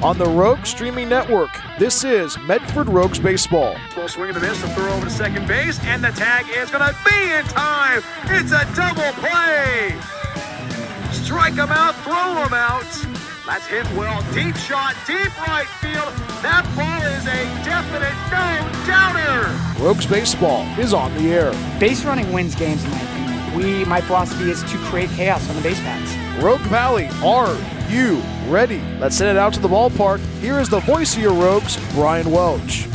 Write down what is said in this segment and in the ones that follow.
on the Rogue Streaming Network. This is Medford Rogues Baseball. Full swing and a miss, the throw over to second base, and the tag is going to be in time. It's a double play. Strike him out, throw him out. That's hit well. Deep shot, deep right field. That ball is a definite no-doubter. Rogues Baseball is on the air. Base running wins games, in my opinion. My philosophy is to create chaos on the base paths. Rogue Valley, are you ready? Let's send it out to the ballpark. Here is the voice of your Rogues, Brian Welch.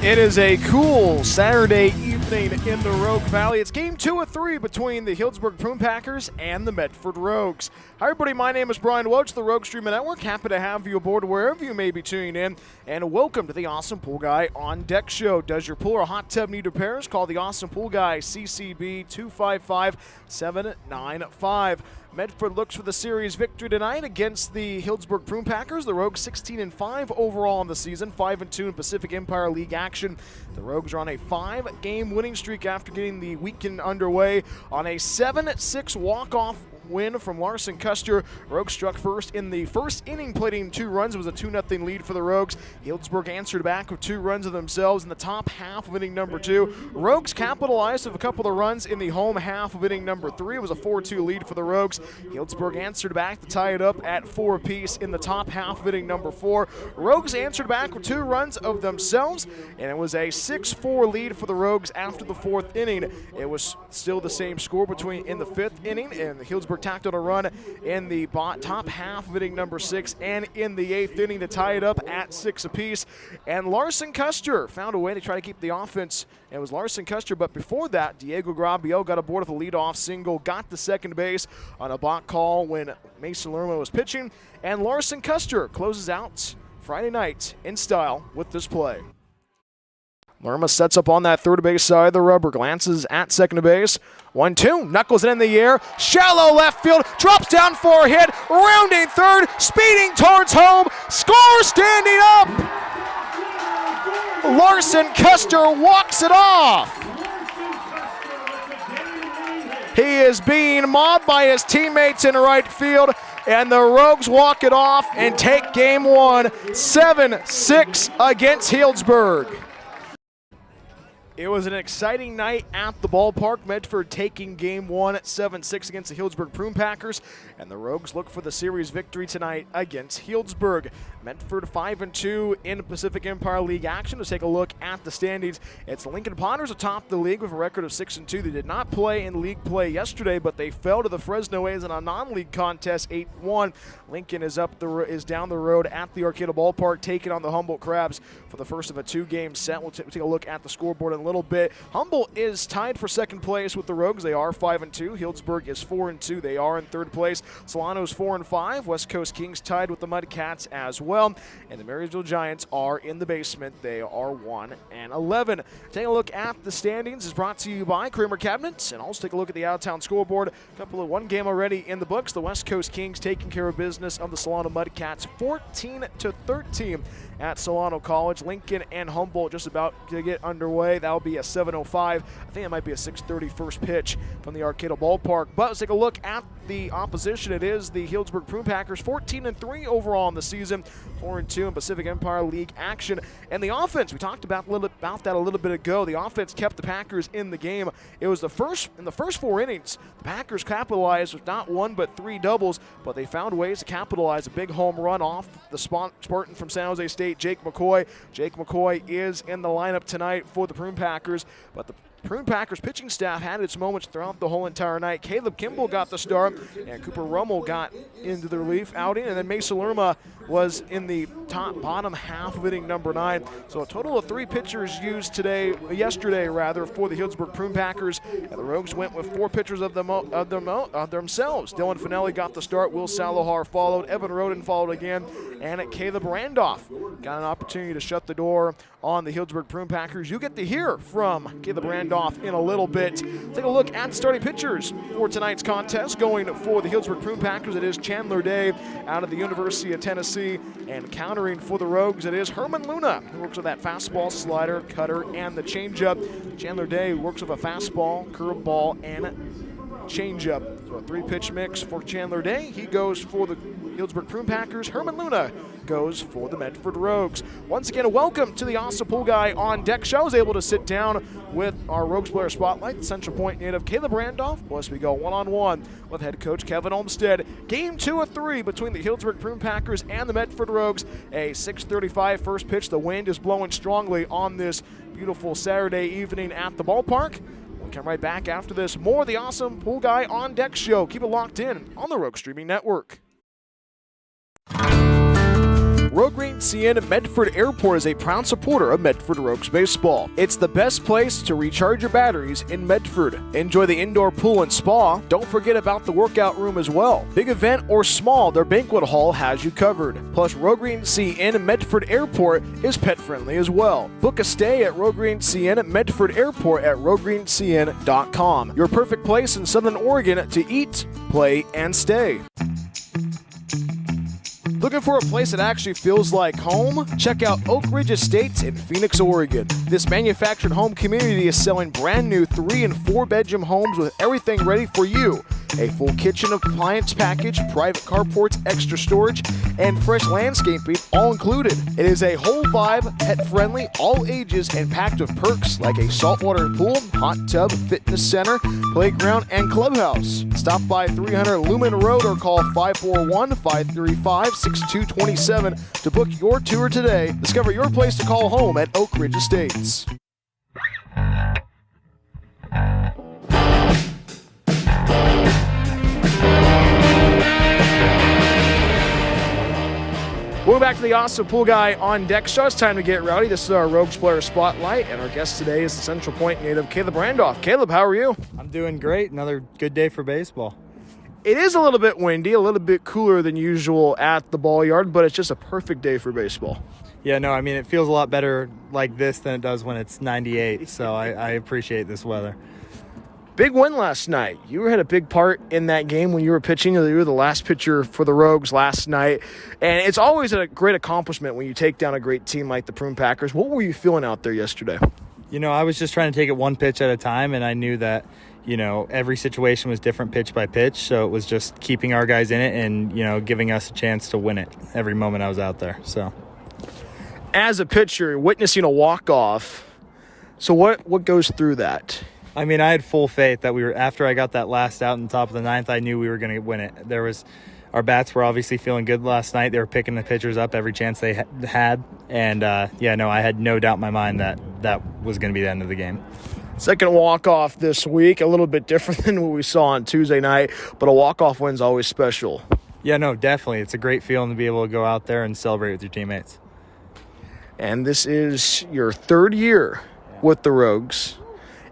It is a cool Saturday evening in the Rogue Valley. It's game 2 of 3 between the Healdsburg Prune Packers and the Medford Rogues. Hi everybody, my name is Brian Welch, the Rogue Streaming Network. Happy to have you aboard wherever you may be tuning in. And welcome to the Awesome Pool Guy on Deck show. Does your pool or hot tub need repairs? Call the Awesome Pool Guy, CCB 255-795. Medford looks for the series victory tonight against the Healdsburg Prune Packers. The Rogues 16-5 overall in the season, 5-2 in Pacific Empire League action. The Rogues are on a 5-game winning streak after getting the weekend underway on a 7-6 walk-off win from Larson Custer. Rogues struck first in the first inning, plating 2 runs. It was a 2-0 lead for the Rogues. Healdsburg answered back with 2 runs of themselves in the top half of inning number 2. Rogues capitalized with a couple of runs in the home half of inning number 3. It was a 4-2 lead for the Rogues. Healdsburg answered back to tie it up at 4 apiece in the top half of inning number 4. Rogues answered back with 2 runs of themselves, and it was a 6-4 lead for the Rogues after the 4th inning. It was still the same score in the 5th inning, and the Healdsburg tacked on a run in the top half of inning number 6 and in the 8th inning to tie it up at 6 apiece. And Larson Custer found a way to try to keep the offense. It was Larson Custer, but before that, Diego Grabio got aboard with a leadoff single, got to second base on a block call when Mason Lerma was pitching, and Larson Custer closes out Friday night in style with this play. Lerma sets up on that third base side of the rubber, glances at second base. 1-2, knuckles it in the air, shallow left field, drops down for a hit, rounding third, speeding towards home, score standing up! Larson Custer walks it off. He is being mobbed by his teammates in right field, and the Rogues walk it off and take game 1, 7-6 against Healdsburg. It was an exciting night at the ballpark. Medford taking game 1 at 7-6 against the Healdsburg Prune Packers, and the Rogues look for the series victory tonight against Healdsburg. Medford 5-2 in Pacific Empire League action. Let's take a look at the standings. It's Lincoln Potters atop the league with a record of 6-2. They did not play in league play yesterday, but they fell to the Fresno A's in a non-league contest 8-1. Lincoln is down the road at the Arcata Ballpark, taking on the Humboldt Crabs for the first of a 2-game set. We'll take a look at the scoreboard in a little bit. Humboldt is tied for second place with the Rogues. They are 5-2. Healdsburg is 4-2. They are in third place. Solano's 4-5. West Coast Kings tied with the Mudcats as well. And the Marysville Giants are in the basement. They are 1-11. Taking a look at the standings is brought to you by Kramer Cabinets. And also take a look at the out-of-town scoreboard. A couple of 1 game already in the books. The West Coast Kings taking care of business of the Solano Mudcats 14-13 at Solano College. Lincoln and Humboldt just about to get underway. That'll be a 7:05. I think it might be a 6:30 first pitch from the Arcata Ballpark. But let's take a look at the opposition. It is the Healdsburg Prune Packers, 14-3 overall in the season, 4-2 in Pacific Empire League action. And the offense, we talked about that a little bit ago. The offense kept the Packers in the game. It was in the first 4 innings, the Packers capitalized with not 1 but 3 doubles, but they found ways to capitalize. A big home run off the Spartan from San Jose State, Jake McCoy. Jake McCoy is in the lineup tonight for the Prune Packers, but the Prune Packers pitching staff had its moments throughout the whole entire night. Caleb Kimball got the start, and Cooper Rummel got into the relief outing, and then Mason Lerma was in the bottom half of inning number 9. So a total of 3 pitchers used yesterday for the Healdsburg Prune Packers, and the Rogues went with 4 pitchers of themselves. Dylan Finelli got the start, Will Salohar followed, Evan Roden followed again, and Caleb Randolph got an opportunity to shut the door on the Healdsburg Prune Packers. You get to hear from Caleb Randolph in a little bit. Take a look at the starting pitchers for tonight's contest. Going for the Healdsburg Prune Packers, it is Chandler Day out of the University of Tennessee, and countering for the Rogues, it is Herman Luna, who works with that fastball, slider, cutter, and the changeup. Chandler Day works with a fastball, curveball, and changeup. So a 3-pitch mix for Chandler Day. He goes for the Healdsburg Prune Packers. Herman Luna goes for the Medford Rogues. Once again, welcome to the Awesome Pool Guy on Deck show. I was able to sit down with our Rogues player spotlight, the Central Point native Caleb Randolph. Plus, we go one-on-one with head coach Kevin Olmstead. Game 2 of 3 between the Healdsburg Prune Packers and the Medford Rogues. A 6:35 first pitch. The wind is blowing strongly on this beautiful Saturday evening at the ballpark. We'll come right back after this. More of the Awesome Pool Guy on Deck show. Keep it locked in on the Rogue Streaming Network. Rogue Green CN Medford Airport is a proud supporter of Medford Rogues baseball. It's the best place to recharge your batteries in Medford. Enjoy the indoor pool and spa. Don't forget about the workout room as well. Big event or small, their banquet hall has you covered. Plus, Rogue Green CN Medford Airport is pet friendly as well. Book a stay at Rogue Green CN Medford Airport at roguegreencn.com. Your perfect place in Southern Oregon to eat, play, and stay. Looking for a place that actually feels like home? Check out Oak Ridge Estates in Phoenix, Oregon. This manufactured home community is selling brand new 3- and 4-bedroom homes with everything ready for you. A full kitchen appliance package, private carports, extra storage, and fresh landscaping all included. It is a whole vibe, pet-friendly, all ages, and packed with perks like a saltwater pool, hot tub, fitness center, playground, and clubhouse. Stop by 300 Lumen Road or call 541-535-6227 to book your tour today. Discover your place to call home at Oak Ridge Estates. Welcome back to the Awesome Pool Guy on Deck show. It's time to get rowdy. This is our Rogues player spotlight, and our guest today is the Central Point native Caleb Randolph. Caleb, how are you? I'm doing great. Another good day for baseball. It is a little bit windy, a little bit cooler than usual at the ball yard, but it's just a perfect day for baseball. Yeah, no, I mean, it feels a lot better like this than it does when it's 98, so I appreciate this weather. Big win last night. You had a big part in that game when you were pitching. You were the last pitcher for the Rogues last night. And it's always a great accomplishment when you take down a great team like the Prune Packers. What were you feeling out there yesterday? You know, I was just trying to take it one pitch at a time, and I knew that, you know, every situation was different pitch by pitch. So it was just keeping our guys in it and, you know, giving us a chance to win it every moment I was out there. So, as a pitcher, witnessing a walk-off, so what goes through that? I mean, I had full faith that after I got that last out in the top of the ninth, I knew we were going to win it. Our bats were obviously feeling good last night. They were picking the pitchers up every chance they had. And, I had no doubt in my mind that was going to be the end of the game. Second walk-off this week, a little bit different than what we saw on Tuesday night, but a walk-off win's always special. Yeah, no, definitely. It's a great feeling to be able to go out there and celebrate with your teammates. And this is your third year with the Rogues.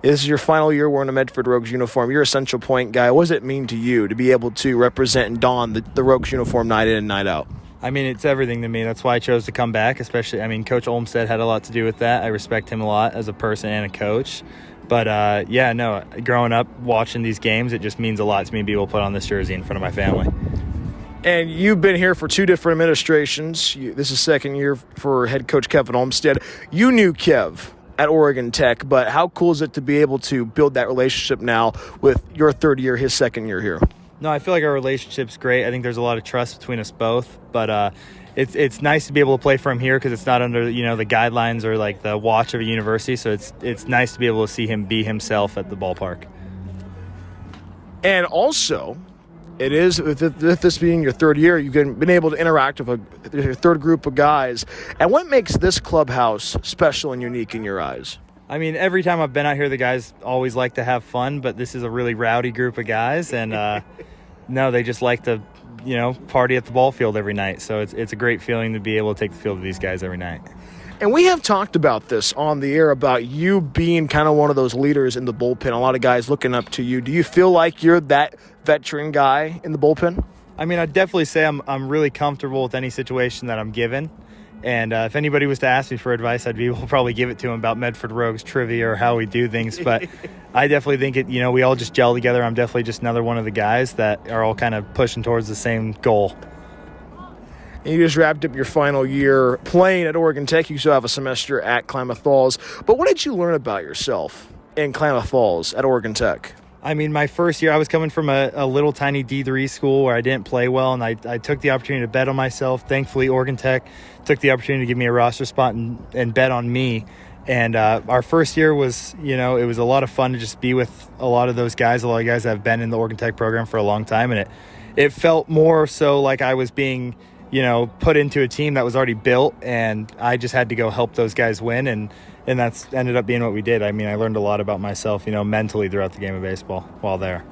This is your final year wearing a Medford Rogues uniform. You're a Central Point guy. What does it mean to you to be able to represent and don the Rogues uniform night in and night out? I mean, it's everything to me. That's why I chose to come back, especially, I mean, Coach Olmstead had a lot to do with that. I respect him a lot as a person and a coach. But, growing up watching these games, it just means a lot to me to be able to put on this jersey in front of my family. And you've been here for 2 different administrations. This is second year for head coach Kevin Olmstead. You knew Kev at Oregon Tech, but how cool is it to be able to build that relationship now with your third year, his second year here? No, I feel like our relationship's great. I think there's a lot of trust between us both, but it's nice to be able to play from here because it's not under, you know, the guidelines or like the watch of a university, so it's nice to be able to see him be himself at the ballpark. And also, it is, with this being your third year, you've been able to interact with your third group of guys. And what makes this clubhouse special and unique in your eyes? I mean, every time I've been out here, the guys always like to have fun, but this is a really rowdy group of guys. And, no, they just like to, you know, party at the ball field every night. So it's a great feeling to be able to take the field to these guys every night. And we have talked about this on the air, about you being kind of one of those leaders in the bullpen. A lot of guys looking up to you. Do you feel like you're that veteran guy in the bullpen? I mean, I'd definitely say I'm really comfortable with any situation that I'm given. And if anybody was to ask me for advice, I'd be able to probably give it to them about Medford Rogues trivia or how we do things. But I definitely think we all just gel together. I'm definitely just another one of the guys that are all kind of pushing towards the same goal. And you just wrapped up your final year playing at Oregon Tech. You still have a semester at Klamath Falls. But what did you learn about yourself in Klamath Falls at Oregon Tech? I mean, my first year, I was coming from a little tiny D3 school where I didn't play well, and I took the opportunity to bet on myself. Thankfully, Oregon Tech took the opportunity to give me a roster spot and bet on me. And our first year was, it was a lot of fun to just be with a lot of those guys, a lot of guys that have been in the Oregon Tech program for a long time. And it felt more so like I was being, put into a team that was already built, and I just had to go help those guys win. And that's ended up being what we did. I mean, I learned a lot about myself, mentally throughout the game of baseball while there.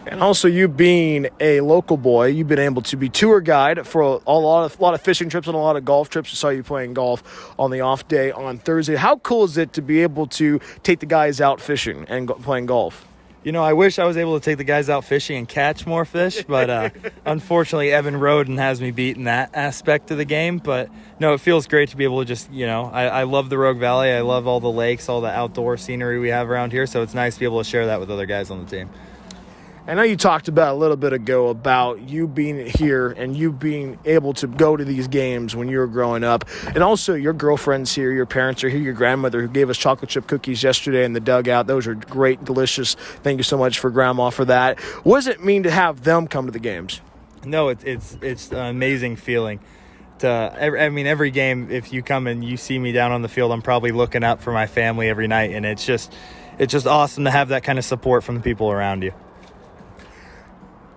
And also, you being a local boy, you've been able to be tour guide for a lot of fishing trips and a lot of golf trips. I saw you playing golf on the off day on Thursday. How cool is it to be able to take the guys out fishing and playing golf? I wish I was able to take the guys out fishing and catch more fish, but unfortunately, Evan Roden has me beat in that aspect of the game. But no, it feels great to be able to just, I love the Rogue Valley. I love all the lakes, all the outdoor scenery we have around here. So it's nice to be able to share that with other guys on the team. I know you talked about a little bit ago about you being here and you being able to go to these games when you were growing up. And also your girlfriend's here, your parents are here, your grandmother who gave us chocolate chip cookies yesterday in the dugout. Those are great, delicious. Thank you so much for Grandma for that. What does it mean to have them come to the games? No, it's an amazing feeling. Every game, if you come and you see me down on the field, I'm probably looking up for my family every night. And it's just awesome to have that kind of support from the people around you.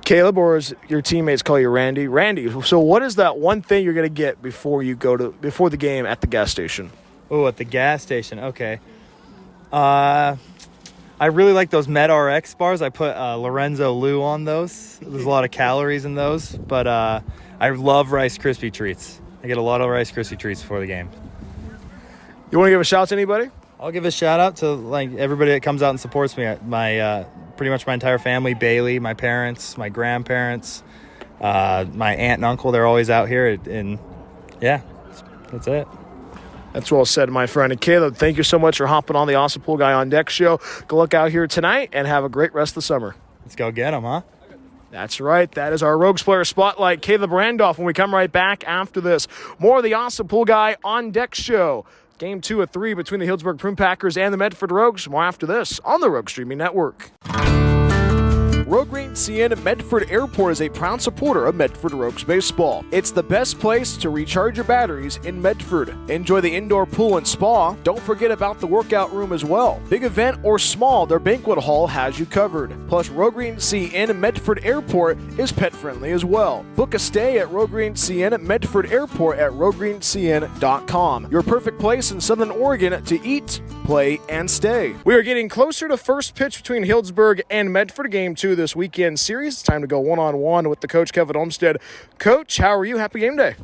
Caleb, or as your teammates call you, Randy. Randy, so what is that one thing you're going to get before the game at the gas station? Oh, at the gas station. Okay. I really like those MedRx bars. I put Lorenzo Lou on those. There's a lot of calories in those, but I love Rice Krispie treats. I get a lot of Rice Krispie treats before the game. You want to give a shout out to anybody? I'll give a shout out to everybody that comes out and supports me. Pretty much my entire family, Bailey, my parents, my grandparents, my aunt and uncle. They're always out here, and yeah, that's it. That's well said, my friend. And Caleb, thank you so much for hopping on the Awesome Pool Guy on Deck show. Go look out here tonight and have a great rest of the summer. Let's go get them, huh? That's right. That is our Rogues Player Spotlight. Caleb Randolph when we come right back after this. More of the Awesome Pool Guy on Deck show. Game 2 of 3 between the Healdsburg Prune Packers and the Medford Rogues. More after this on the Rogue Streaming Network. Rogue Green CN Medford Airport is a proud supporter of Medford Rogues baseball. It's the best place to recharge your batteries in Medford. Enjoy the indoor pool and spa. Don't forget about the workout room as well. Big event or small, their banquet hall has you covered. Plus, Rogue Green CN Medford Airport is pet friendly as well. Book a stay at Rogue Green CN Medford Airport at roguegreencn.com. Your perfect place in Southern Oregon to eat, play, and stay. We are getting closer to first pitch between Healdsburg and Medford, Game 2 this weekend series. It's time to go one-on-one with the coach, Kevin Olmstead. Coach, how are you? Happy game day.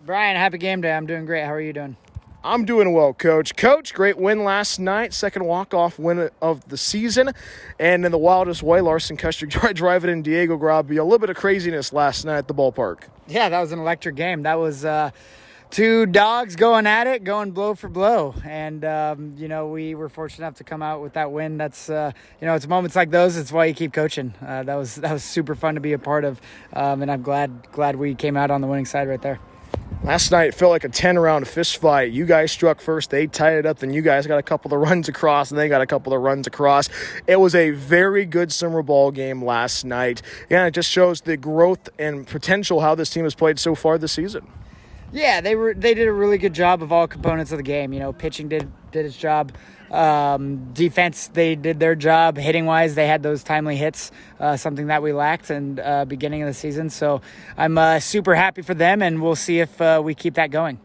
Brian, happy game day. I'm doing great. How are you doing? I'm doing well, Coach. Coach, great win last night. Second walk-off win of the season. And in the wildest way, Larson Custer driving in Diego Grabby. A little bit of craziness last night at the ballpark. Yeah, that was an electric game. That was two dogs going at it, going blow for blow. And, we were fortunate enough to come out with that win. That's, it's moments like those. It's why you keep coaching. That was super fun to be a part of. And I'm glad we came out on the winning side right there. Last night, it felt like a 10-round fist fight. You guys struck first. They tied it up. Then you guys got a couple of runs across, and they got a couple of runs across. It was a very good summer ball game last night. And it just shows the growth and potential how this team has played so far this season. Yeah, they did a really good job of all components of the game. Pitching did its job. Defense, they did their job. Hitting wise, they had those timely hits, something that we lacked in beginning of the season. So I'm super happy for them, and we'll see if we keep that going.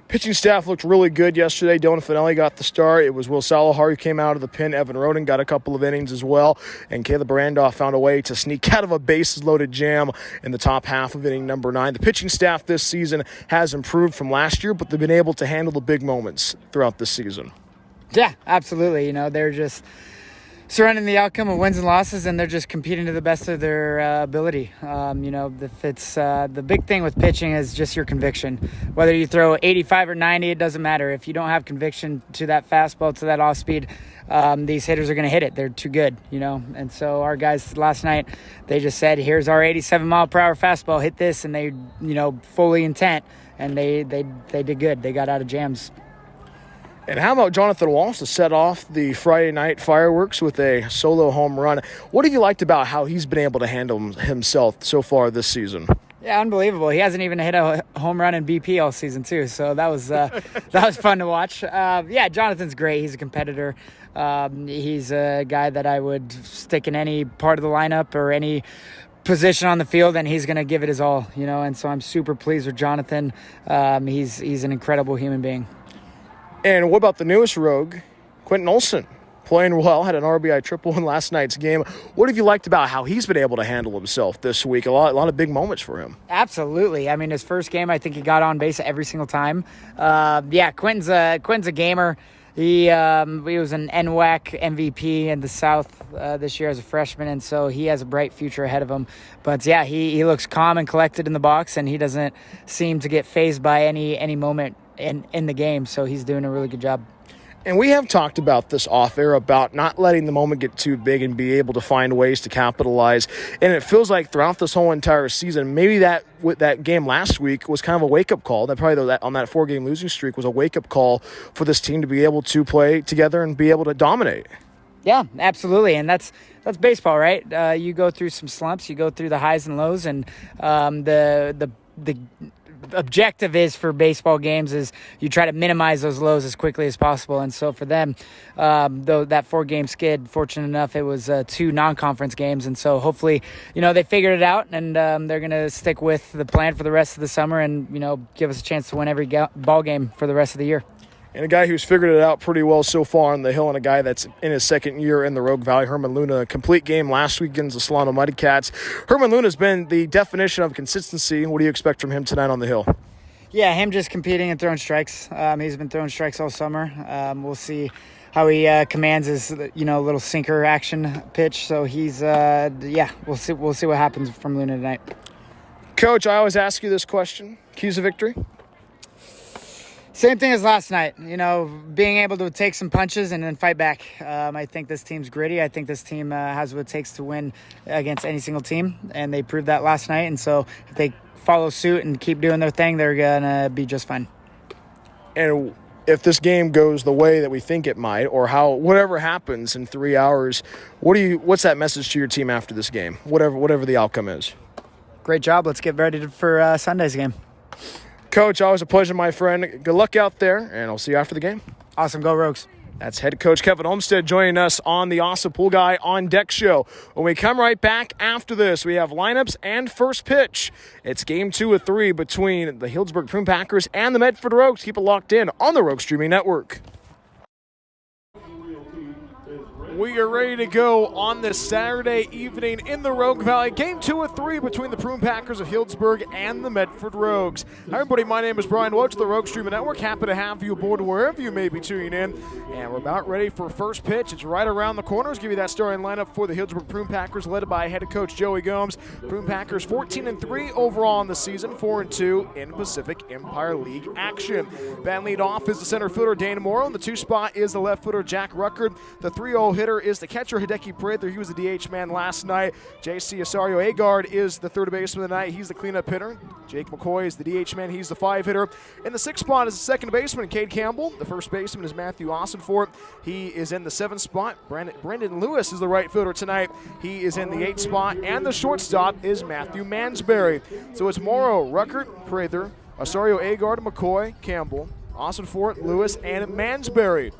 Pitching staff looked really good yesterday. Dona Finelli got the start. It was Will Salahar who came out of the pen. Evan Roden got a couple of innings as well. And Caleb Randolph found a way to sneak out of a bases-loaded jam in the top half of inning number 9. The pitching staff this season has improved from last year, but they've been able to handle the big moments throughout this season. Yeah, absolutely. They're just surrounding the outcome of wins and losses, and they're just competing to the best of their ability. The big thing with pitching is just your conviction. Whether you throw 85 or 90, it doesn't matter. If you don't have conviction to that fastball, to that off speed, these hitters are going to hit it. They're too good, And so our guys last night, they just said, here's our 87 mile per hour fastball, hit this, and they, fully intent, and they did good. They got out of jams. And how about Jonathan Walsh to set off the Friday night fireworks with a solo home run? What have you liked about how he's been able to handle himself so far this season? Yeah, unbelievable. He hasn't even hit a home run in BP all season too, so that was fun to watch. Yeah, Jonathan's great. He's a competitor. He's a guy that I would stick in any part of the lineup or any position on the field, and he's going to give it his all, and so I'm super pleased with Jonathan. He's an incredible human being. And what about the newest Rogue, Quentin Olson? Playing well, had an RBI triple in last night's game. What have you liked about how he's been able to handle himself this week? A lot of big moments for him. Absolutely. I mean, his first game, I think he got on base every single time. Quentin's a gamer. He was an NWAC MVP in the South this year as a freshman, and so he has a bright future ahead of him. But yeah, he looks calm and collected in the box, and he doesn't seem to get fazed by any moment in the game. So he's doing a really good job. And we have talked about this off air about not letting the moment get too big and be able to find ways to capitalize. And it feels like throughout this whole entire season, maybe that game last week was kind of a wake-up call. That probably on that 4-game losing streak was a wake-up call for this team to be able to play together and be able to dominate. Yeah, absolutely. And that's baseball, right? You go through some slumps, you go through the highs and lows, and the objective is for baseball games is you try to minimize those lows as quickly as possible. And so for them, though that 4-game skid, fortunate enough, it was 2 non-conference games. And so hopefully, they figured it out, and they're going to stick with the plan for the rest of the summer and, give us a chance to win every ball game for the rest of the year. And a guy who's figured it out pretty well so far on the hill, and a guy that's in his second year in the Rogue Valley, Herman Luna. A complete game last week against the Solano Muddy Cats. Herman Luna's been the definition of consistency. What do you expect from him tonight on the hill? Yeah, him just competing and throwing strikes. He's been throwing strikes all summer. We'll see how he commands his, little sinker action pitch. So he's, we'll see what happens from Luna tonight. Coach, I always ask you this question. Keys to victory? Same thing as last night, being able to take some punches and then fight back. I think this team's gritty. I think this team has what it takes to win against any single team, and they proved that last night. And so if they follow suit and keep doing their thing, they're going to be just fine. And if this game goes the way that we think it might, or whatever happens in 3 hours, what's that message to your team after this game, whatever the outcome is? Great job. Let's get ready for Sunday's game. Coach, always a pleasure, my friend. Good luck out there, and I'll see you after the game. Awesome. Go Rogues. That's head coach Kevin Olmstead joining us on the Awesome Pool Guy on Deck show. When we come right back after this, we have lineups and first pitch. It's game 2 of 3 between the Healdsburg Prune Packers and the Medford Rogues. Keep it locked in on the Rogue Streaming Network. We are ready to go on this Saturday evening in the Rogue Valley. Game 2 of 3 between the Prune Packers of Healdsburg and the Medford Rogues. Hi, everybody. My name is Brian Welch, the Rogue Streaming Network. Happy to have you aboard wherever you may be tuning in. And we're about ready for first pitch. It's right around the corner. Let's give you that starting lineup for the Healdsburg Prune Packers, led by head coach Joey Gomes. Prune Packers 14-3 overall in the season, 4-2 in Pacific Empire League action. Batting lead off is the center fielder Dana Morrow. The 2 spot is the left footer Jack Ruckard. The 3-0 hitter is the catcher Hideki Prather. He was the DH man last night. JC Asario Agard is the third baseman of the night. He's the cleanup hitter. Jake McCoy is the DH man. He's the 5 hitter. In the 6th spot is the second baseman Cade Campbell. The first baseman is Matthew Ossenfort. He is in the 7th spot. Brandon Lewis is the right fielder tonight. He is in the 8th spot. And the shortstop is Matthew Mansberry. So it's Morrow, Ruckert, Prather, Asario Agard, McCoy, Campbell, Ossenfort, Lewis, and Mansberry.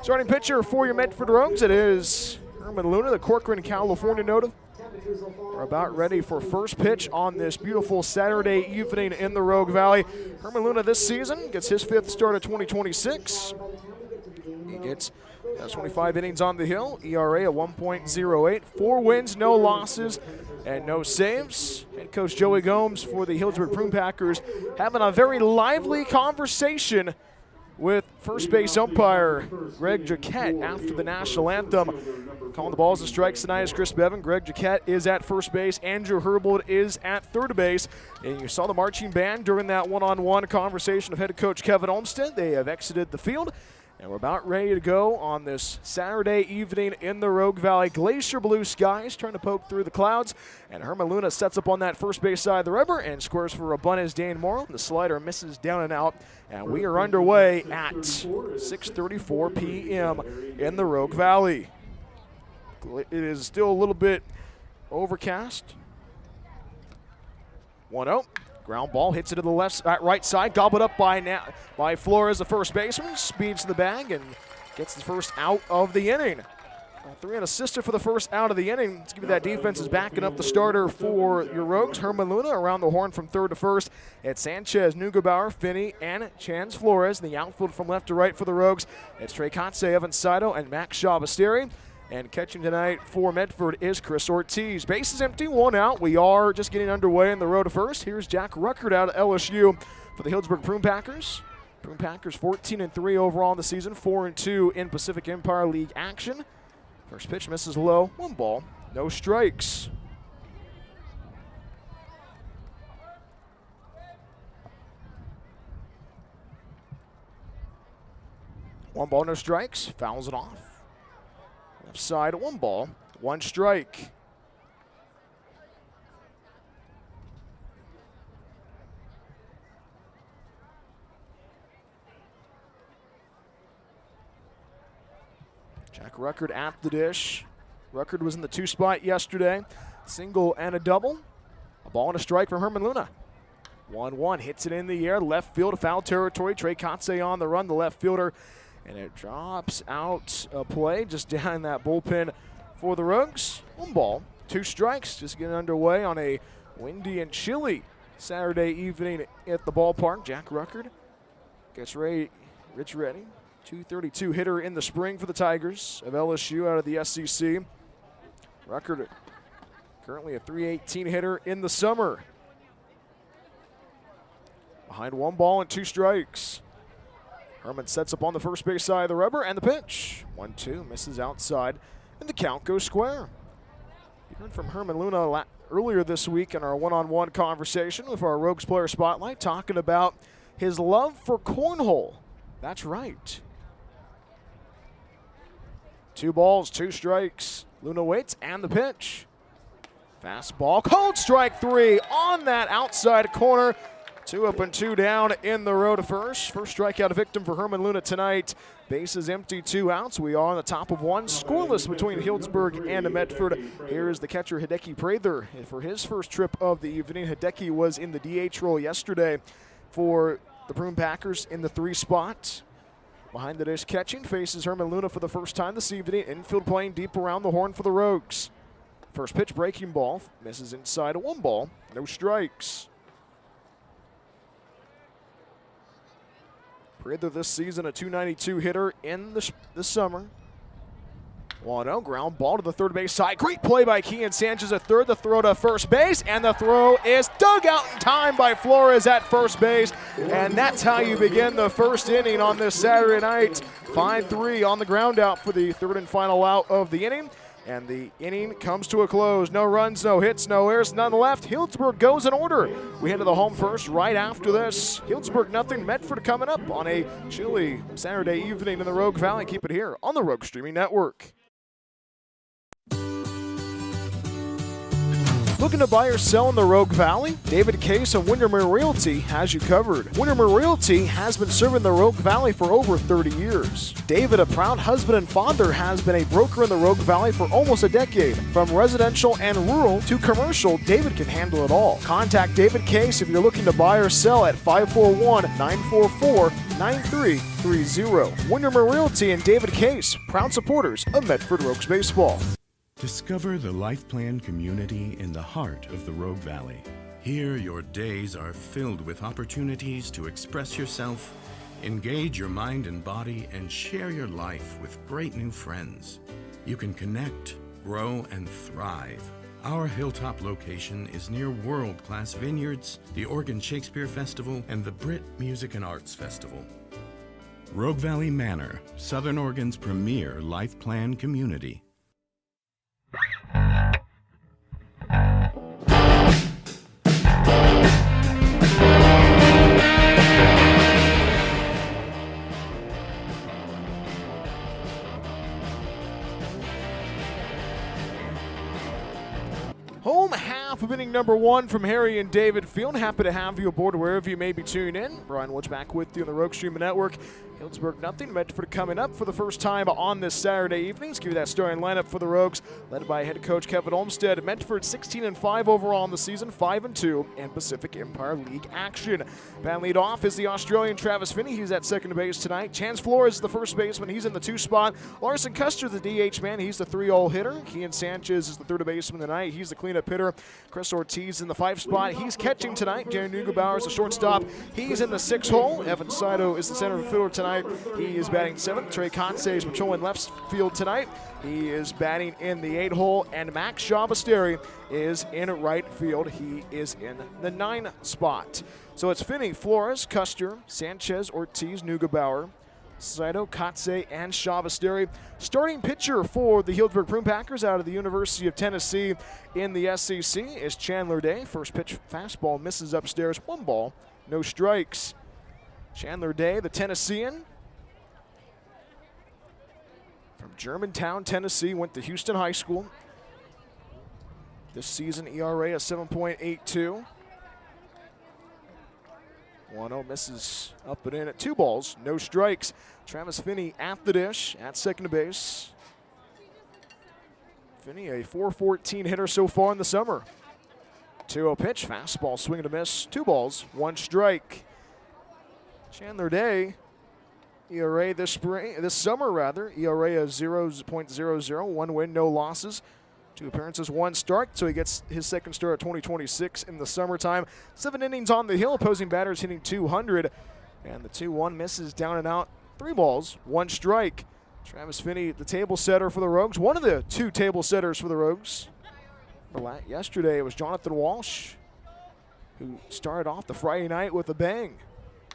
Starting pitcher for your Medford Rogues, it is Herman Luna, the Corcoran, California native. We're about ready for first pitch on this beautiful Saturday evening in the Rogue Valley. Herman Luna this season gets his 5th start of 2026. He gets 25 innings on the hill, ERA of 1.08, 4 wins, no losses, and no saves. Head coach Joey Gomes for the Healdsburg Prune Packers having a very lively conversation with first base umpire Greg Jaquette after the national anthem. Calling the balls and strikes tonight is Chris Bevan. Greg Jaquette is at first base. Andrew Herbold is at third base. And you saw the marching band during that one-on-one conversation of head coach Kevin Olmstead. They have exited the field. And we're about ready to go on this Saturday evening in the Rogue Valley. Glacier blue skies trying to poke through the clouds. And Herman Luna sets up on that first base side of the river and squares for Abundance Dane Morrow. The slider misses down and out. And we are underway at 6:34 p.m. in the Rogue Valley. It is still a little bit overcast. 1-0. Ground ball hits it to the right side, gobbled up by Flores, the first baseman. Speeds to the bag and gets the first out of the inning. 3 unassisted for the first out of the inning. Let's give you that defense is backing up the starter for your Rogues. Herman Luna around the horn from third to first. It's Sanchez, Neugebauer, Finney, and Chance Flores. In the outfield from left to right for the Rogues, it's Trey Kotze, Evan Saito, and Max Shabasteri. And catching tonight for Medford is Chris Ortiz. Base is empty, 1 out. We are just getting underway in the road to first. Here's Jack Ruckert out of LSU for the Healdsburg Prune Packers. Prune Packers 14-3 overall in the season, 4-2 in Pacific Empire League action. First pitch misses low, 1 ball, no strikes. One ball, no strikes, fouls it off. Left side, 1 ball, 1 strike. Jack Ruckert at the dish. Ruckert was in the 2 spot yesterday. Single and a double. A ball and a strike for Herman Luna. 1-1, hits it in the air, left field, foul territory. Trey Kotze on the run, the left fielder. And it drops out a play just down that bullpen for the Rogues. 1 ball, 2 strikes, just getting underway on a windy and chilly Saturday evening at the ballpark. Jack Ruckert gets Rich ready. 232 hitter in the spring for the Tigers of LSU out of the SEC. Ruckert currently a 318 hitter in the summer. Behind 1 ball and 2 strikes. Herman sets up on the first base side of the rubber, and the pitch. 1-2, misses outside, and the count goes square. You heard from Herman Luna earlier this week in our one-on-one conversation with our Rogues Player Spotlight, talking about his love for cornhole. That's right. 2 balls, 2 strikes. Luna waits, and the pitch. Fastball, called strike 3 on that outside corner. 2 up and 2 down in the row to first. First strikeout victim for Herman Luna tonight. Bases empty, 2 outs. We are on the top of 1. Scoreless between Healdsburg and Medford. Here is the catcher Hideki Prather for his first trip of the evening. Hideki was in the DH role yesterday for the Prune Packers in the 3 spot. Behind the dish catching, faces Herman Luna for the first time this evening. Infield playing deep around the horn for the Rogues. First pitch, breaking ball. Misses inside, a 1 ball, no strikes. Prather this season a 292 hitter in this summer. 1-0, ground ball to the third base side. Great play by Kean Sanchez at third. The throw to first base, and the throw is dug out in time by Flores at first base. And that's how you begin the first inning on this Saturday night. 5-3 on the ground out for the third and final out of the inning. And the inning comes to a close. No runs, no hits, no errors, none left. Healdsburg goes in order. We head to the home first right after this. Healdsburg nothing, Medford coming up on a chilly Saturday evening in the Rogue Valley. Keep it here on the Rogue Streaming Network. Looking to buy or sell in the Rogue Valley? David Case of Windermere Realty has you covered. Windermere Realty has been serving the Rogue Valley for over 30 years. David, a proud husband and father, has been a broker in the Rogue Valley for almost a decade. From residential and rural to commercial, David can handle it all. Contact David Case if you're looking to buy or sell at 541-944-9330. Windermere Realty and David Case, proud supporters of Medford Rogues Baseball. Discover the Life Plan community in the heart of the Rogue Valley. Here, your days are filled with opportunities to express yourself, engage your mind and body, and share your life with great new friends. You can connect, grow, and thrive. Our Hilltop location is near world-class vineyards, the Oregon Shakespeare Festival, and the Brit Music and Arts Festival. Rogue Valley Manor, Southern Oregon's premier Life Plan community. number 1 from Harry and David Field. Happy to have you aboard wherever you may be tuning in. Brian Woods back with you on the Rogue Streaming Network. Healdsburg nothing. Medford coming up for the first time on this Saturday evening. Let's give you that starting lineup for the Rogues, led by head coach Kevin Olmstead. Medford 16-5 overall in the season, 5-2 in Pacific Empire League action. Batting lead off is the Australian Travis Finney. He's at second base tonight. Chance Flores is the first baseman. He's in the 2 spot. Larson Custer, the DH man. He's the 3-0 hitter. Kian Sanchez is the third baseman tonight. He's the cleanup hitter. Chris Ortiz in the 5 spot. He's catching tonight. Jerry Neugebauer is the shortstop. He's in the 6 hole. Evan Saito is the center fielder tonight. He is batting 7th. Trey Kotze is patrolling left field tonight. He is batting in the 8 hole. And Max Shabasteri is in right field. He is in the 9 spot. So it's Finney, Flores, Custer, Sanchez, Ortiz, Neugebauer, Saito, Kotze, and Shabasteri. Starting pitcher for the Healdsburg Prune Packers out of the University of Tennessee in the SEC is Chandler Day. First pitch fastball misses upstairs. 1 ball, no strikes. Chandler Day, the Tennessean from Germantown, Tennessee, went to Houston High School. This season ERA of 7.82. 1-0 misses up and in at 2 balls, no strikes. Travis Finney at the dish at second base. Finney, a .414 hitter so far in the summer. 2-0 pitch, fastball, swing and a miss. 2 balls, 1 strike. Chandler Day, ERA this summer, ERA of 0.00, 1 win, no losses. 2 appearances, 1 start, so he gets his second start of 2026 in the summertime. 7 innings on the hill, opposing batters hitting 200, and the 2-1 misses down and out. 3 balls, 1 strike. Travis Finney, the table setter for the Rogues, one of the 2 table setters for the Rogues. Yesterday it was Jonathan Walsh who started off the Friday night with a bang.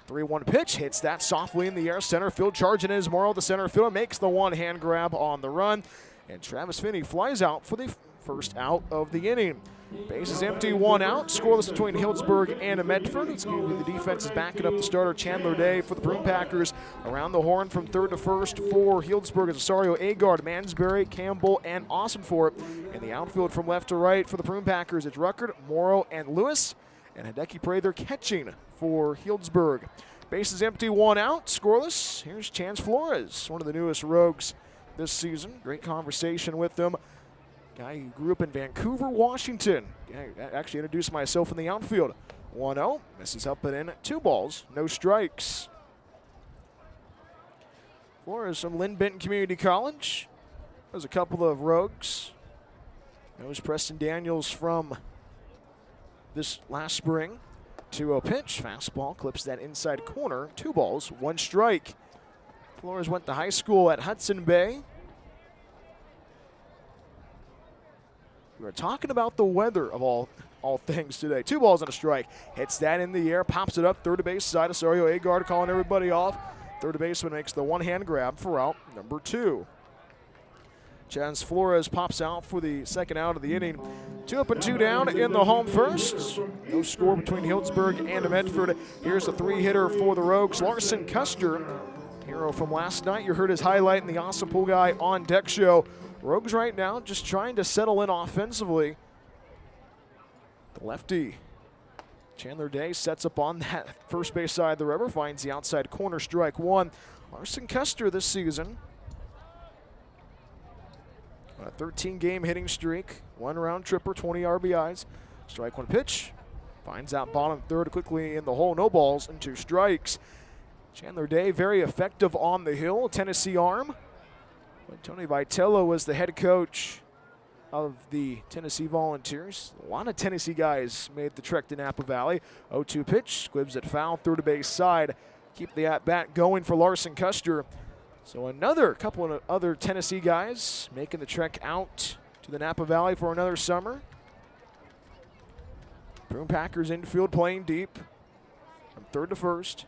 3-1 pitch, hits that softly in the air. Center field charging in is Morrow. The center fielder makes the 1-hand grab on the run. And Travis Finney flies out for the first out of the inning. Base is empty, 1 out. Scoreless between Healdsburg and Medford. It's going to be the defense is backing up the starter Chandler Day for the Prune Packers. Around the horn from third to first for Healdsburg is Osorio, Agard, Mansberry, Campbell, and Awesomeforth. In the outfield from left to right for the Prune Packers, it's Ruckert, Morrow, and Lewis. And Hideki Prather catching for Healdsburg. Base is empty, 1 out, scoreless. Here's Chance Flores, one of the newest Rogues this season. Great conversation with them. Guy who grew up in Vancouver, Washington. I actually introduced myself in the outfield. 1-0, misses up and in, 2 balls, no strikes. Flores from Lynn Benton Community College. There's a couple of Rogues. Knows Preston Daniels from this last spring. 2-0 pitch, fastball, clips that inside corner. 2 balls, 1 strike. Flores went to high school at Hudson Bay. We were talking about the weather of all things today. 2 balls and a strike. Hits that in the air, pops it up, third base side. Osorio Agard calling everybody off. Third baseman makes the 1-hand grab for out number 2. Chance Flores pops out for the second out of the inning. 2 up and 2 down in the home first. No score between Healdsburg and Medford. Here's the 3-hitter for the Rogues, Larson Custer. Hero from last night. You heard his highlight in the Awesome Pool Guy on Deck show. Rogues right now just trying to settle in offensively. The lefty, Chandler Day, sets up on that first base side of the river, finds the outside corner, strike 1. Larson Custer this season on a 13-game hitting streak, 1 round tripper, 20 RBIs. Strike 1 pitch, finds out bottom third quickly in the hole, no balls and 2 strikes. Chandler Day very effective on the hill, Tennessee arm. When Tony Vitello was the head coach of the Tennessee Volunteers, a lot of Tennessee guys made the trek to Napa Valley. 0-2 pitch, squibs it foul, third base side. Keep the at-bat going for Larson Custer. So another couple of other Tennessee guys making the trek out to the Napa Valley for another summer. Prune Packers infield playing deep from third to first.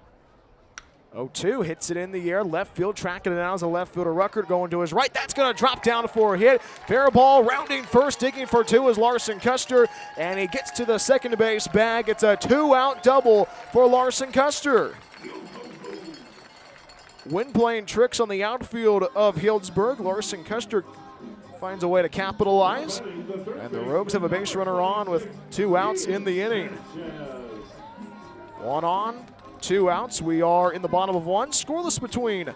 0-2, hits it in the air, left field, tracking it down as a left fielder. Ruckert going to his right. That's going to drop down for a hit. Fair ball, rounding first, digging for 2 is Larson Custer, and he gets to the second base bag. It's a 2-out double for Larson Custer. When playing tricks on the outfield of Healdsburg, Larson Custer finds a way to capitalize. And the Rogues have a base runner on with 2 outs in the inning. 1 on, 2 outs. We are in the bottom of 1. Scoreless between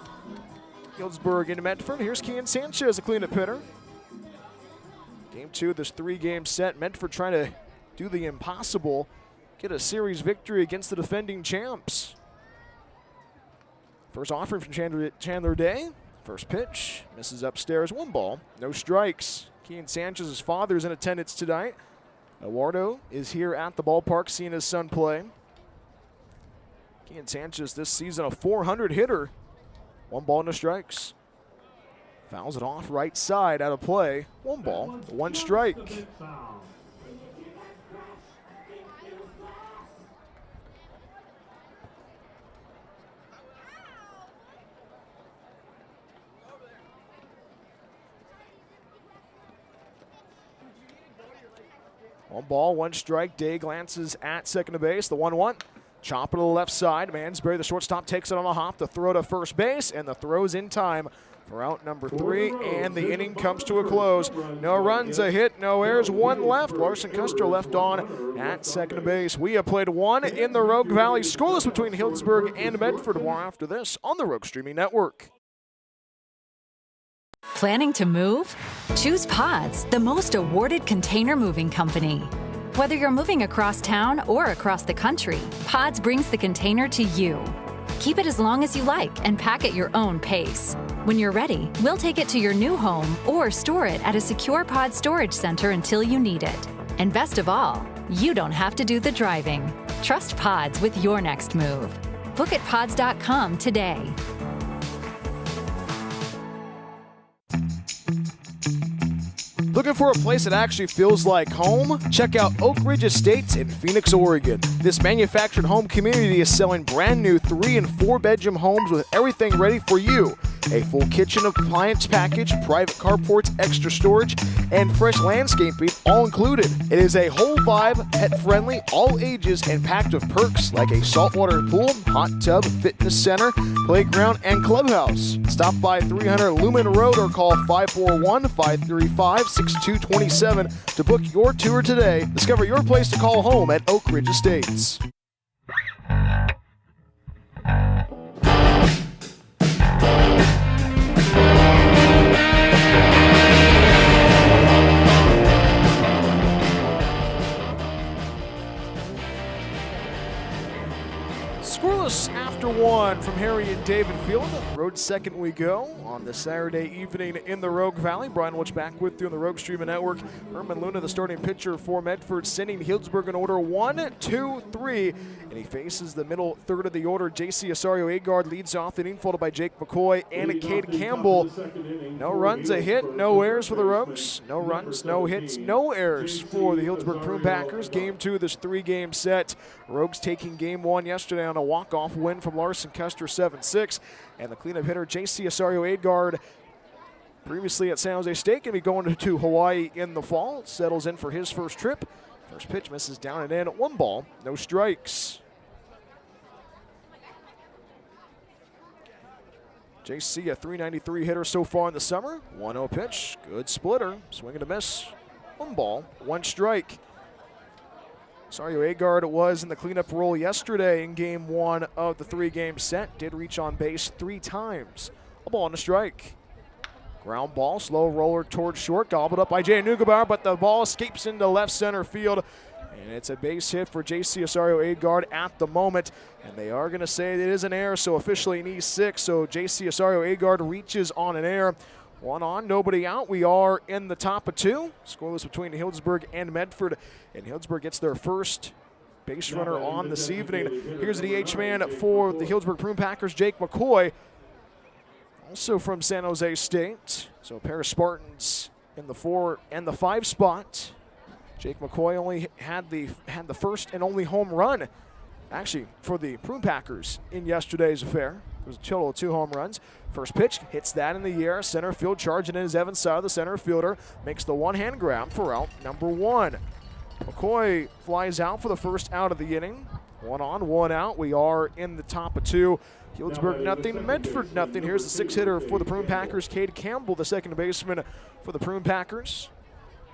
Healdsburg and Medford. Here's Kian Sanchez, a cleanup hitter. Game 2 of this 3-game set. Medford trying to do the impossible, get a series victory against the defending champs. First offering from Chandler Day. First pitch, misses upstairs, 1 ball, no strikes. Kian Sanchez's father is in attendance tonight. Eduardo is here at the ballpark seeing his son play. Kian Sanchez this season a .400 hitter. 1 ball, no strikes. Fouls it off right side out of play. 1 ball, 1 strike. One ball, 1 strike. Day glances at second base. The 1-1. Chop it to the left side. Mansberry, the shortstop, takes it on a hop. The throw to first base, and the throw's in time for out number 3, and the inning comes to a close. No runs, a hit, no errors, 1 left. Larson Custer left on at second base. We have played 1 in the Rogue Valley. Scoreless between Healdsburg and Medford. More after this on the Rogue Streaming Network. Planning to move? Choose Pods, the most awarded container moving company. Whether you're moving across town or across the country, Pods brings the container to you. Keep it as long as you like and pack at your own pace. When you're ready, we'll take it to your new home or store it at a secure Pod storage center until you need it. And best of all, you don't have to do the driving. Trust Pods with your next move. Book at pods.com today. Looking for a place that actually feels like home? Check out Oak Ridge Estates in Phoenix, Oregon. This manufactured home community is selling brand new 3 and 4 bedroom homes with everything ready for you. A full kitchen appliance package, private carports, extra storage, and fresh landscaping all included. It is a whole vibe, pet friendly, all ages, and packed with perks like a saltwater pool, hot tub, fitness center, playground, and clubhouse. Stop by 300 Lumen Road or call 541-535-6227 to book your tour today. Discover your place to call home at Oak Ridge Estates. Scoreless after 1 from Harry and David Field. Road second we go on this Saturday evening in the Rogue Valley. Brian Witch back with you on the Rogue Streaming Network. Herman Luna, the starting pitcher for Medford, sending Healdsburg in order 1, 2, 3. And he faces the middle third of the order. J.C. Asario-Agard leads off the inning, followed by Jake McCoy and Cade Campbell. No runs, a hit, no errors for the Rogues. No runs, no hits, no errors for the Healdsburg Prune Packers. Game 2 of this 3-game set. Rogues taking game 1 yesterday on a walk-off win from Larson Custer 7-6. And the cleanup hitter, J.C. Asario-Agard, previously at San Jose State, going to be going to Hawaii in the fall. Settles in for his first trip. First pitch misses down and in. 1 ball, no strikes. JC, a .393 hitter so far in the summer. 1-0 pitch, good splitter, swing and a miss. 1 ball, 1 strike. Asario-Agard was in the cleanup role yesterday in game 1 of the 3-game set. Did reach on base 3 times. A ball and a strike. Ground ball, slow roller towards short, gobbled up by Jay Nugabar, but the ball escapes into left center field. And it's a base hit for J.C. Asario-Agard at the moment. And they are going to say it is an error, so officially an E6. So J.C. Asario-Agard reaches on an error. 1 on, nobody out. We are in the top of 2. Scoreless between Healdsburg and Medford. And Healdsburg gets their first base runner on this evening. Here's the DH man for the Healdsburg Prune Packers, Jake McCoy. Also from San Jose State. So a pair of Spartans in the 4 and the 5 spot. Jake McCoy only had the first and only home run, actually, for the Prune Packers in yesterday's affair. It was a total of 2 home runs. First pitch, hits that in the air. Center field charging in is Evans Side, the center fielder. Makes the one-hand grab for out number 1. McCoy flies out for the first out of the inning. 1 on, 1 out. We are in the top of 2. Healdsburg nothing, Medford nothing. Here's the 6-hitter for the Prune Packers, Cade Campbell, the second baseman for the Prune Packers.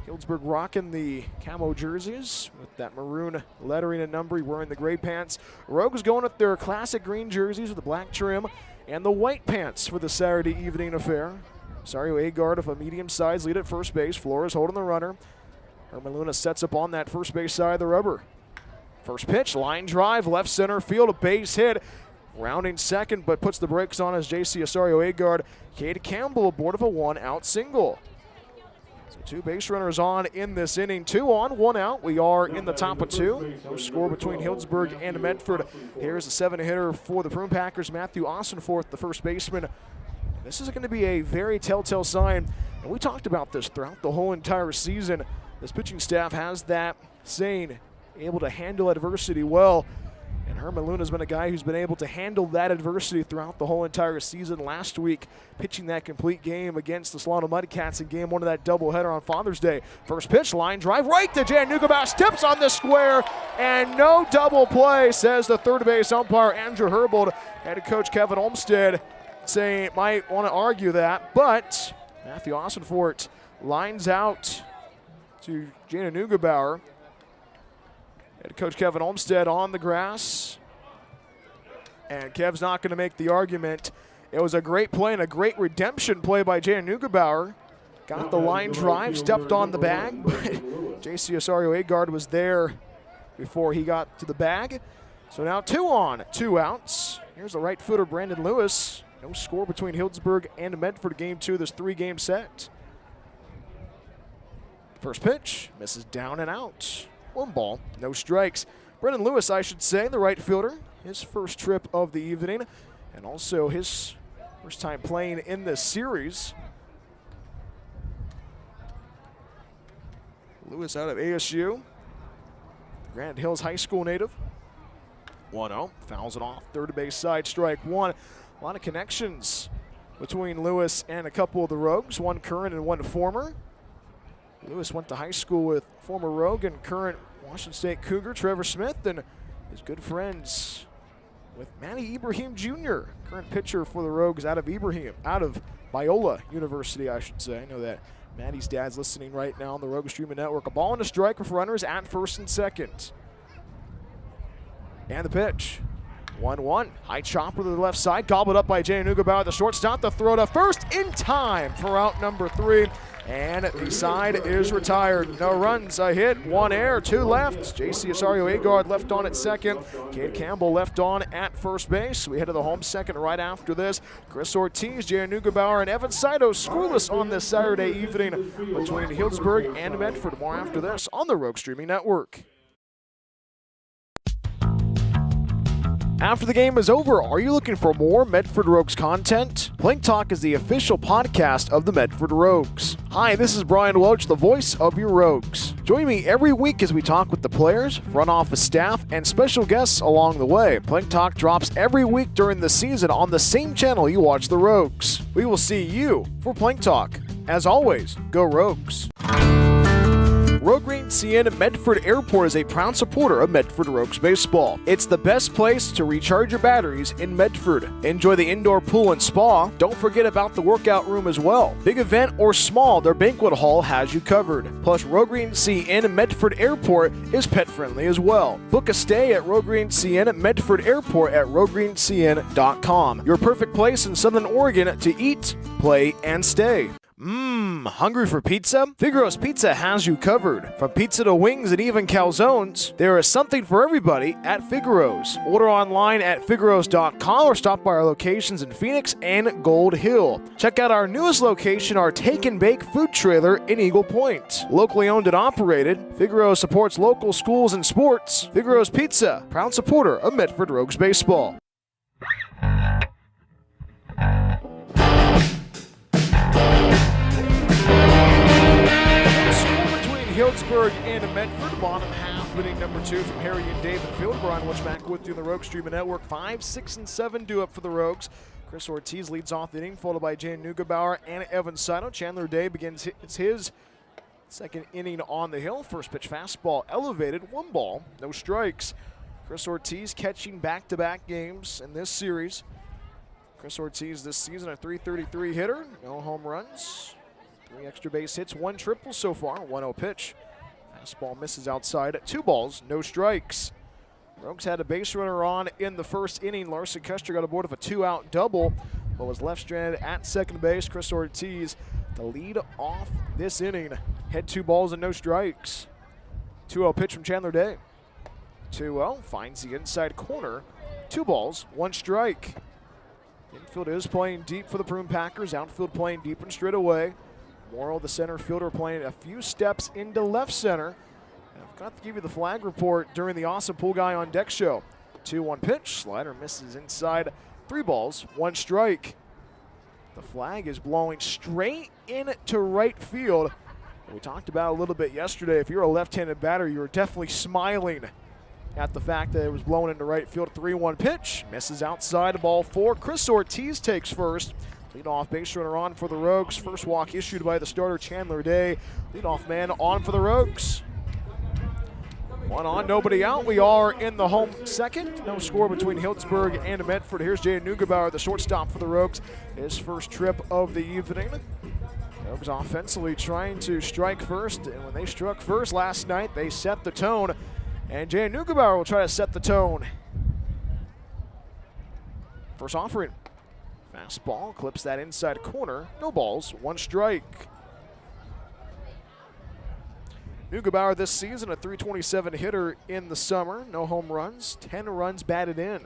Healdsburg rocking the camo jerseys with that maroon lettering and numbering, wearing the gray pants. Rogues going with their classic green jerseys with the black trim and the white pants for the Saturday evening affair. Sario Agard of a medium size lead at first base. Flores holding the runner. Herman Luna sets up on that first base side of the rubber. First pitch, line drive, left center field, a base hit. Rounding second, but puts the brakes on as J.C. Asario Agard. Cade Campbell aboard of a 1-out single. So 2 base runners on in this inning. 2 on, 1 out. We are in the top of 2. No score between Healdsburg and Medford. Here's the 7-hitter for the Prune Packers, Matthew Ossenforth, the first baseman. This is going to be a very telltale sign, and we talked about this throughout the whole entire season. This pitching staff has that saying, able to handle adversity well. And Herman Luna's been a guy who's been able to handle that adversity throughout the whole entire season. Last week, pitching that complete game against the Solano Mudcats in game 1 of that doubleheader on Father's Day. First pitch, line drive, right to Jan Nugabaugh, steps on the square, and no double play, says the third base umpire, Andrew Herbold. Head coach Kevin Olmstead saying might want to argue that, but Matthew Ossenfort lines out to Jana Nugabaugh. Head coach Kevin Olmstead on the grass. And Kev's not going to make the argument. It was a great play and a great redemption play by Jana Nugabaugh. Got the line drive, stepped on the bag, but J.C. Asario Agard was there before he got to the bag. So now 2 on, 2 outs. Here's the right footer, Brandon Lewis. No score between Healdsburg and Medford game 2 of this 3-game set. First pitch, misses down and out. 1 ball, no strikes. Brendan Lewis, I should say, the right fielder. His first trip of the evening, and also his first time playing in this series. Lewis out of ASU, Grand Hills High School native. 1-0, fouls it off, third base side, strike 1. A lot of connections between Lewis and a couple of the Rogues, 1 current and 1 former. Lewis went to high school with former Rogue and current Washington State Cougar Trevor Smith, and is good friends with Matty Ibrahim Jr., current pitcher for the Rogues out of Biola University, I should say. I know that Matty's dad's listening right now on the Rogue Streaming Network. A ball and a strike with runners at first and second. And the pitch. 1-1. High chopper to the left side, gobbled up by Jay Nugabaugh, the shortstop. The throw to first in time for out number 3. And the side is retired. No runs, a hit, 1 error, 2 left. J.C. Asario Agard left on at second. Cade Campbell left on at first base. We head to the home second right after this. Chris Ortiz, Jay Nugabaugh, and Evan Saito scoreless on this Saturday evening between Healdsburg and Medford. More after this on the Rogue Streaming Network. After the game is over, are you looking for more Medford Rogues content? Plank Talk is the official podcast of the Medford Rogues. Hi, this is Brian Welch, the voice of your Rogues. Join me every week as we talk with the players, front office staff, and special guests along the way. Plank Talk drops every week during the season on the same channel you watch the Rogues. We will see you for Plank Talk. As always, go Rogues. Rogue Green CN Medford Airport is a proud supporter of Medford Rogues baseball. It's the best place to recharge your batteries in Medford. Enjoy the indoor pool and spa. Don't forget about the workout room as well. Big event or small, their banquet hall has you covered. Plus, Rogue Green CN Medford Airport is pet friendly as well. Book a stay at Rogue Green CN Medford Airport at roguegreencn.com. Your perfect place in Southern Oregon to eat, play, and stay. Hungry for pizza? Figaro's Pizza has you covered. From pizza to wings and even calzones, there is something for everybody at Figaro's. Order online at figaros.com or stop by our locations in Phoenix and Gold Hill. Check out our newest location, our Take and Bake food trailer in Eagle Point. Locally owned and operated, Figaro's supports local schools and sports. Figaro's Pizza, proud supporter of Medford Rogues baseball. Healdsburg and Medford, bottom half, winning number 2 from Harry and David Field. Brian Welch back with you on the Rogue Streaming Network. 5, 6, and 7 due up for the Rogues. Chris Ortiz leads off the inning, followed by Jane Nugabaugh and Evan Saito. Chandler Day begins his second inning on the hill. First pitch fastball elevated, 1 ball, no strikes. Chris Ortiz catching back-to-back games in this series. Chris Ortiz this season a .333 hitter, no home runs. 3 extra base hits, 1 triple so far. 1-0 pitch. Fastball misses outside. 2 balls, no strikes. Rogues had a base runner on in the first inning. Larson Custer got aboard of a 2-out double, but was left stranded at second base. Chris Ortiz to lead off this inning. Had 2 balls and no strikes. 2-0 pitch from Chandler Day. 2-0 finds the inside corner. 2 balls, 1 strike. Infield is playing deep for the Prune Packers. Outfield playing deep and straight away. Morrow, the center fielder, playing a few steps into left center. And I've got to give you the flag report during the Awesome Pool Guy on Deck show. 2-1 pitch. Slider misses inside. 3 balls, 1 strike. The flag is blowing straight into right field. We talked about it a little bit yesterday. If you're a left-handed batter, you're definitely smiling at the fact that it was blown into right field. 3-1 pitch. Misses outside, ball 4. Chris Ortiz takes first. Leadoff base runner on for the Rogues. First walk issued by the starter, Chandler Day. Leadoff man on for the Rogues. 1 on, nobody out. We are in the home second. No score between Healdsburg and Medford. Here's Jay Neugebauer, the shortstop for the Rogues. His first trip of the evening. Rogues offensively trying to strike first, and when they struck first last night, they set the tone. And Jay Neugebauer will try to set the tone. First offering. Fastball, clips that inside corner. No balls, 1 strike. Neugebauer this season, a .327 hitter in the summer. No home runs, 10 runs batted in.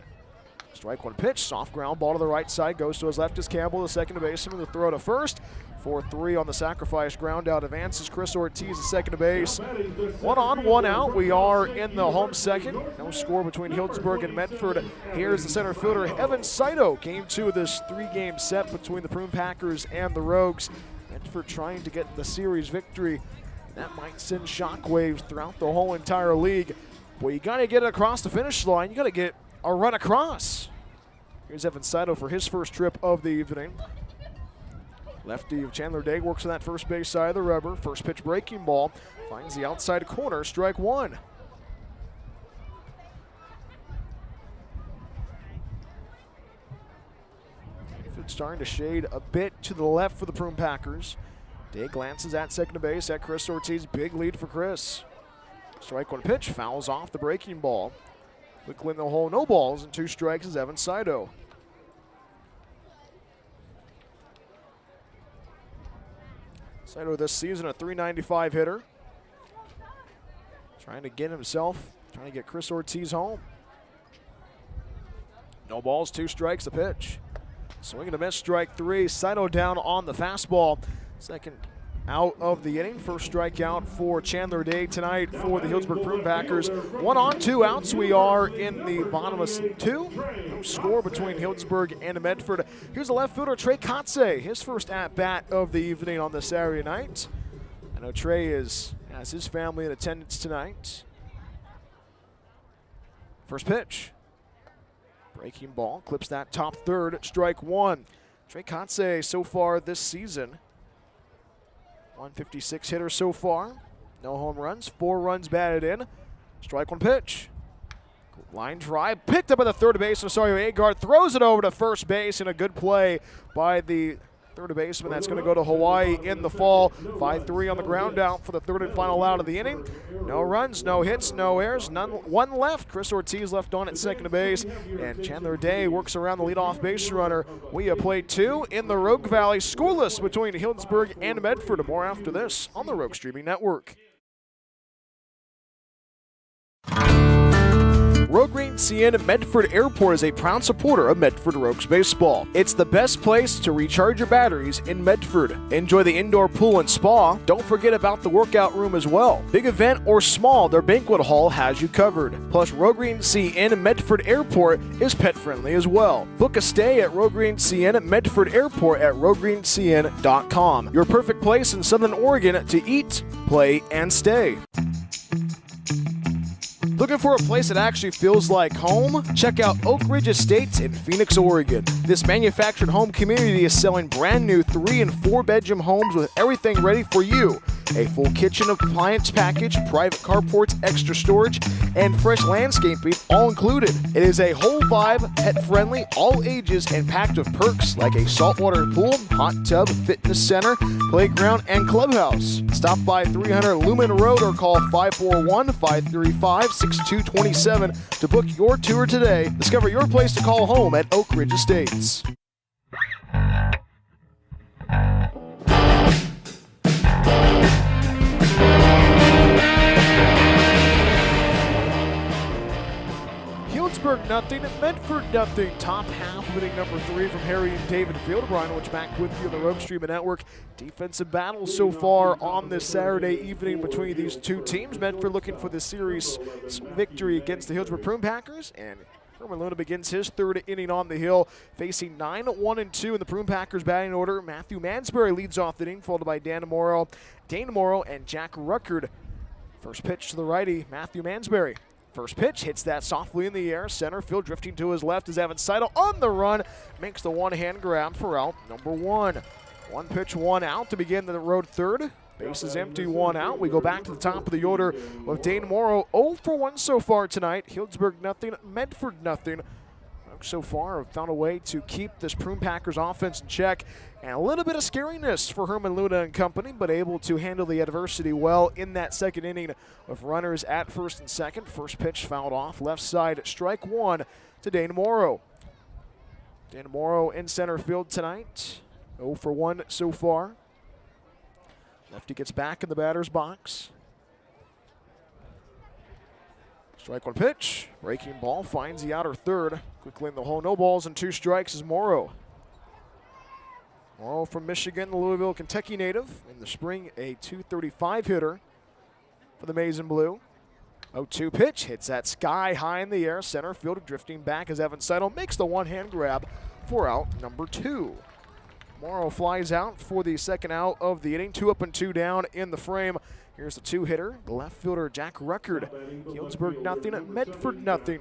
Strike 1 pitch, soft ground ball to the right side, goes to his left is Campbell, the second baseman, the throw to first. 4-3 on the sacrifice ground out, advances Chris Ortiz to second base. 1 on, 1 out. We are in the home second. No score between Healdsburg and Medford. Here's the center fielder, Evan Saito. Game 2 of this 3-game set between the Prune Packers and the Rogues. Medford trying to get the series victory. That might send shockwaves throughout the whole entire league. Well, you got to get it across the finish line. You got to get a run across. Here's Evan Saito for his first trip of the evening. Lefty of Chandler Day works on that first base side of the rubber. First pitch breaking ball. Finds the outside corner. Strike 1. It's starting to shade a bit to the left for the Prune Packers. Day glances at second base at Chris Ortiz. Big lead for Chris. Strike 1 pitch. Fouls off the breaking ball. Quickly in the hole. No balls and 2 strikes is Evan Saito. Saito this season a .395 hitter. Trying to get Chris Ortiz home. No balls, 2 strikes, the pitch. Swing and a miss, strike 3. Saito down on the fastball. Second out of the inning. First strikeout for Chandler Day tonight for the Healdsburg Prune Packers. 1 on, 2 outs. We are in the bottom of 2. No score between Healdsburg and Medford. Here's the left fielder, Trey Kotze. His first at-bat of the evening on this Saturday night. I know Trey has his family in attendance tonight. First pitch. Breaking ball, clips that top third, strike 1. Trey Kotze so far this season. 156 hitter so far. No home runs, 4 runs batted in. Strike 1 pitch. Line drive, picked up by the third baseman, Rosario Agard, throws it over to first base in a good play by the third baseman. That's going to go to Hawaii in the fall. 5-3 on the ground out for the third and final out of the inning. No runs, no hits, no errors, one left. Chris Ortiz left on at second base, and Chandler Day works around the leadoff base runner. We have played 2 in the Rogue Valley, scoreless between Healdsburg and Medford. More after this on the Rogue Streaming Network. Rogue Green CN Medford Airport is a proud supporter of Medford Rogues baseball. It's the best place to recharge your batteries in Medford. Enjoy the indoor pool and spa. Don't forget about the workout room as well. Big event or small, their banquet hall has you covered. Plus, Rogue Green CN Medford Airport is pet friendly as well. Book a stay at Rogue Green CN Medford Airport at roguegreencn.com. Your perfect place in Southern Oregon to eat, play, and stay. Looking for a place that actually feels like home? Check out Oak Ridge Estates in Phoenix, Oregon. This manufactured home community is selling brand new 3- and 4-bedroom homes with everything ready for you. a full kitchen appliance package, private carports, extra storage, and fresh landscaping all included. It is a whole vibe, pet-friendly, all ages, and packed with perks like a saltwater pool, hot tub, fitness center, playground, and clubhouse. Stop by 300 Lumen Road or call 541-535-6227 to book your tour today. Discover your place to call home at Oak Ridge Estates. Healdsburg nothing, Medford nothing. Top half of inning number 3 from Harry and David Field. Brian Witch back with you on the Rogue Streaming Network. Defensive battle so far on this Saturday evening between these two teams. Medford looking for the series victory against the Healdsburg Prune Packers, and Herman Luna begins his third inning on the hill, facing 9-1-2 in the Prune Packers batting order. Matthew Mansberry leads off the inning, followed by Dane Morrow, and Jack Ruckert. First pitch to the righty, Matthew Mansberry. First pitch hits that softly in the air. Center field drifting to his left is Evan Seidel on the run. Makes the one-hand grab for out number 1. One pitch, one out to begin the road third. Base is empty, one out. We go back to the top of the order with Dane Morrow. 0 for 1 so far tonight. Healdsburg nothing, Medford nothing. So far have found a way to keep this Prune Packers offense in check. And a little bit of scariness for Herman Luna and company, but able to handle the adversity well in that second inning with runners at first and second. First pitch fouled off, left side, strike 1 to Dane Morrow. Dane Morrow in center field tonight. 0 for 1 so far. Lefty gets back in the batter's box. Strike 1 pitch. Breaking ball finds the outer third. Quickly in the hole. No balls and 2 strikes is Morrow. Morrow from Michigan, the Louisville, Kentucky native. In the spring, a .235 hitter for the Maize and Blue. 0-2 pitch. Hits that sky high in the air. Center fielder drifting back as Evan Seidel makes the one-hand grab for out number 2. Morrow flies out for the second out of the inning. 2 up and 2 down in the frame. Here's the 2-hitter, the left fielder, Jack Ruckert. Healdsburg nothing, Medford nothing.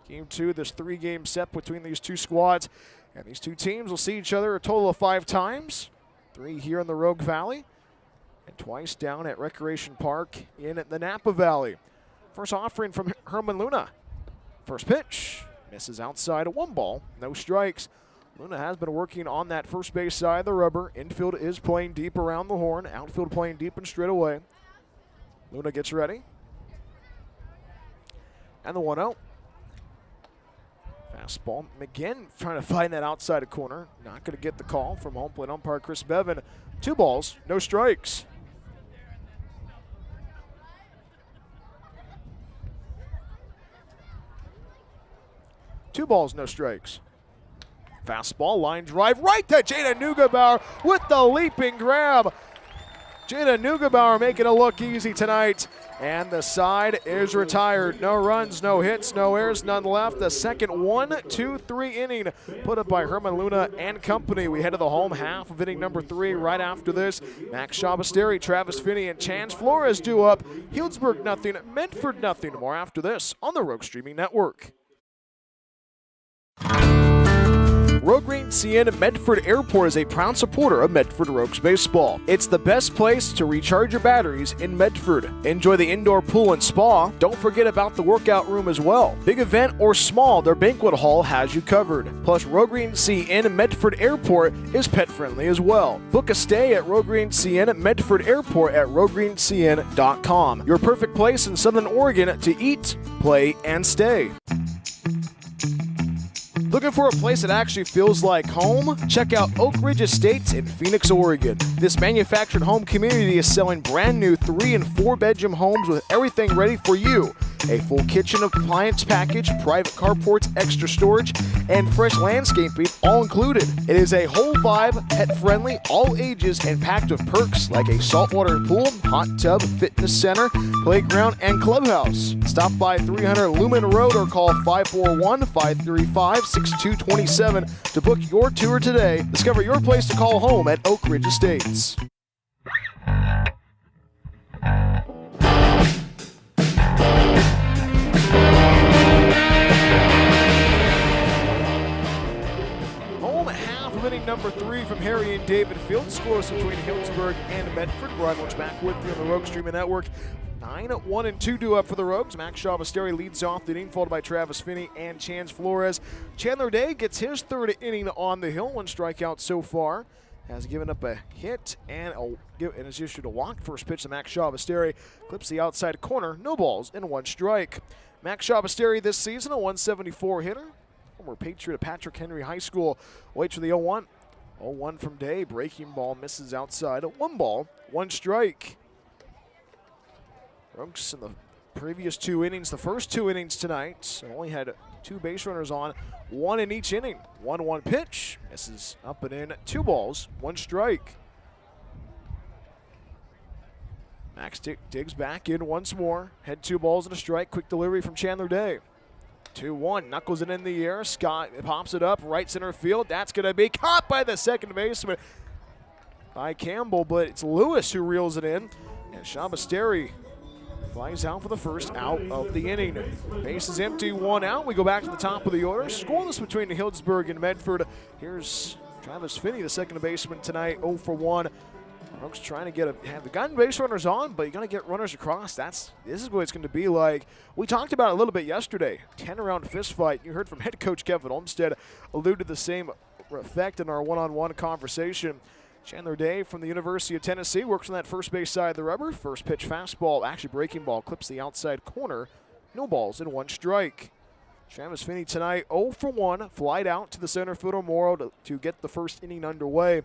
Game 2, this 3-game set between these two squads. And these two teams will see each other a total of 5 times. 3 here in the Rogue Valley, and twice down at Recreation Park in the Napa Valley. First offering from Herman Luna. First pitch, misses outside, 1 ball, no strikes. Luna has been working on that first base side of the rubber. Infield is playing deep around the horn. Outfield playing deep and straight away. Luna gets ready. And the 1-0. Fastball. McGinn trying to find that outside corner. Not going to get the call from home plate umpire Chris Bevan. 2 balls, no strikes. Two balls, no strikes. Fastball, line drive, right to Jada Neugebauer with the leaping grab. Jada Neugebauer making it look easy tonight. And the side is retired. No runs, no hits, no errors, none left. The second 1-2-3 inning put up by Herman Luna and company. We head to the home half of inning number 3 right after this. Max Shabasteri, Travis Finney, and Chance Flores due up. Healdsburg nothing, Medford nothing. More after this on the Rogue Streaming Network. Rogue Green CN Medford Airport is a proud supporter of Medford Rogues baseball. It's the best place to recharge your batteries in Medford. Enjoy the indoor pool and spa. Don't forget about the workout room as well. Big event or small, their banquet hall has you covered. Plus, Rogue Green CN Medford Airport is pet friendly as well. Book a stay at Rogue Green CN Medford Airport at roguegreencn.com. Your perfect place in Southern Oregon to eat, play, and stay. Looking for a place that actually feels like home? Check out Oak Ridge Estates in Phoenix, Oregon. This manufactured home community is selling brand new 3- and 4-bedroom homes with everything ready for you. A full kitchen appliance package, private carports, extra storage, and fresh landscaping all included. It is a whole vibe, pet-friendly, all ages, and packed with perks like a saltwater pool, hot tub, fitness center, playground, and clubhouse. Stop by 300 Lumen Road or call 541-535-6227 to book your tour today. Discover your place to call home at Oak Ridge Estates. Home half of inning number 4-3 from Harry and David Field. Scores between Healdsburg and Medford. Brian Welch back with you on the Rogue Streaming Network. 9-1-2 due up for the Rogues. Max Shabasteri leads off the inning, followed by Travis Finney and Chance Flores. Chandler Day gets his third inning on the hill. 1 strikeout so far. Has given up a hit and has issued a walk. First pitch to Max Shabasteri. Clips the outside corner. No balls and 1 strike. Max Shabasteri this season, a 174 hitter. Former Patriot of Patrick Henry High School. Waits for the 0-1. 0-1 from Day. Breaking ball misses outside. 1 ball, 1 strike. Rogues in the previous 2 innings, the first 2 innings tonight, only had 2 base runners on, 1 in each inning. 1-1 pitch, misses up and in, 2 balls, 1 strike. Max digs back in once more, had 2 balls and a strike, quick delivery from Chandler Day. 2-1, knuckles it in the air, Scott pops it up, right center field, that's gonna be caught by the second baseman, by Campbell, but it's Lewis who reels it in, and Shabasteri flies out for the first out of the inning. Base is empty, 1 out. We go back to the top of the order. Scoreless between Healdsburg and Medford. Here's Travis Finney, the second baseman tonight, 0 for 1. Rogues trying to have the gun base runners on, but you got to get runners across. This is what it's going to be like. We talked about it a little bit yesterday. 10-round fist fight. You heard from head coach Kevin Olmstead allude to the same effect in our one-on-one conversation. Chandler Day from the University of Tennessee works on that first base side of the rubber. First pitch fastball, actually breaking ball, clips the outside corner. No balls and 1 strike. Travis Finney tonight 0 for 1. Flied out to the center fielder Morrow to get the first inning underway.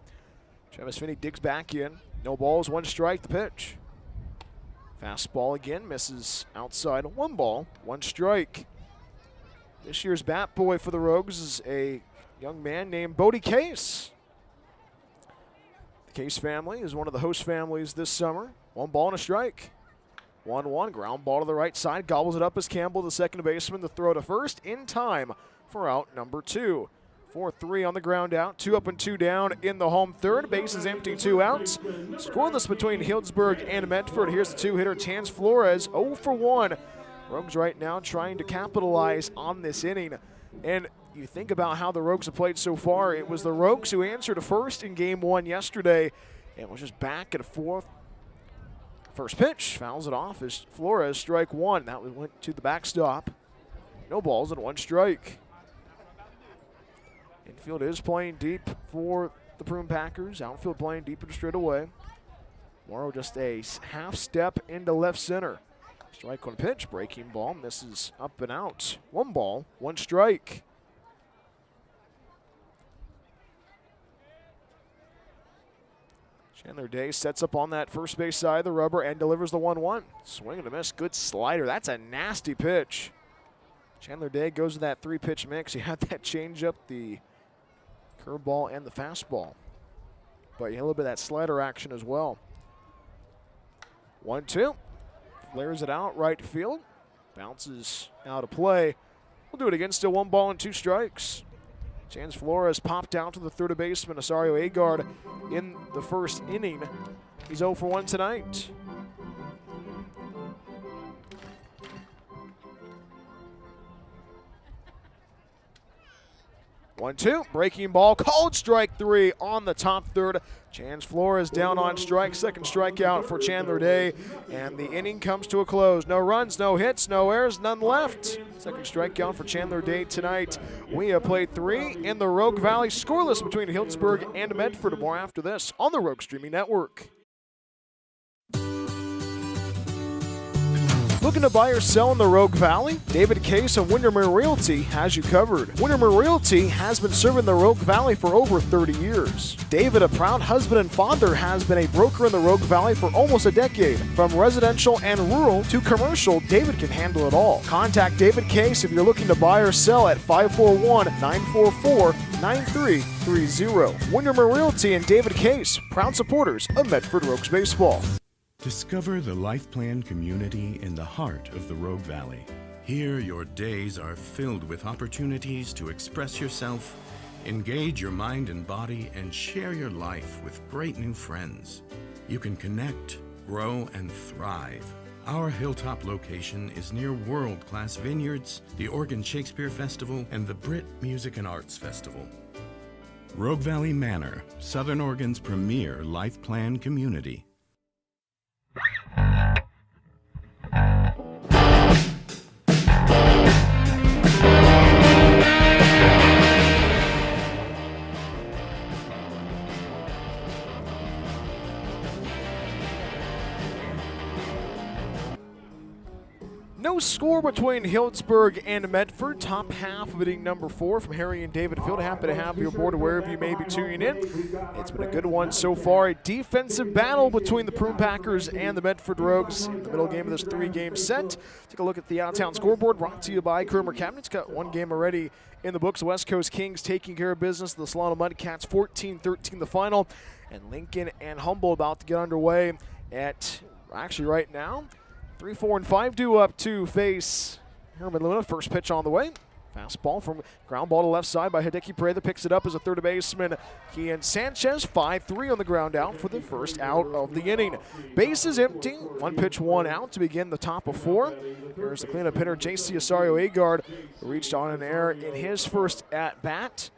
Travis Finney digs back in. No balls, 1 strike, the pitch. Fastball again, misses outside. 1 ball, 1 strike. This year's bat boy for the Rogues is a young man named Bodie Case. Case family is one of the host families this summer. 1 ball and a strike. 1-1, ground ball to the right side. Gobbles it up as Campbell, the second baseman, to throw to first in time for out number 2. 4-3 on the ground out. 2 up and 2 down in the home third. Base is empty, 2 outs. Scoreless between Healdsburg and Medford. Here's the 2-hitter, Chance Flores, 0 for 1. Rogues right now trying to capitalize on this inning. And you think about how the Rogues have played so far. It was the Rogues who answered a first in game 1 yesterday and was just back at a 4th. First pitch, fouls it off as Flores strike 1. That went to the backstop. No balls and 1 strike. Infield is playing deep for the Prune Packers. Outfield playing deep and straight away. Morrow just a half step into left center. Strike 1 pitch, breaking ball, misses up and out. 1 ball, 1 strike. Chandler Day sets up on that first base side of the rubber and delivers the 1-1. Swing and a miss, good slider. That's a nasty pitch. Chandler Day goes to that 3-pitch mix. You had that changeup, the curveball, and the fastball. But you had a little bit of that slider action as well. 1-2. Flares it out, right field. Bounces out of play. We'll do it again, still 1 ball and 2 strikes. Chance Flores popped out to the third baseman, Osario Agard, in the first inning. He's 0 for 1 tonight. One-two, breaking ball, called strike 3 on the top third. Chance Flores down on strike, second strikeout for Chandler Day, and the inning comes to a close. No runs, no hits, no errors, none left. Second strikeout for Chandler Day tonight. We have played 3 in the Rogue Valley, scoreless between Healdsburg and Medford. More after this on the Rogue Streaming Network. Looking to buy or sell in the Rogue Valley? David Case of Windermere Realty has you covered. Windermere Realty has been serving the Rogue Valley for over 30 years. David, a proud husband and father, has been a broker in the Rogue Valley for almost a decade. From residential and rural to commercial, David can handle it all. Contact David Case if you're looking to buy or sell at 541-944-9330. Windermere Realty and David Case, proud supporters of Medford Rogues Baseball. Discover the Life Plan community in the heart of the Rogue Valley. Here, your days are filled with opportunities to express yourself, engage your mind and body, and share your life with great new friends. You can connect, grow, and thrive. Our Hilltop location is near world-class vineyards, the Oregon Shakespeare Festival, and the Brit Music and Arts Festival. Rogue Valley Manor, Southern Oregon's premier life plan community. No score between Healdsburg and Medford. Top half of inning number 4 from Harry and David Field. Happy to have you aboard wherever you may be tuning in. It's been a good one so far. A defensive battle between the Prune Packers and the Medford Rogues in the middle game of this 3-game set. Take a look at the out-of-town scoreboard brought to you by Cromer Cabinets. Got one game already in the books. The West Coast Kings taking care of business. The Solano Mudcats 14-13 the final. And Lincoln and Humboldt about to get underway at, actually right now, 3, 4, and 5 due up to face Herman Luna. First pitch on the way. Fastball from ground ball to left side by Hideki Pereira. Picks it up as a third baseman. Kian Sanchez, 5-3 on the ground out for the first out of the inning. Base is empty. 1 pitch, 1 out to begin the top of 4. Here's the cleanup hitter, J.C. Osario-Agard, who reached on an error in his first at-bat.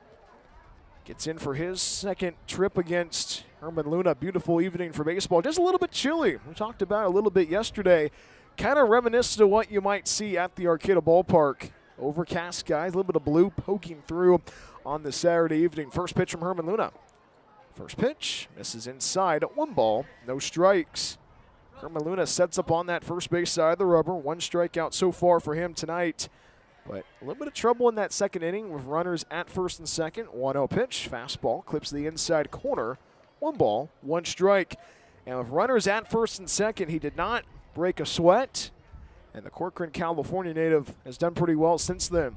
Gets in for his second trip against Herman Luna. Beautiful evening for baseball. Just a little bit chilly. We talked about it a little bit yesterday. Kind of reminiscent of what you might see at the Arcata Ballpark. Overcast skies, a little bit of blue poking through on the Saturday evening. First pitch from Herman Luna. First pitch, misses inside. 1 ball, no strikes. Herman Luna sets up on that first base side of the rubber. 1 strikeout so far for him tonight. But a little bit of trouble in that second inning with runners at first and second. 1-0 pitch, fastball, clips the inside corner. 1 ball, 1 strike. And with runners at first and second, he did not break a sweat. And the Corcoran, California native has done pretty well since then.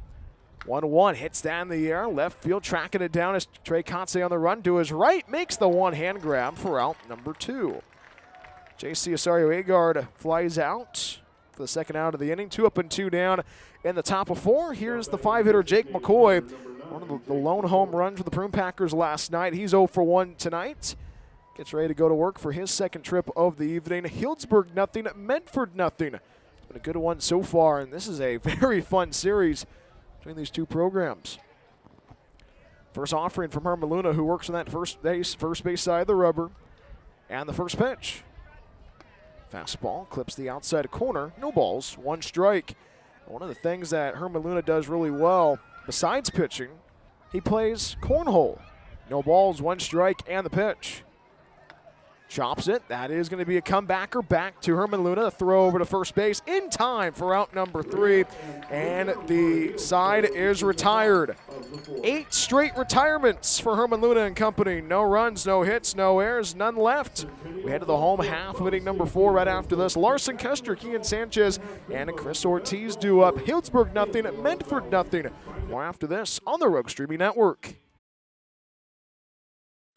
1-1, hits that in the air. Left field tracking it down as Trey Kotze on the run to his right. Makes the one-hand grab for out number 2. J.C. Osario-Agard flies out for the second out of the inning. 2 up and 2 down in the top of 4. Here's the 5-hitter Jake McCoy. One of the lone home runs for the Prune Packers last night. He's 0 for 1 tonight. Gets ready to go to work for his second trip of the evening. Healdsburg nothing, Medford nothing. It's been a good one so far, and this is a very fun series between these two programs. First offering from Herman Luna, who works on that first base side of the rubber. And the first pitch. Fastball, clips the outside corner. No balls, 1 strike. One of the things that Herman Luna does really well, besides pitching, he plays cornhole. No balls, 1 strike, and the pitch. Chops it. That is going to be a comebacker back to Herman Luna. A throw over to first base in time for out number 3. And the side is retired. 8 straight retirements for Herman Luna and company. No runs, no hits, no errors, none left. We head to the home half of inning number 4 right after this. Larson Custer, Kian Sanchez, and Chris Ortiz due up. Healdsburg nothing, Medford nothing. More after this on the Rogue Streaming Network.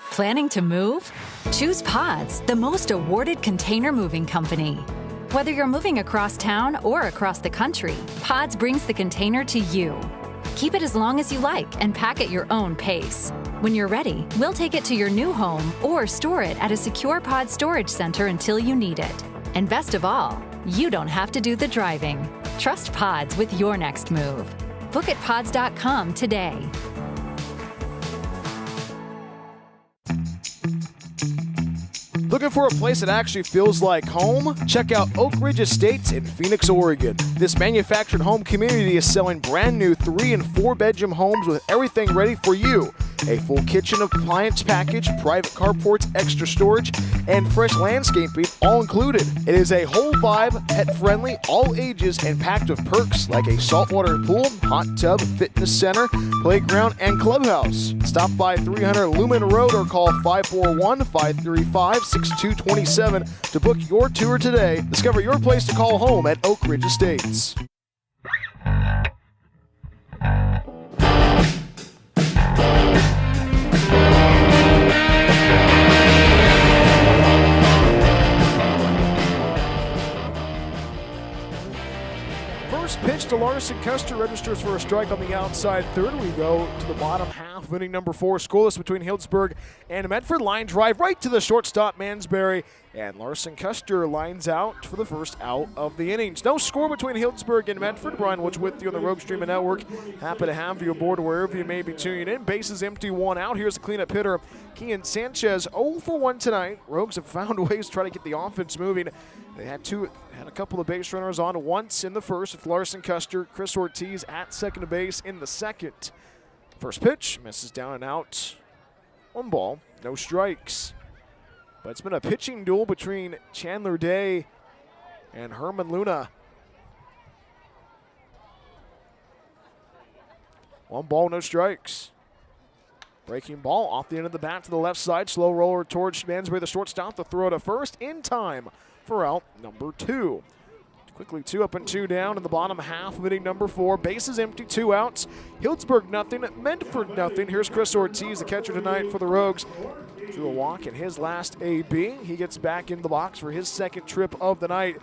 Planning to move? Choose Pods, the most awarded container moving company. Whether you're moving across town or across the country, Pods brings the container to you. Keep it as long as you like and pack at your own pace. When you're ready, we'll take it to your new home or store it at a secure Pod storage center until you need it. And best of all, you don't have to do the driving. Trust Pods with your next move. Book at pods.com today. Looking for a place that actually feels like home? Check out Oak Ridge Estates in Phoenix, Oregon. This manufactured home community is selling brand new 3- and 4-bedroom homes with everything ready for you. A full kitchen appliance package, private carports, extra storage, and fresh landscaping all included. It is a whole vibe, pet-friendly, all ages, and packed with perks like a saltwater pool, hot tub, fitness center, playground, and clubhouse. Stop by 300 Lumen Road or call 541-535-6227 to book your tour today. Discover your place to call home at Oak Ridge Estates. Pitch to Larson. Custer registers for a strike on the outside third. We go to the bottom half of inning number 4. Scoreless between Healdsburg and Medford. Line drive right to the shortstop, Mansberry. And Larson Custer lines out for the first out of the innings. No score between Healdsburg and Medford. Brian Woods with you on the Rogue Streaming Network. Happy to have you aboard wherever you may be tuning in. Bases empty, 1 out. Here's the cleanup hitter, Kian Sanchez. 0 for 1 tonight. Rogues have found ways to try to get the offense moving. They had a couple of base runners on once in the first with Larson Custer. Chris Ortiz at second base in the second. First pitch misses down and out. 1 ball, no strikes. But it's been a pitching duel between Chandler Day and Herman Luna. 1 ball, no strikes. Breaking ball off the end of the bat to the left side. Slow roller towards Mansberry, the shortstop. The throw to first in time for out number 2. Quickly 2 up and 2 down in the bottom half of inning number 4. Bases empty, 2 outs. Healdsburg nothing, Medford nothing. Here's Chris Ortiz, the catcher tonight for the Rogues. Drew a walk in his last AB. He gets back in the box for his second trip of the night.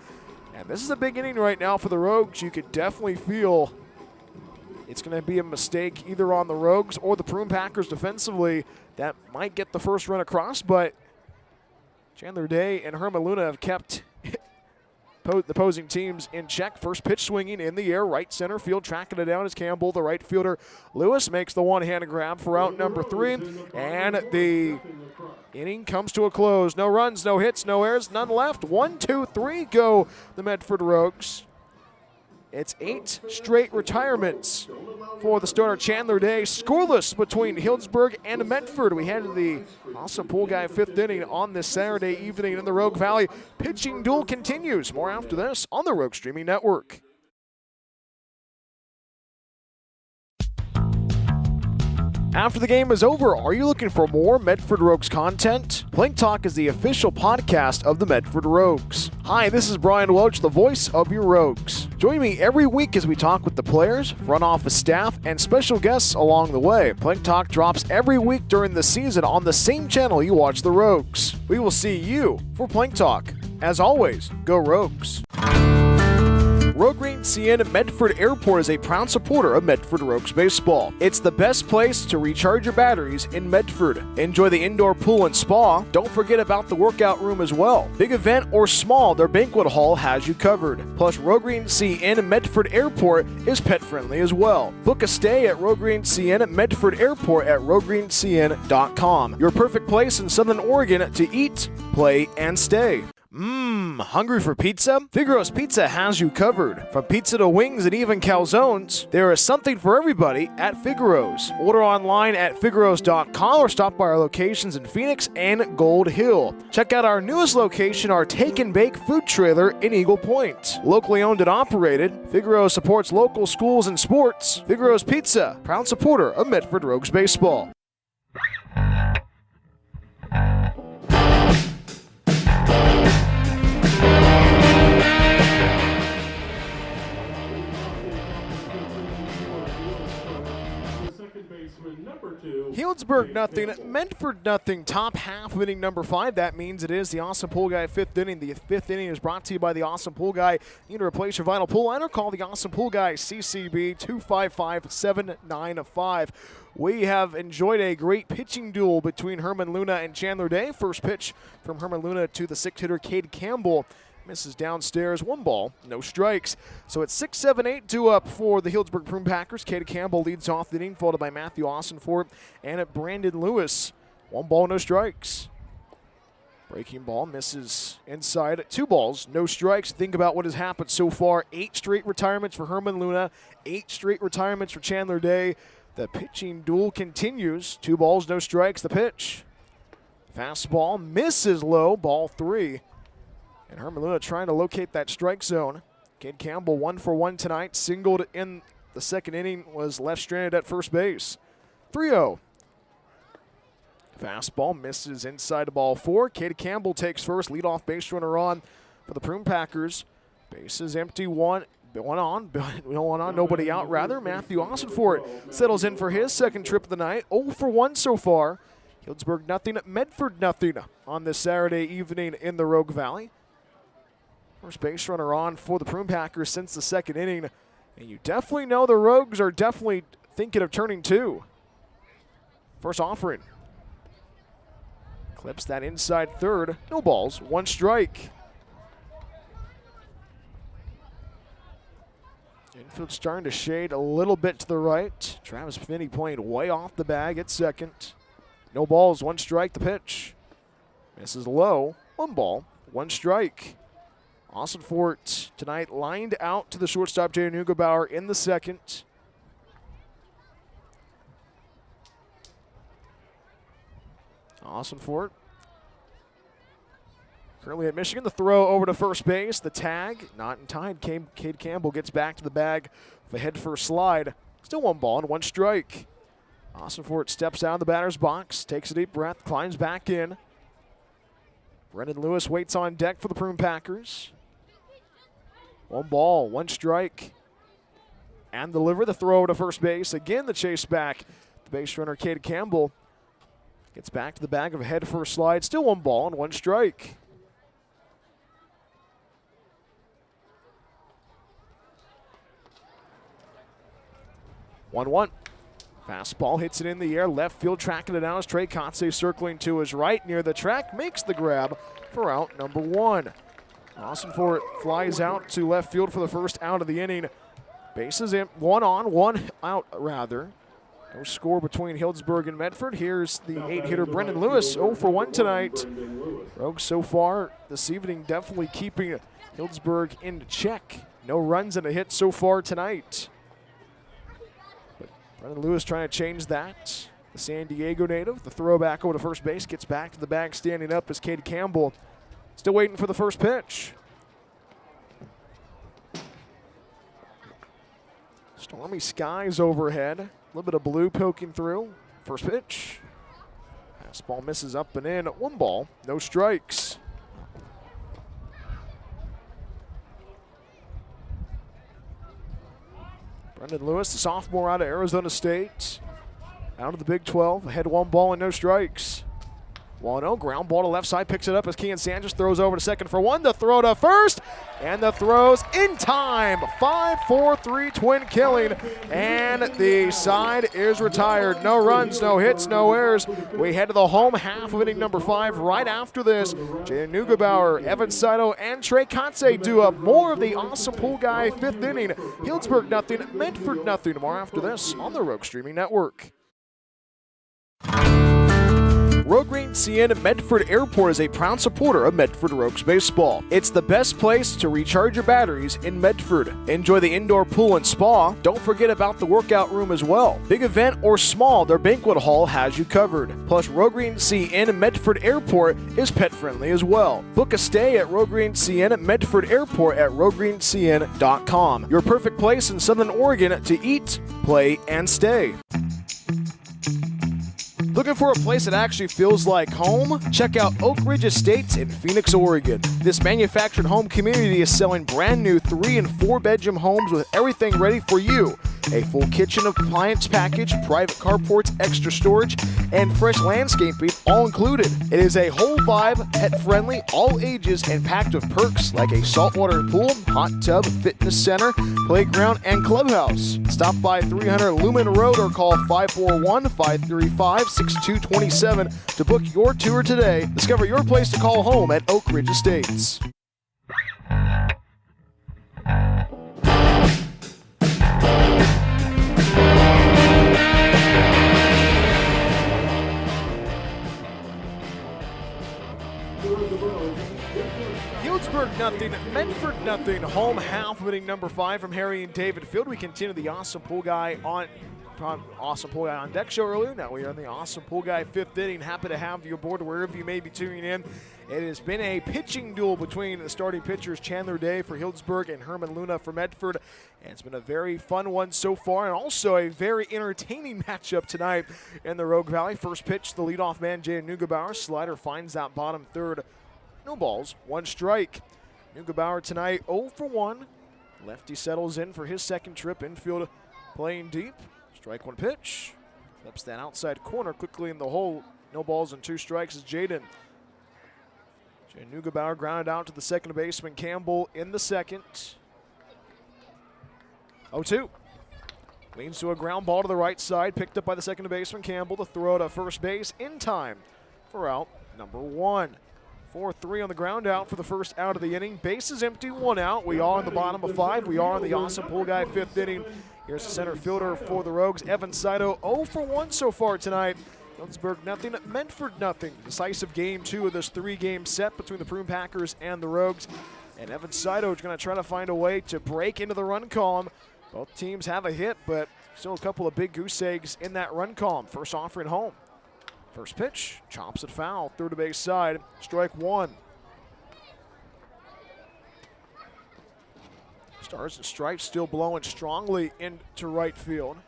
And this is a big inning right now for the Rogues. You could definitely feel it's going to be a mistake either on the Rogues or the Prune Packers defensively that might get the first run across, but Chandler Day and Herman Luna have kept the opposing teams in check. First pitch swinging in the air, right center field, tracking it down is Campbell, the right fielder. Lewis makes the one-handed grab for out number 3, and the inning comes to a close. No runs, no hits, no errors, none left. 1, 2, 3 go the Medford Rogues. It's 8 straight retirements for the starter Chandler Day. Scoreless between Healdsburg and Medford. We head to the Awesome Pool Guy 5th inning on this Saturday evening in the Rogue Valley. Pitching duel continues. More after this on the Rogue Streaming Network. After the game is over, are you looking for more Medford Rogues content? Plank Talk is the official podcast of the Medford Rogues. Hi, this is Brian Welch, the voice of your Rogues. Join me every week as we talk with the players, front office staff, and special guests along the way. Plank Talk drops every week during the season on the same channel you watch the Rogues. We will see you for Plank Talk. As always, go Rogues. Rogreen CN Medford Airport is a proud supporter of Medford Rogues baseball. It's the best place to recharge your batteries in Medford. Enjoy the indoor pool and spa. Don't forget about the workout room as well. Big event or small, their banquet hall has you covered. Plus, Rogreen CN Medford Airport is pet friendly as well. Book a stay at Rogreen CN Medford Airport at rogreenscn.com. Your perfect place in Southern Oregon to eat, play, and stay. Hungry for pizza? Figaro's Pizza has you covered. From pizza to wings and even calzones, there is something for everybody at Figaro's. Order online at figaros.com or stop by our locations in Phoenix and Gold Hill. Check out our newest location, our Take and Bake food trailer in Eagle Point. Locally owned and operated, Figaro supports local schools and sports. Figaro's Pizza, proud supporter of Medford Rogues baseball. Healdsburg nothing, Medford nothing. Top half of inning number 5. That means it is the Awesome Pool Guy 5th inning. The 5th inning is brought to you by the Awesome Pool Guy. You need to replace your vinyl pool liner? Call the Awesome Pool Guy, CCB 255-795. We have enjoyed a great pitching duel between Herman Luna and Chandler Day. First pitch from Herman Luna to the 6th hitter, Cade Campbell. Misses downstairs, 1 ball, no strikes. So it's 6-7-8 due up for the Healdsburg Prune Packers. Cade Campbell leads off the inning, followed by Matthew Austinfort and at Brandon Lewis. 1 ball, no strikes. Breaking ball misses inside, 2 balls, no strikes. Think about what has happened so far. 8 straight retirements for Herman Luna, 8 straight retirements for Chandler Day. The pitching duel continues. 2 balls, no strikes. The pitch. Fastball misses low, ball 3. And Herman Luna trying to locate that strike zone. Cade Campbell 1 for 1 tonight. Singled in the second inning, was left stranded at first base. 3-0. Fastball misses inside the ball 4. Cade Campbell takes first. Leadoff base runner on for the Prune Packers. Bases empty, one on, nobody out rather. Matthew Austinfort settles in for his second trip of the night. 0 for 1 so far. Healdsburg nothing, Medford nothing on this Saturday evening in the Rogue Valley. First base runner on for the Prune Packers since the second inning. And you definitely know the Rogues are definitely thinking of turning 2. First offering. Clips that inside third. No balls, 1 strike. Infield starting to shade a little bit to the right. Travis Finney playing way off the bag at second. No balls, 1 strike, the pitch. Misses low, 1 ball, 1 strike. Austin Fort tonight lined out to the shortstop, Jay Neugebauer, in the second. Austin Fort currently at Michigan. The throw over to first base. The tag, not in time. Cade Campbell gets back to the bag with a head-first slide. Still 1 ball and 1 strike. Austin Fort steps out of the batter's box, takes a deep breath, climbs back in. Brendan Lewis waits on deck for the Prune Packers. 1 ball, 1 strike. And deliver the throw to first base. Again, the chase back. The base runner, Cade Campbell, gets back to the bag of a head-first slide. Still 1 ball and 1 strike. 1-1. Fastball hits it in the air. Left field tracking it down as Trey Kotze circling to his right near the track. Makes the grab for out number 1. Austin Fort flies out to left field for the first out of the inning. Bases in, 1 on, 1 out rather. No score between Healdsburg and Medford. Here's the 8-hitter Brendan Lewis, 0 for 1 tonight. Rogues so far this evening definitely keeping Healdsburg in check. No runs and a hit so far tonight. But Brendan Lewis trying to change that. The San Diego native, the throw back over to first base, gets back to the bag standing up as Cade Campbell still waiting for the first pitch. Stormy skies overhead. A little bit of blue poking through. First pitch. Fastball misses up and in. 1 ball, no strikes. Brendan Lewis, the sophomore out of Arizona State. Out of the Big 12. Ahead 1 ball and no strikes. 1-0, ground ball to left side, picks it up as Kean Sanchez throws over to second for 1. The throw to first, and the throw's in time. 5-4-3 twin killing, and the side is retired. No runs, no hits, no errors. We head to the home half of inning number 5 right after this. Jay Neugebauer, Evan Saito, and Trey Kotze do up more of the awesome pool guy 5th inning. Healdsburg nothing, Medford nothing. More after this on the Rogue Streaming Network. Rogue Green CN Medford Airport is a proud supporter of Medford Rogues baseball. It's the best place to recharge your batteries in Medford. Enjoy the indoor pool and spa. Don't forget about the workout room as well. Big event or small, their banquet hall has you covered. Plus, Rogue Green CN Medford Airport is pet friendly as well. Book a stay at Rogue Green CN Medford Airport at roguegreencn.com. Your perfect place in Southern Oregon to eat, play, and stay. Looking for a place that actually feels like home? Check out Oak Ridge Estates in Phoenix, Oregon. This manufactured home community is selling brand new 3- and 4-bedroom homes with everything ready for you. A full kitchen appliance package, private carports, extra storage, and fresh landscaping all included. It is a whole vibe, pet-friendly, all ages, and packed with perks like a saltwater pool, hot tub, fitness center, playground, and clubhouse. Stop by 300 Lumen Road or call 541-535-6227 to book your tour today. Discover your place to call home at Oak Ridge Estates. Healdsburg nothing, Medford nothing. Home half of inning number 5 from Harry and David Field. We continue the Awesome Pool Guy on deck show earlier. Now we are in the Awesome Pool Guy 5th inning. Happy to have you aboard wherever you may be tuning in. It has been a pitching duel between the starting pitchers Chandler Day for Healdsburg and Herman Luna for Medford. And it's been a very fun one so far, and also a very entertaining matchup tonight in the Rogue Valley. First pitch, the leadoff man Jay Neugebauer. Slider finds that bottom third. No balls, 1 strike. Neugebauer tonight 0 for 1. Lefty settles in for his second trip. Infield playing deep. Strike 1 pitch. Flips that outside corner quickly in the hole. No balls and 2 strikes is Jaden. Jay Neugebauer grounded out to the second baseman Campbell in the second. 0-2. Leans to a ground ball to the right side, picked up by the second baseman Campbell to throw to first base in time for out number 1. 4-3 on the ground out for the first out of the inning. Bases empty, 1 out. We are in the bottom of 5. We are in the awesome pool guy 5th inning. Here's the center fielder for the Rogues, Evan Saito, 0 for 1 so far tonight. Healdsburg nothing, Medford nothing. Decisive game 2 of this 3-game set between the Prune Packers and the Rogues. And Evan Saito is going to try to find a way to break into the run column. Both teams have a hit, but still a couple of big goose eggs in that run column. First offering home. First pitch, chops it foul, third to base side, strike 1. Stars and Stripes still blowing strongly into right field.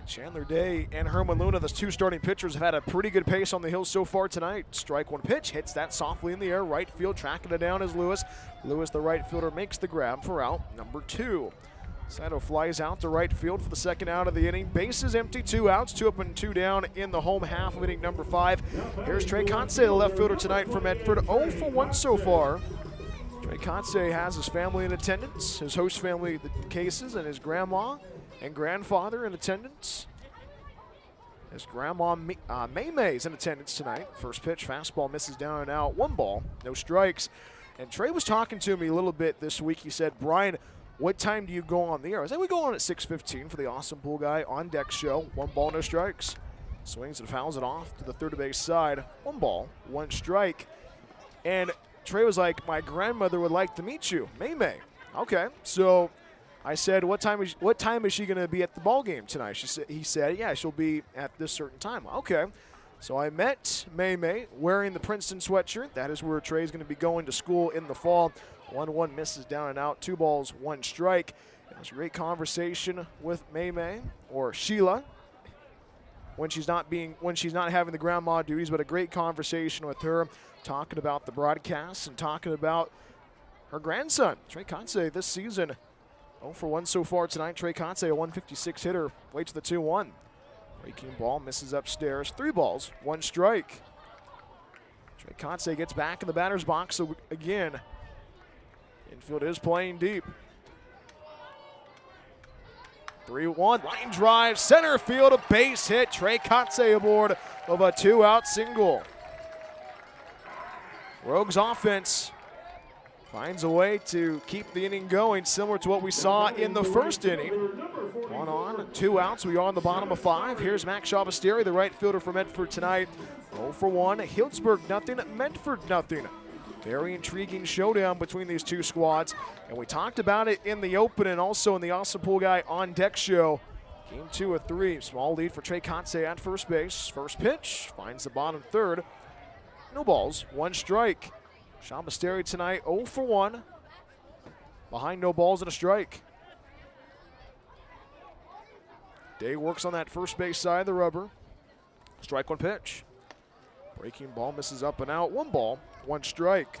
Chandler Day and Herman Luna, the 2 starting pitchers, have had a pretty good pace on the hill so far tonight. Strike 1 pitch, hits that softly in the air, right field, tracking it down is Lewis. Lewis, the right fielder, makes the grab for out number 2. Saito flies out to right field for the second out of the inning. Bases empty, 2 outs, 2 up and 2 down in the home half of inning number 5. Here's Trey Conce, the left fielder tonight for Medford, 0 for 1 so far. Trey Conce has his family in attendance, his host family, the Cases, and his grandma and grandfather in attendance. His grandma, May-May's in attendance tonight. First pitch, fastball misses down and out. 1 ball, no strikes. And Trey was talking to me a little bit this week. He said, Brian, what time do you go on the air? I said, we go on at 6:15 for the Awesome Pool Guy on deck show. 1 ball, no strikes. Swings and fouls it off to the third base side. 1 ball, 1 strike. And Trey was like, my grandmother would like to meet you, May-May. Okay, so I said, what time is she going to be at the ball game tonight? He said, yeah, she'll be at this certain time. Okay, so I met May-May wearing the Princeton sweatshirt. That is where Trey's going to be going to school in the fall. 1-1 misses down and out, 2 balls, 1 strike. It was a great conversation with May-May, or Sheila, when she's not having the grandma duties, but a great conversation with her, talking about the broadcasts and talking about her grandson, Trey Conce, this season. 0 for 1 so far tonight. Trey Conce, a 156 hitter, waits the 2-1. Breaking ball, misses upstairs. 3 balls, 1 strike. Trey Conce gets back in the batter's box, so again, infield is playing deep. 3-1, line drive, center field, a base hit. Trey Conce aboard of a 2-out single. Rogues offense finds a way to keep the inning going, similar to what we saw in the first inning. 1 on, 2 outs. We are on the bottom of 5. Here's Max Shabasteri, the right fielder for Medford tonight. 0 for 1. Healdsburg nothing, Medford nothing. Very intriguing showdown between these 2 squads. And we talked about it in the open and also in the Awesome Pool Guy on deck show. Game 2 of 3. Small lead for Trey Conce at first base. First pitch finds the bottom third. No balls, 1 strike. Shabasteri tonight, 0 for 1. Behind no balls and a strike. Day works on that first base side of the rubber. Strike 1 pitch. Breaking ball misses up and out. 1 ball, 1 strike.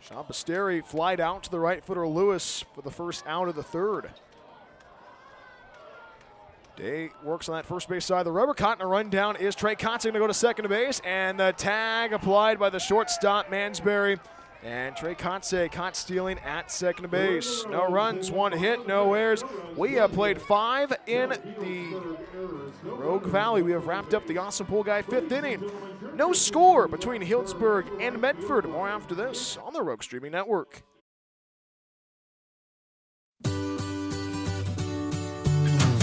Shabasteri flied out to the right footer Lewis for the first out of the third. Day works on that first base side of the rubber. Caught in a run down is Trey Conce going to go to second base, and the tag applied by the shortstop Mansberry. And Trey Conce caught stealing at second base. No runs, 1 hit, no errors. We have played 5 in the Rogue Valley. We have wrapped up the Awesome Pool Guy 5th inning. No score between Healdsburg and Medford. More after this on the Rogue Streaming Network.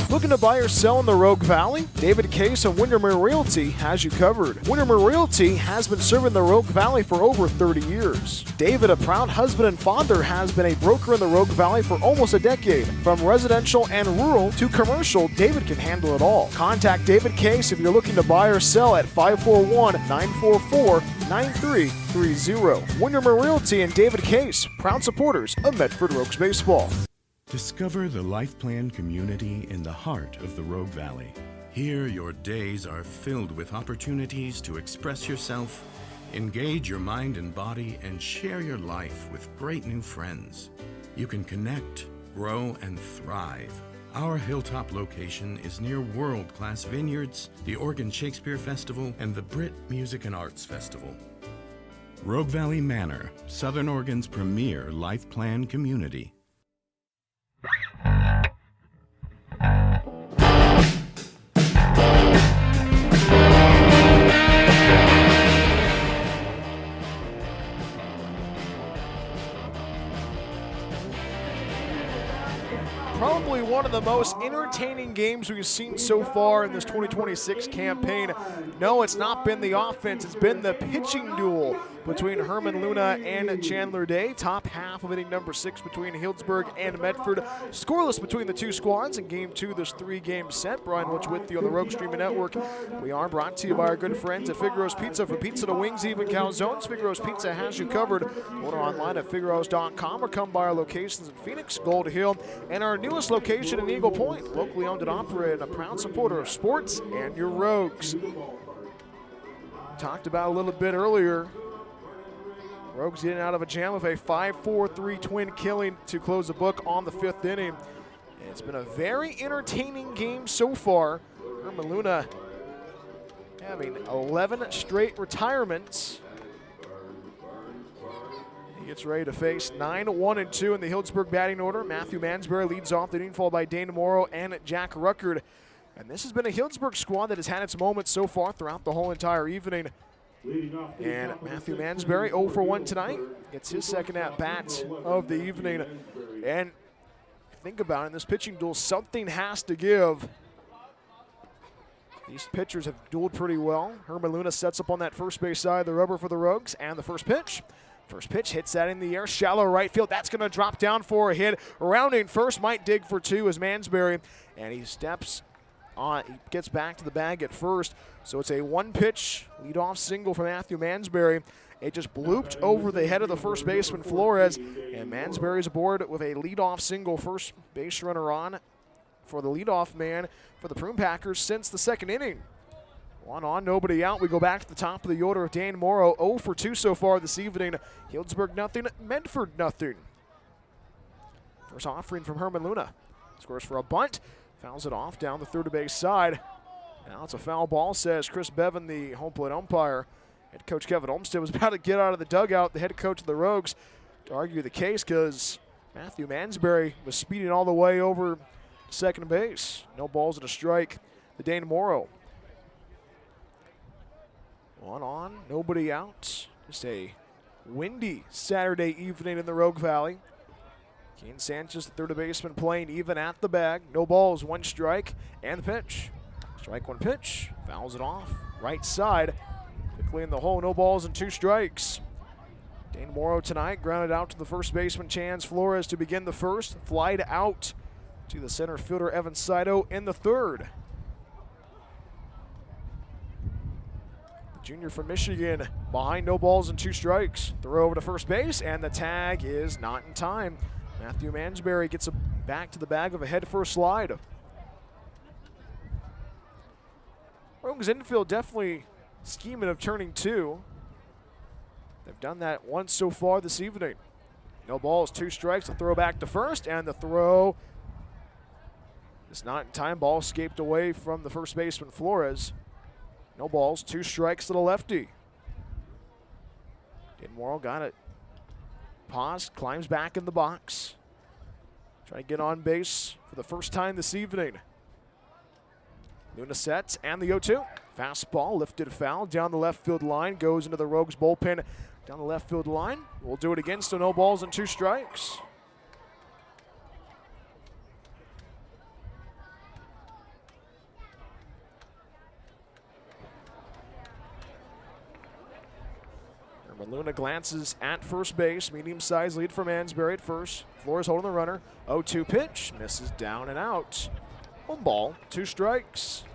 Looking to buy or sell in the Rogue Valley? David Case of Windermere Realty has you covered. Windermere Realty has been serving the Rogue Valley for over 30 years. David, a proud husband and father, has been a broker in the Rogue Valley for almost a decade. From residential and rural to commercial, David can handle it all. Contact David Case if you're looking to buy or sell at 541-944-9330. Windermere Realty and David Case, proud supporters of Medford Rogues Baseball. Discover the Life Plan community in the heart of the Rogue Valley. Here, your days are filled with opportunities to express yourself, engage your mind and body, and share your life with great new friends. You can connect, grow, and thrive. Our hilltop location is near world-class vineyards, the Oregon Shakespeare Festival, and the Brit Music and Arts Festival. Rogue Valley Manor, Southern Oregon's premier life plan community. Probably one of the most entertaining games we've seen so far in this 2026 campaign. No, it's not been the offense, it's been the pitching duel between Herman Luna and Chandler Day. Top half of inning number 6 between Healdsburg and Medford. Scoreless between the two squads in game 2, this 3-game set. Brian Welch with you on the Rogue Streaming Network. We are brought to you by our good friends at Figaro's Pizza. From pizza to wings, even calzones, Figaro's Pizza has you covered. Order online at figaros.com or come by our locations in Phoenix, Gold Hill, and our newest location in Eagle Point. Locally owned and operated, a proud supporter of sports and your Rogues. Talked about a little bit earlier. Rogues getting out of a jam with a 5-4-3 twin killing to close the book on the 5th inning. And it's been a very entertaining game so far. Herman Luna having 11 straight retirements. He gets ready to face 9-1-2 in the Healdsburg batting order. Matthew Mansberry leads off the inning, followed by Dane Morrow and Jack Ruckert. And this has been a Healdsburg squad that has had its moments so far throughout the whole entire evening. And Matthew Mansberry, 0 for 1 tonight, gets his second at-bat of the evening. And think about it, in this pitching duel, something has to give. These pitchers have dueled pretty well. Herman Luna sets up on that first base side of the rubber for the Rogues, and the first pitch. First pitch hits that in the air, shallow right field. That's going to drop down for a hit. Rounding first, might dig for 2 as Mansberry, and he steps on. He gets back to the bag at first. So it's a 1-pitch leadoff single for Matthew Mansberry. It just blooped over the head of the first baseman Flores, and Mansberry's aboard with a leadoff single, first base runner on for the leadoff man for the Prune Packers since the 2nd inning. 1 on, nobody out. We go back to the top of the order of Dan Morrow. 0 for 2 so far this evening. Healdsburg nothing, Medford nothing. First offering from Herman Luna. Scores for a bunt. Fouls it off down the third base side. Now it's a foul ball, says Chris Bevan, the home plate umpire. Head coach Kevin Olmsted was about to get out of the dugout, the head coach of the Rogues, to argue the case because Matthew Mansberry was speeding all the way over second base. No balls and a strike to Dane Morrow. 1 on, nobody out. Just a windy Saturday evening in the Rogue Valley. Kane Sanchez, the third baseman, playing even at the bag. No balls, 1 strike, and the pitch. Strike 1 pitch, fouls it off. Right side, quickly in the hole, no balls and 2 strikes. Dane Morrow tonight grounded out to the first baseman, Chance Flores, to begin the first. Flied out to the center fielder, Evan Saito, in the third. Junior from Michigan behind, no balls and 2 strikes. Throw over to first base, and the tag is not in time. Matthew Mansberry gets back to the bag of a head-first slide. Rogues infield definitely scheming of turning 2. They've done that once so far this evening. No balls, 2 strikes. A throw back to first, and the throw is not in time. Ball escaped away from the first baseman, Flores. No balls, 2 strikes to the lefty. Dan Morrow got it. Paused, climbs back in the box. Trying to get on base for the first time this evening. Luna sets, and the 0-2. Fastball, lifted foul, down the left field line, goes into the Rogues bullpen down the left field line. We'll do it again, so no balls and 2 strikes. Luna glances at first base. Medium-sized lead for Mansberry at first. Flores holding the runner. 0-2 pitch. Misses down and out. 1 ball, 2 strikes.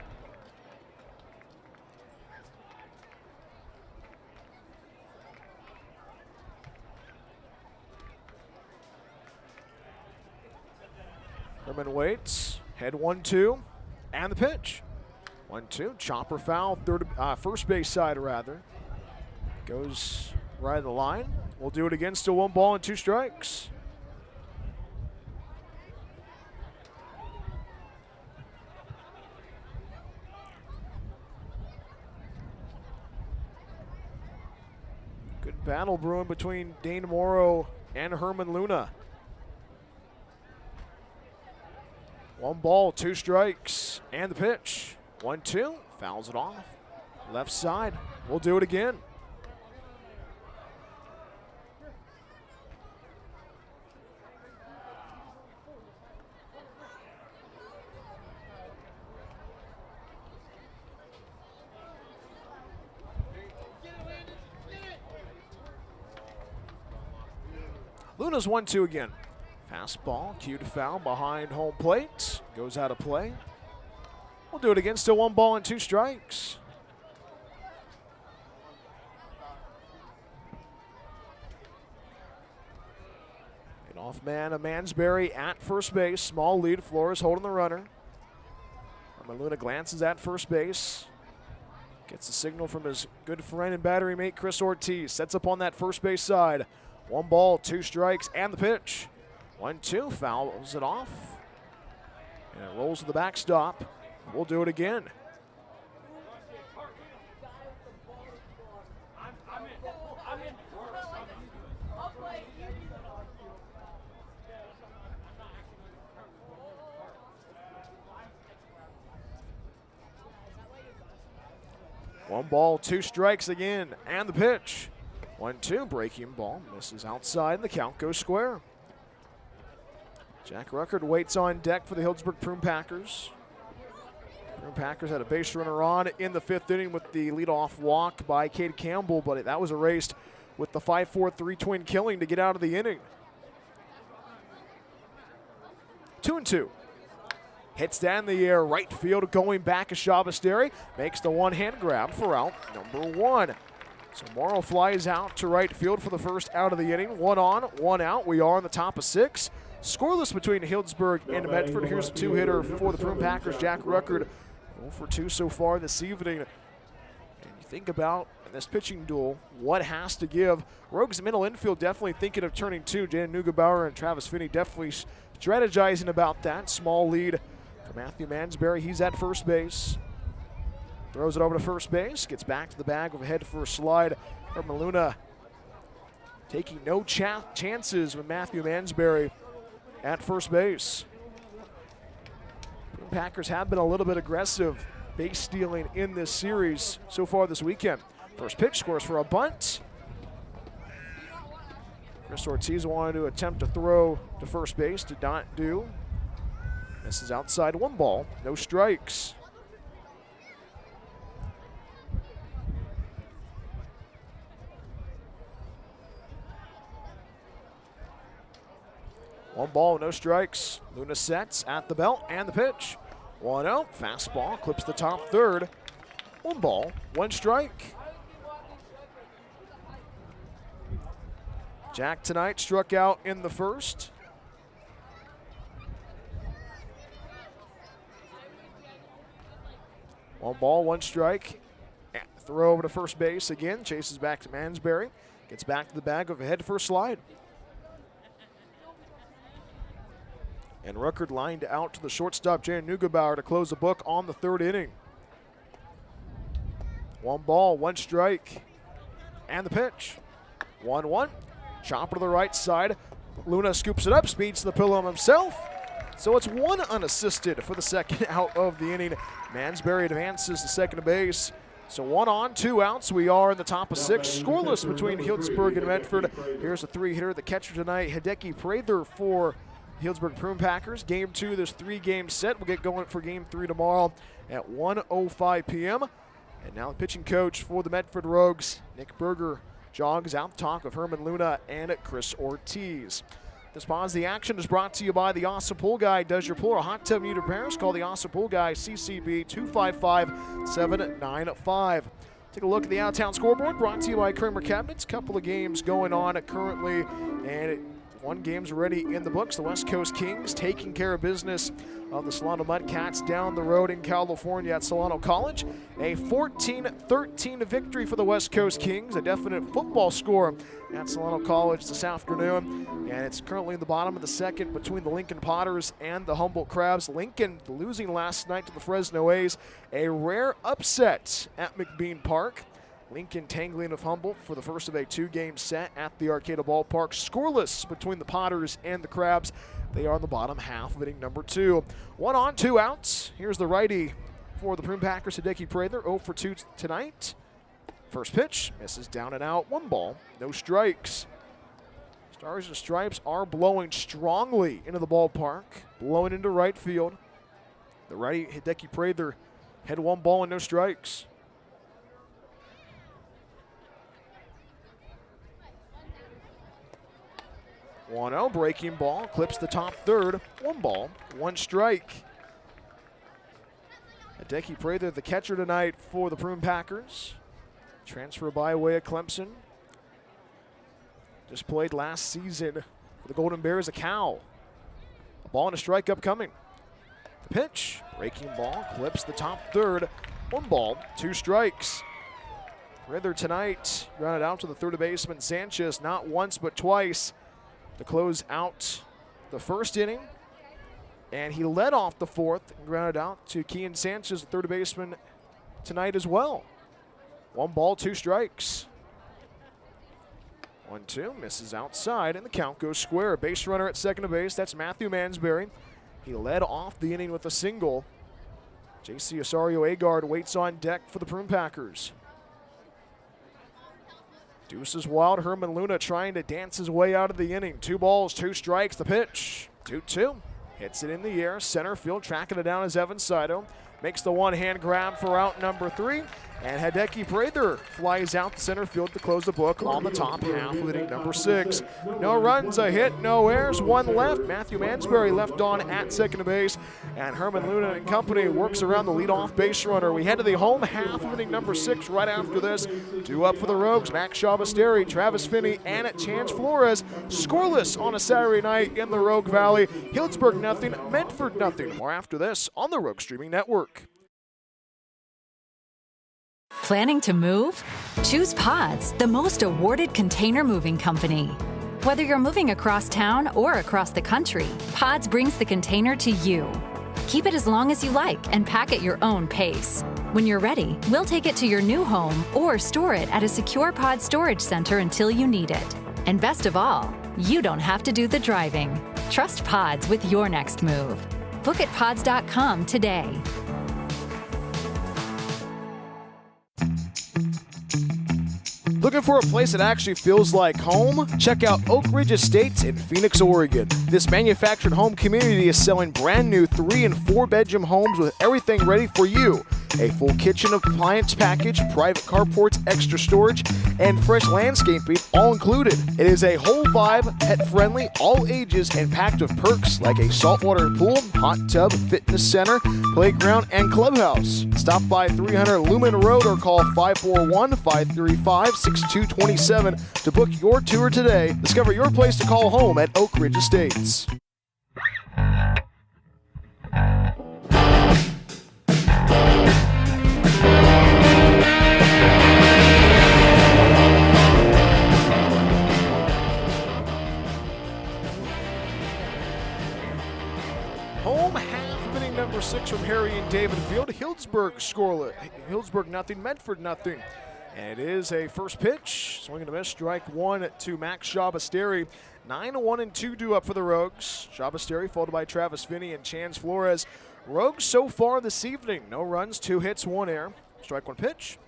Herman waits. Head 1-2. And the pitch. 1-2. Chopper foul. First base side, rather. Goes right of the line. We'll do it again. Still 1 ball and 2 strikes. Good battle brewing between Dane Morrow and Herman Luna. 1 ball, 2 strikes, and the pitch. 1-2, fouls it off. Left side, we'll do it again. Luna's 1-2 again. Fastball, cued foul behind home plate. Goes out of play. We'll do it again. Still 1 ball and 2 strikes. An off man of Mansberry at first base. Small lead. Flores holding the runner. Luna glances at first base. Gets a signal from his good friend and battery mate Chris Ortiz. Sets up on that first base side. 1 ball, 2 strikes, and the pitch. 1-2, fouls it off. And it rolls to the backstop. We'll do it again. One ball, 2 strikes again, and the pitch. 1-2, breaking ball, misses outside, and the count goes square. Jack Ruckert waits on deck for the Healdsburg Prune Packers. Prune Packers had a base runner on in the 5th inning with the leadoff walk by Cade Campbell, but that was erased with the 5-4-3 twin killing to get out of the inning. 2-2. Hits down the air, right field, going back as Shabasteri makes the one-hand grab for out number 1. So Morrow flies out to right field for the first out of the inning. 1 on, 1 out. We are on the top of 6. Scoreless between Healdsburg and Medford. Here's a 2-hitter for the Prune Packers. Jack Ruckert 0 for 2 so far this evening. And you think about this pitching duel, what has to give. Rogues middle infield definitely thinking of turning 2. Jan Neugebauer and Travis Finney definitely strategizing about that. Small lead for Matthew Mansberry. He's at first base. Throws it over to first base, gets back to the bag with a head for a slide. Herman Luna taking no chances with Matthew Mansberry at first base. The Packers have been a little bit aggressive base stealing in this series so far this weekend. First pitch scores for a bunt. Chris Ortiz wanted to attempt to throw to first base, did not do. This is outside, 1 ball, no strikes. One ball, no strikes. Luna sets at the belt and the pitch. 1-0, fastball, clips the top third. 1 ball, 1 strike. Jack tonight struck out in the first. One ball, 1 strike. Throw over to first base again, chases back to Mansberry. Gets back to the bag with a head for a slide. And Ruckert lined out to the shortstop, Jan Neugebauer, to close the book on the 3rd inning. 1 ball, 1 strike, and the pitch. 1-1, chopper to the right side. Luna scoops it up, speeds to the pillow himself. So it's 1 unassisted for the second out of the inning. Mansberry advances to second base. So 1 on, 2 outs. We are in the top of 6. Scoreless between Healdsburg and Medford. Here's a 3-hitter. The catcher tonight, Hideki Prather for Healdsburg Prune Packers. Game 2, this 3-game set. We'll get going for Game 3 tomorrow at 1:05 p.m. And now the pitching coach for the Medford Rogues, Nick Berger, jogs out the talk of Herman Luna and Chris Ortiz. This pause the action is brought to you by the Awesome Pool Guy. Does your pool or hot tub need repairs? Call the Awesome Pool Guy, CCB 255-795. Take a look at the out-of-town scoreboard, brought to you by Kramer Cabinets. Couple of games going on currently, and 1 game's already in the books. The West Coast Kings taking care of business of the Solano Mudcats down the road in California at Solano College. A 14-13 victory for the West Coast Kings, a definite football score at Solano College this afternoon. And it's currently in the bottom of the 2nd between the Lincoln Potters and the Humboldt Crabs. Lincoln losing last night to the Fresno A's. A rare upset at McBean Park. Lincoln tangling of Humboldt for the first of a 2-game set at the Arcata Ballpark. Scoreless between the Potters and the Crabs. They are in the bottom half of inning number 2. 1 on, 2 outs. Here's the righty for the Prune Packers, Hideki Prather, 0 for 2 tonight. First pitch, misses down and out, 1 ball, no strikes. Stars and Stripes are blowing strongly into the ballpark, blowing into right field. The righty, Hideki Prather, had 1 ball and no strikes. One-0, breaking ball, clips the top third, 1 ball, 1 strike. Hideki Prather, the catcher tonight for the Prune Packers. Transfer by way of Clemson. Just played last season for the Golden Bears, a Cow. A ball and a strike upcoming. The pitch, breaking ball, clips the top third, 1 ball, 2 strikes. Prather tonight grounded out to the third baseman Sanchez, not once but twice, to close out the first inning. And he led off the fourth and grounded out to Kean Sanchez, the third baseman, tonight as well. 1 ball, 2 strikes. 1-2, misses outside, and the count goes square. Base runner at second base, that's Matthew Mansberry. He led off the inning with a single. J.C. Osario-Agard waits on deck for the Prune Packers. Deuces wild, Herman Luna trying to dance his way out of the inning. 2 balls, 2 strikes, the pitch, 2-2. Hits it in the air, center field, tracking it down is Evan Saito. Makes the one-hand grab for out number 3. And Hideki Prather flies out to center field to close the book on the top half of inning number 6. No runs, a hit, no errors, 1 left. Matthew Mansberry left on at second base. And Herman Luna and company works around the leadoff base runner. We head to the home half of inning number 6 right after this. 2 up for the Rogues, Max Shabasteri, Travis Finney, and Chance Flores. Scoreless on a Saturday night in the Rogue Valley. Healdsburg nothing, Medford nothing. More after this on the Rogue Streaming Network. Planning to move? Choose Pods, the most awarded container moving company. Whether you're moving across town or across the country, Pods brings the container to you. Keep it as long as you like and pack at your own pace. When you're ready, we'll take it to your new home or store it at a secure pod storage center until you need it. And best of all, you don't have to do the driving. Trust Pods with your next move. Book at pods.com today. Looking for a place that actually feels like home? Check out Oak Ridge Estates in Phoenix, Oregon. This manufactured home community is selling brand new 3- and 4-bedroom homes with everything ready for you. A full kitchen appliance package, private carports, extra storage, and fresh landscaping all included. It is a whole vibe, pet-friendly, all ages, and packed with perks like a saltwater pool, hot tub, fitness center, playground, and clubhouse. Stop by 300 Lumen Road or call 541-535-6227 to book your tour today. Discover your place to call home at Oak Ridge Estates. Home half of inning number 6 from Harry and David Field. Healdsburg scoreless. Healdsburg nothing, Medford nothing. And it is a first pitch. Swing and a miss. Strike 1 to Max Shabasteri. 9-1-2 due up for the Rogues. Shabasteri followed by Travis Finney and Chance Flores. Rogues so far this evening. No runs, 2 hits, 1 error. Strike 1 pitch.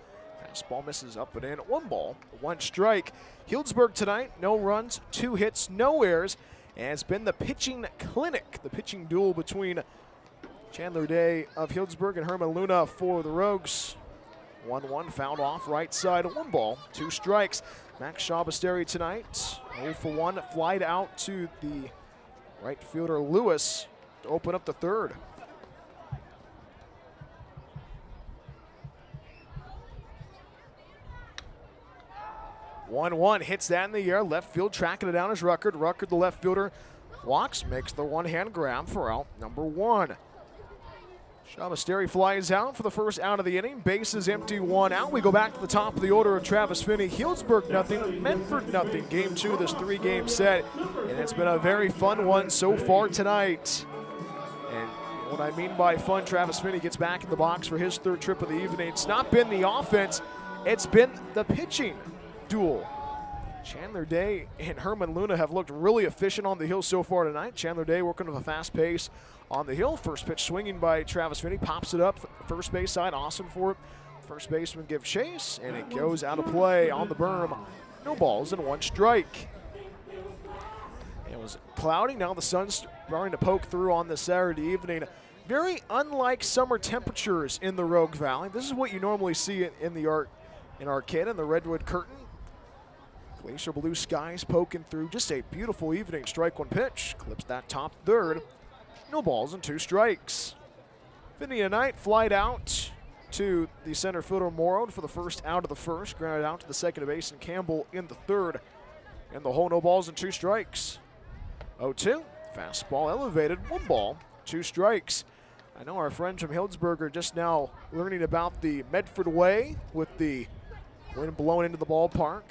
Fastball misses up and in. 1 ball, 1 strike. Healdsburg tonight. No runs, 2 hits, no errors. And it's been the pitching clinic, the pitching duel between Chandler Day of Healdsburg and Herman Luna for the Rogues. 1-1 fouled off right side, 1 ball, 2 strikes. Max Shabasteri tonight, 0 for 1, flied out to the right fielder Lewis to open up the third. One hits that in the air. Left field tracking it down is Ruckert. Ruckert, the left fielder, walks, makes the one-hand grab for out number 1. Shabasteri flies out for the first out of the inning. Base is empty, 1 out. We go back to the top of the order of Travis Finney. Healdsburg nothing, Medford nothing. Game 2 of this 3-game set. And it's been a very fun one so far tonight. And what I mean by fun, Travis Finney gets back in the box for his 3rd trip of the evening. It's not been the offense. it's been the pitching duel. Chandler Day and Herman Luna have looked really efficient on the hill so far tonight. Chandler Day working with a fast pace on the hill. First pitch swinging by Travis Finney, pops it up first base side. Awesome for it. First baseman gives chase, and it goes out of play on the berm. No balls and 1 strike. It was cloudy. Now the sun's starting to poke through on this Saturday evening. Very unlike summer temperatures in the Rogue Valley. This is what you normally see in Arcata, in the Redwood Curtain. Glacier blue skies poking through. Just a beautiful evening. Strike 1 pitch. Clips that top third. No balls and 2 strikes. Finney tonight flied out to the center fielder Morrow for the first out of the first. Grounded out to the second base and Campbell in the third. In the hole, no balls and 2 strikes. 0-2. Fastball elevated. 1 ball, 2 strikes. I know our friends from Healdsburg are just now learning about the Medford way with the wind blowing into the ballpark.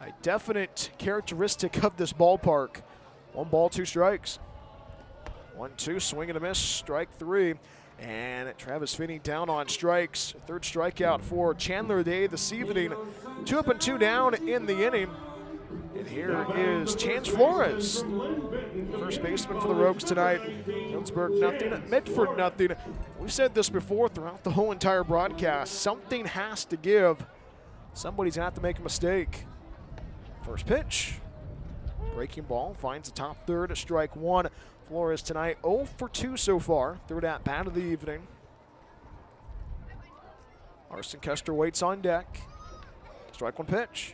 A definite characteristic of this ballpark. 1 ball, 2 strikes. 1-2, swing and a miss, strike 3. And Travis Finney down on strikes. 3rd strikeout for Chandler Day this evening. 2 up and 2 down in the inning. And here is Chance Flores, first baseman for the Rogues tonight. Healdsburg nothing, Medford nothing. We've said this before throughout the whole entire broadcast. Something has to give. Somebody's going to have to make a mistake. First pitch. Breaking ball finds the top third at strike 1. Flores tonight 0 for 2 so far. 3rd at bat of the evening. Arson Kester waits on deck. Strike 1 pitch.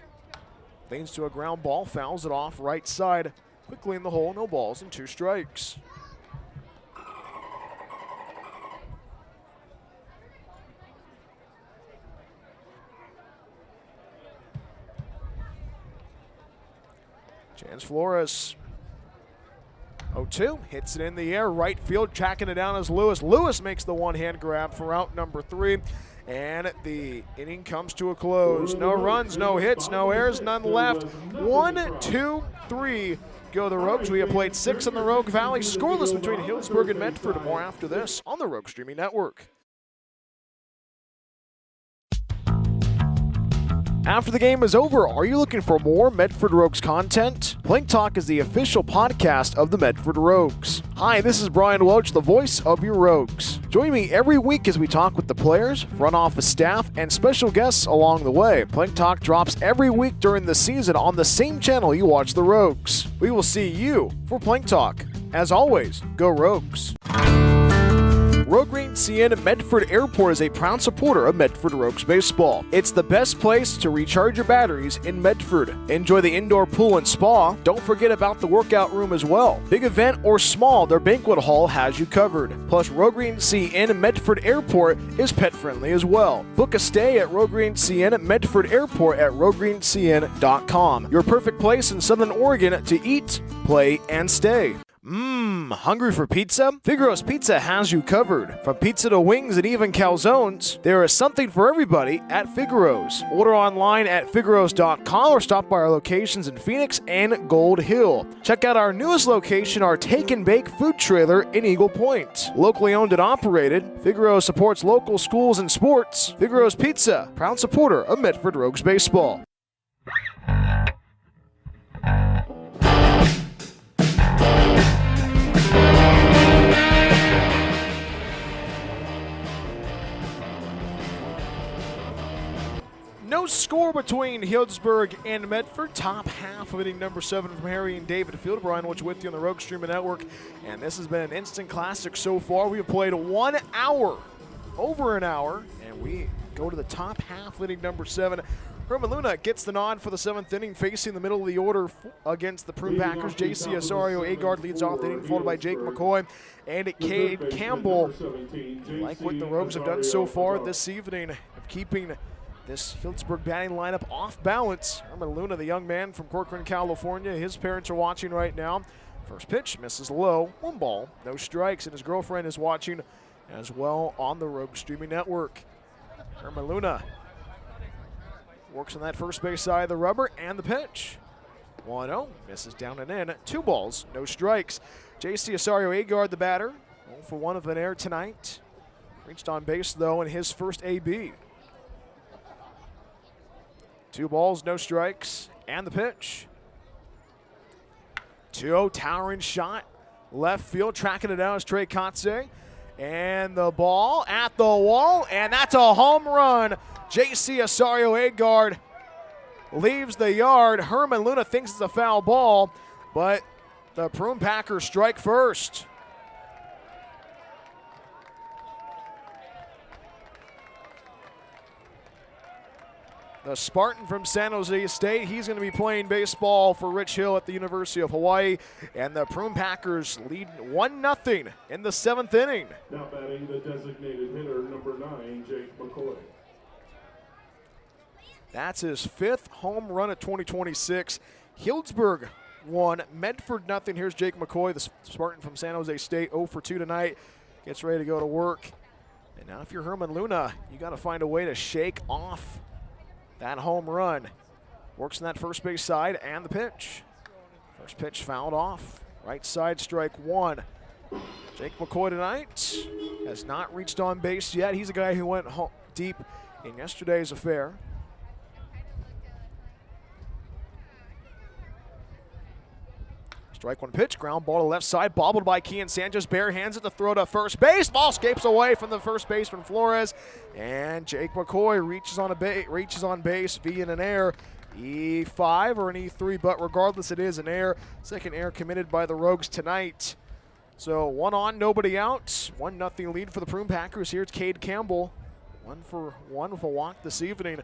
Leans to a ground ball, fouls it off right side. Quickly in the hole, no balls and 2 strikes. Chance Flores. 0-2, hits it in the air, right field, tracking it down as Lewis. Lewis makes the one-hand grab for out number 3. And the inning comes to a close. No runs, no hits, no errors, none left. 1, 2, 3 go the Rogues. We have played 6 in the Rogue Valley. Scoreless between Healdsburg and Medford. More after this on the Rogue Streaming Network. After the game is over, are you looking for more Medford Rogues content? Plank Talk is the official podcast of the Medford Rogues. Hi, this is Brian Welch, the voice of your Rogues. Join me every week as we talk with the players, front office staff, and special guests along the way. Plank Talk drops every week during the season on the same channel you watch the Rogues. We will see you for Plank Talk. As always, go Rogues. Rogue Green CN Medford Airport is a proud supporter of Medford Rogues baseball. It's the best place to recharge your batteries in Medford. Enjoy the indoor pool and spa. Don't forget about the workout room as well. Big event or small, their banquet hall has you covered. Plus, Rogue Green CN Medford Airport is pet friendly as well. Book a stay at Rogue Green CN Medford Airport at roguegreencn.com. Your perfect place in Southern Oregon to eat, play, and stay. Hungry for pizza? Figaro's Pizza has you covered. From pizza to wings and even calzones, there is something for everybody at Figaro's. Order online at figaros.com or stop by our locations in Phoenix and Gold Hill. Check out our newest location, our Take and Bake food trailer in Eagle Point. Locally owned and operated, Figaro supports local schools and sports. Figaro's Pizza, proud supporter of Medford Rogues baseball. No score between Healdsburg and Medford. Top half of inning number 7 from Harry and David Field. Brian Welch with you on the Rogue Streaming Network. And this has been an instant classic so far. We have played 1 hour, over an hour, and we go to the top half of inning number 7. Herman Luna gets the nod for the 7th inning, facing the middle of the order against the Prune Packers. J.C. Asario Agard leads off the inning, followed by Jake McCoy and Cade Campbell. Like what the Rogues have done so far this evening of keeping this Healdsburg batting lineup off balance. Herman Luna, the young man from Corcoran, California. His parents are watching right now. First pitch misses low. 1 ball, no strikes, and his girlfriend is watching as well on the Rogue Streaming Network. Herman Luna works on that first base side of the rubber, and the pitch. 1-0, misses down and in. 2 balls, no strikes. J.C. Asario Agard, the batter, 0 for 1 of an error tonight. Reached on base, though, in his first AB. 2 balls, no strikes, and the pitch. 2-0, towering shot. Left field, tracking it down is Trey Kotze. And the ball at the wall, and that's a home run. J.C. Osorio-Agard leaves the yard. Herman Luna thinks it's a foul ball, but the Prune Packers strike first. The Spartan from San Jose State, he's going to be playing baseball for Rich Hill at the University of Hawaii. And the Prune Packers lead 1-0 in the 7th inning. Now batting the designated hitter, number 9, Jake McCoy. That's his 5th home run of 2026. Healdsburg 1, Medford 0. Here's Jake McCoy, the Spartan from San Jose State, 0 for 2 tonight. Gets ready to go to work. And now if you're Herman Luna, you got to find a way to shake off that home run. Works on that first base side and the pitch. First pitch fouled off. Right side, strike 1. Jake McCoy tonight has not reached on base yet. He's a guy who went deep in yesterday's affair. Strike 1 pitch, ground ball to left side, bobbled by Kian Sanchez, bare hands it to throw to first base. Ball escapes away from the first baseman Flores, and Jake McCoy reaches on base via an error. E5 or an E3, but regardless, it is an error. Second error committed by the Rogues tonight. So 1 on, nobody out. 1-0 lead for the Prune Packers. Here it's Cade Campbell, 1 for 1 with a walk this evening.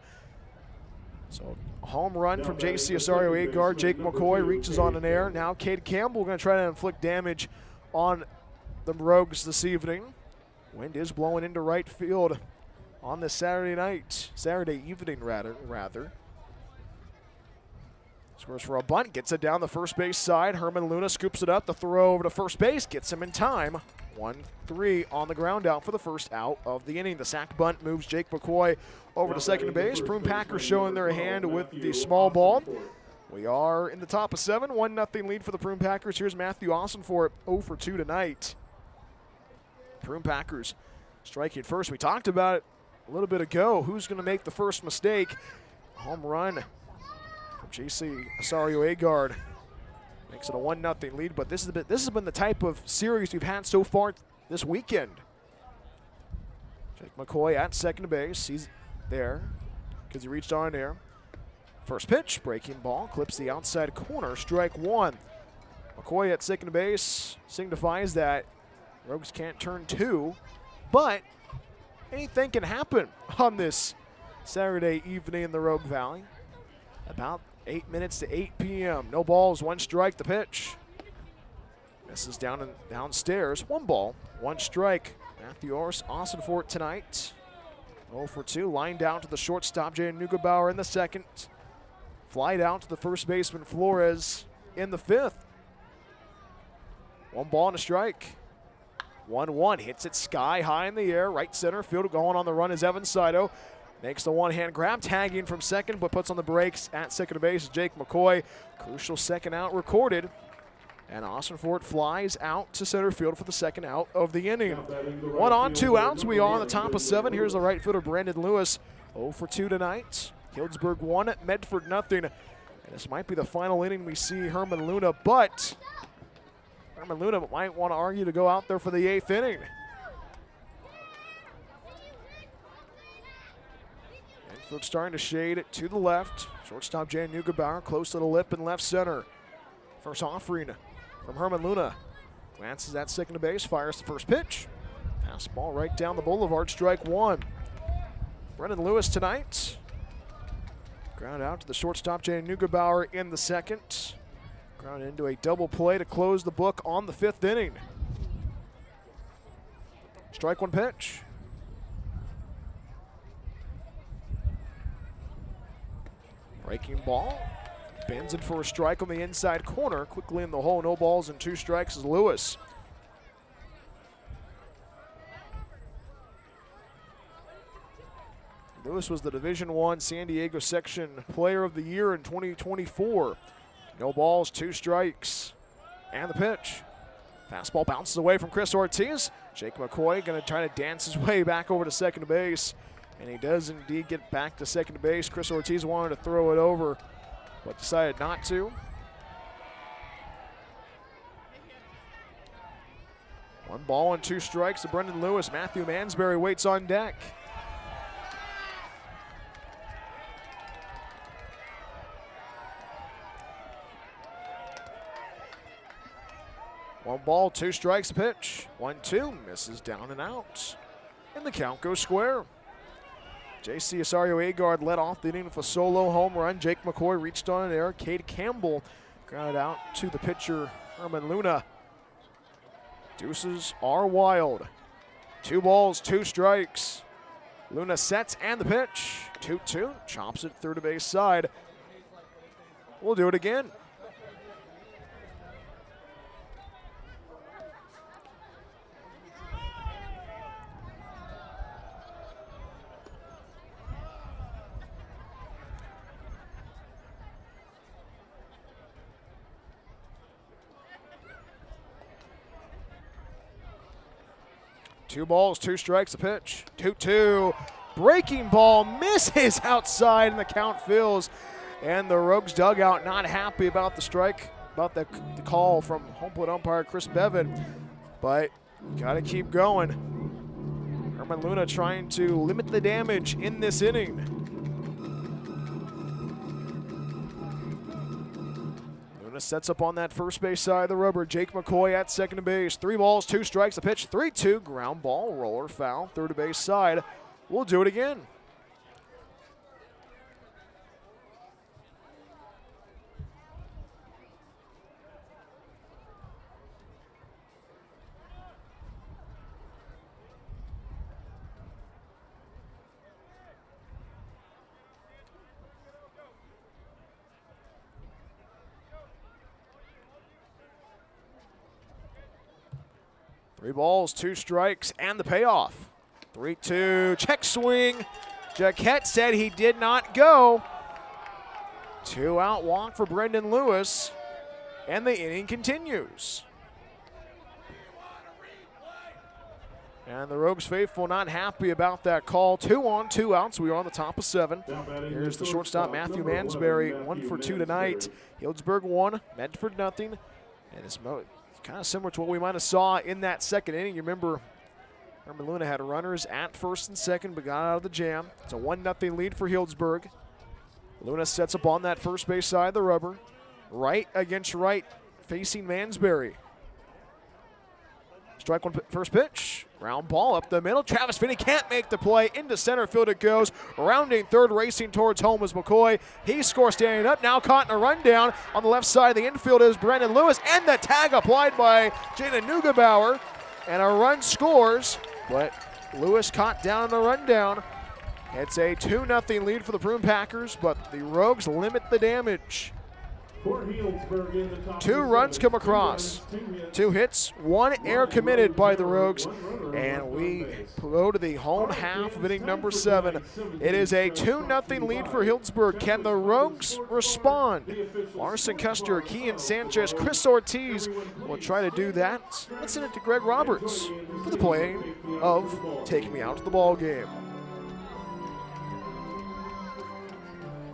So a home run from J.C. Osorio-Agard. Jake McCoy reaches on an error. Now Cade Campbell going to try to inflict damage on the Rogues this evening. Wind is blowing into right field on this Saturday evening rather. Scores for a bunt, gets it down the first base side. Herman Luna scoops it up, the throw over to first base, gets him in time. 1-3 on the ground out for the first out of the inning. The sac bunt moves Jake McCoy over to second base. Prune Packers showing their hand with the small ball. We are in the top of 7, 1-0 lead for the Prune Packers. Here's Matthew Ossenfort, 0 for 2 tonight. Prune Packers striking first. We talked about it a little bit ago. Who's going to make the first mistake? Home run from J.C. Osorio-Agard. Makes it a 1-0 lead, but this has been the type of series we've had so far this weekend. Jake McCoy at second base. He's there because he reached on there. First pitch, breaking ball, clips the outside corner, strike 1. McCoy at second base signifies that Rogues can't turn 2, but anything can happen on this Saturday evening in the Rogue Valley. About 8 minutes to 8 p.m. No balls, 1 strike, the pitch. Misses downstairs. 1 ball, 1 strike. Matthew Ossenfort tonight. 0 for 2. Line down to the shortstop, Jay Neugebauer in the second. Fly down to the first baseman, Flores, in the 5th. 1 ball and a strike. 1-1. Hits it sky high in the air. Right center field. Going on the run is Evan Saito. Makes the one-hand grab, tagging from second, but puts on the brakes at second base. Jake McCoy, crucial second out recorded. And Ossenfort flies out to center field for the second out of the inning. 1 on, 2 outs. We are on the top of 7. Here's the right fielder, Brandon Lewis, 0 for 2 tonight. Healdsburg 1, Medford 0. And this might be the final inning we see Herman Luna, but Herman Luna might want to argue to go out there for the 8th inning. Infield starting to shade it to the left. Shortstop Jay Neugebauer close to the lip in left center. First offering from Herman Luna. Glances at second base, fires the first pitch. Fastball right down the boulevard, strike 1. Brendan Lewis tonight. Ground out to the shortstop Jay Neugebauer in the second. Ground into a double play to close the book on the 5th inning. Strike 1 pitch. Breaking ball, bends it for a strike on the inside corner. Quickly in the hole, no balls and 2 strikes is Lewis. Lewis was the Division I San Diego Section Player of the Year in 2024. No balls, 2 strikes, and the pitch. Fastball bounces away from Chris Ortiz. Jake McCoy going to try to dance his way back over to second base. And he does indeed get back to second base. Chris Ortiz wanted to throw it over, but decided not to. 1 ball and 2 strikes to Brendan Lewis. Matthew Mansberry waits on deck. One ball, 2 strikes, pitch. 1-2, misses down and out. And the count goes square. J.C. Osorio-Agard led off the inning with a solo home run. Jake McCoy reached on an error. Cade Campbell grounded out to the pitcher, Herman Luna. Deuces are wild. 2 balls, 2 strikes. Luna sets and the pitch. 2-2, chops it through to base side. We'll do it again. Two balls, 2 strikes, a pitch. 2-2. Breaking ball misses outside, and the count fills. And the Rogues dugout not happy about the strike, about the call from home plate umpire Chris Bevan. But got to keep going. Herman Luna trying to limit the damage in this inning. Sets up on that first base side of the rubber. Jake McCoy at second base. 3 balls, 2 strikes, a pitch. 3-2, ground ball, roller foul, third base side. We'll do it again. Three balls, 2 strikes, and the payoff. 3-2, check swing. Jaquette said he did not go. 2-out walk for Brendan Lewis, and the inning continues. And the Rogues faithful not happy about that call. 2 on, 2 outs. We are on the top of 7. Here's the shortstop, Matthew Mansberry, 1 for 2 tonight. Healdsburg 1, Medford nothing. And it's kind of similar to what we might have saw in that second inning. You remember Herman Luna had runners at first and second, but got out of the jam. It's a 1-0 lead for Healdsburg. Luna sets up on that first base side of the rubber. Right against right, facing Mansberry. Strike one, first pitch. Ground ball up the middle. Travis Finney can't make the play. Into center field it goes. Rounding third, racing towards home is McCoy. He scores standing up. Now caught in a rundown. On the left side of the infield is Brendan Lewis. And the tag applied by Jaden Neugebauer. And a run scores. But Lewis caught down in the rundown. It's a 2-0 lead for the Prune Packers. But the Rogues limit the damage. 2 runs come across, 2 hits, 1 error committed by the Rogues, and we go to the home half of inning number 7. It is a 2-0 lead for Healdsburg. Can the Rogues respond? Larson Custer, Kean Sanchez, Chris Ortiz will try to do that. Let's send it to Greg Roberts for the playing of Take Me Out to the Ball Game.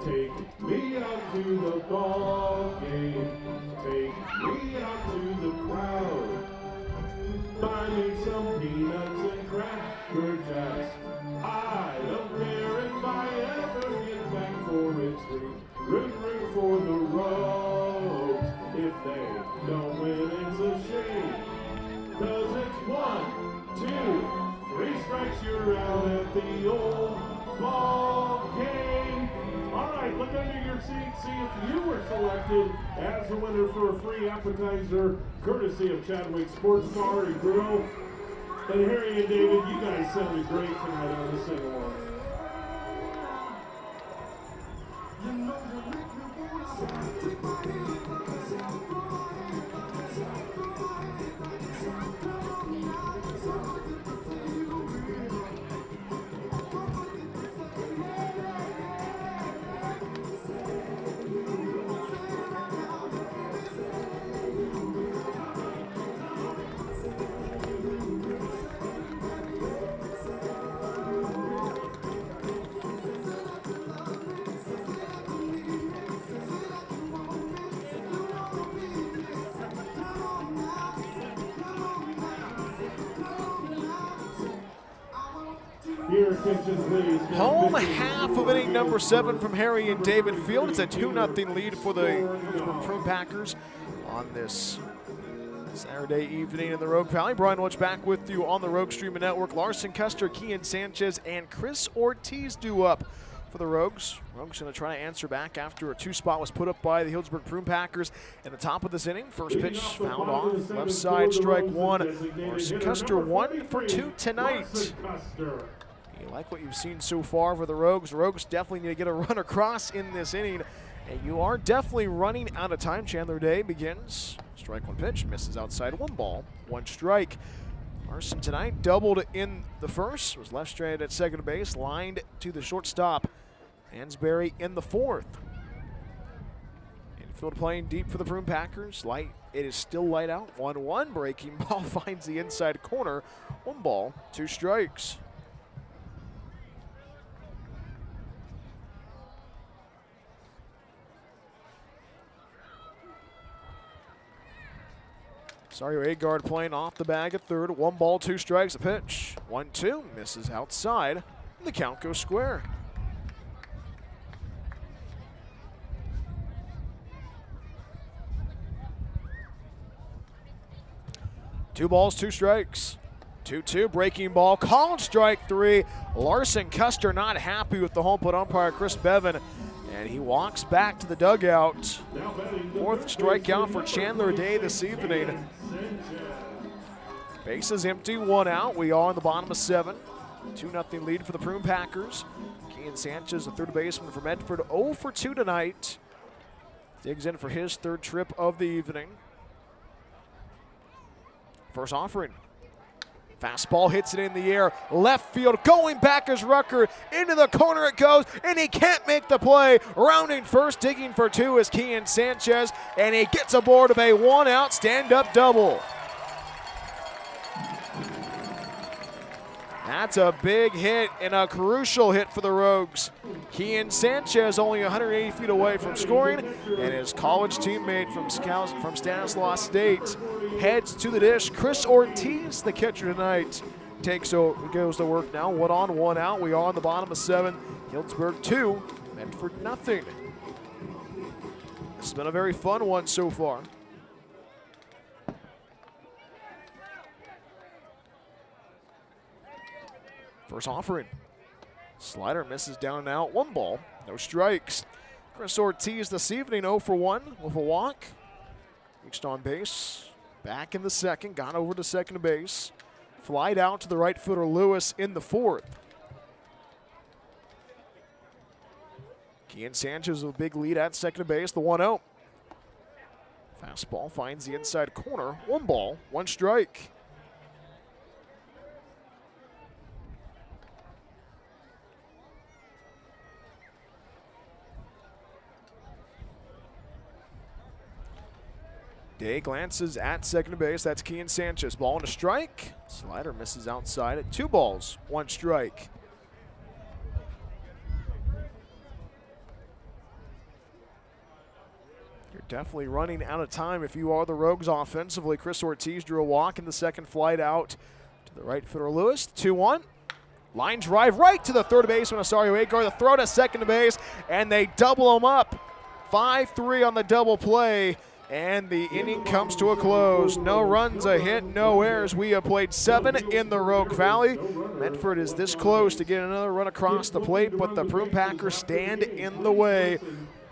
Take me out to the ball game. Take me out to the crowd. Buy me some peanuts and cracker jacks. I don't care if I ever get back for it's free. Root for the Rogues. If they don't win, it's a shame. 'Cause it's 1, 2, 3 strikes, you're out at the old ball game. All right, look under your seat, see if you were selected as the winner for a free appetizer, courtesy of Chadwick Sports Bar and Grill. And Harry and David, you guys sounded great tonight on the sing-along. your attention, please. Home half of inning number 7 from Harry and David Field. It's a 2-0 lead for the Healdsburg Prune Packers on this Saturday evening in the Rogue Valley. Brian Welch back with you on the Rogue Streaming Network. Larson Custer, Kian Sanchez, and Chris Ortiz due up for the Rogues. Rogues going to try to answer back after a 2-spot was put up by the Healdsburg Prune Packers at the top of this inning. First pitch fouled off, left side, strike 1. Larson Custer 1 for 2 tonight. You like what you've seen so far for the Rogues. The Rogues definitely need to get a run across in this inning. And you are definitely running out of time. Chandler Day begins. Strike 1 pitch, misses outside, 1 ball, 1 strike. Larson tonight doubled in the first, was left stranded at second base, lined to the shortstop. Hansberry in the 4th. Infield playing deep for the Prune Packers. Light, it is still light out. 1-1, breaking ball finds the inside corner. 1 ball, 2 strikes. Sario Agard playing off the bag at third. 1 ball, 2 strikes. A pitch. 1-2. Misses outside. And the count goes square. Two balls, 2 strikes. 2-2. Breaking ball. Called strike 3. Larson Custer not happy with the home plate umpire, Chris Bevan. And he walks back to the dugout. 4th strikeout for Chandler Day this evening. Bases empty, 1 out. We are in the bottom of 7. 2-0 lead for the Prune Packers. Kian Sanchez, the third baseman for Medford, 0 for 2 tonight. Digs in for his 3rd trip of the evening. First offering. Fastball hits it in the air, left field, going back is Rucker, into the corner it goes, and he can't make the play. Rounding first, digging for 2 is Kian Sanchez, and he gets aboard of a 1-out stand-up double. That's a big hit and a crucial hit for the Rogues. Kian Sanchez only 180 feet away from scoring, and his college teammate from Stanislaus State heads to the dish. Chris Ortiz, the catcher tonight, goes to work now. 1 on, 1 out. We are on the bottom of 7. Healdsburg 2, Medford nothing. This has been a very fun one so far. First offering. Slider misses down and out. 1 ball, no strikes. Chris Ortiz this evening 0 for 1 with a walk. Reached on base. Back in the 2nd. Got over to second base. Flied out to the right fielder Lewis in the 4th. Kian Sanchez with a big lead at second base. The 1-0. Fastball finds the inside corner. 1 ball, 1 strike. Day glances at second base. That's Kian Sanchez. Ball and a strike. Slider misses outside at 2 balls, 1 strike. You're definitely running out of time if you are the Rogues offensively. Chris Ortiz drew a walk in the 2nd, flight out to the right fielder Lewis. 2-1. Line drive right to the third baseman, Asario Agar. The throw to second base, and they double him up. 5-3 on the double play. And the inning comes to a close. No runs, a hit, no errors. We have played 7 in the Rogue Valley. Medford is this close to get another run across the plate, but the Prune Packers stand in the way.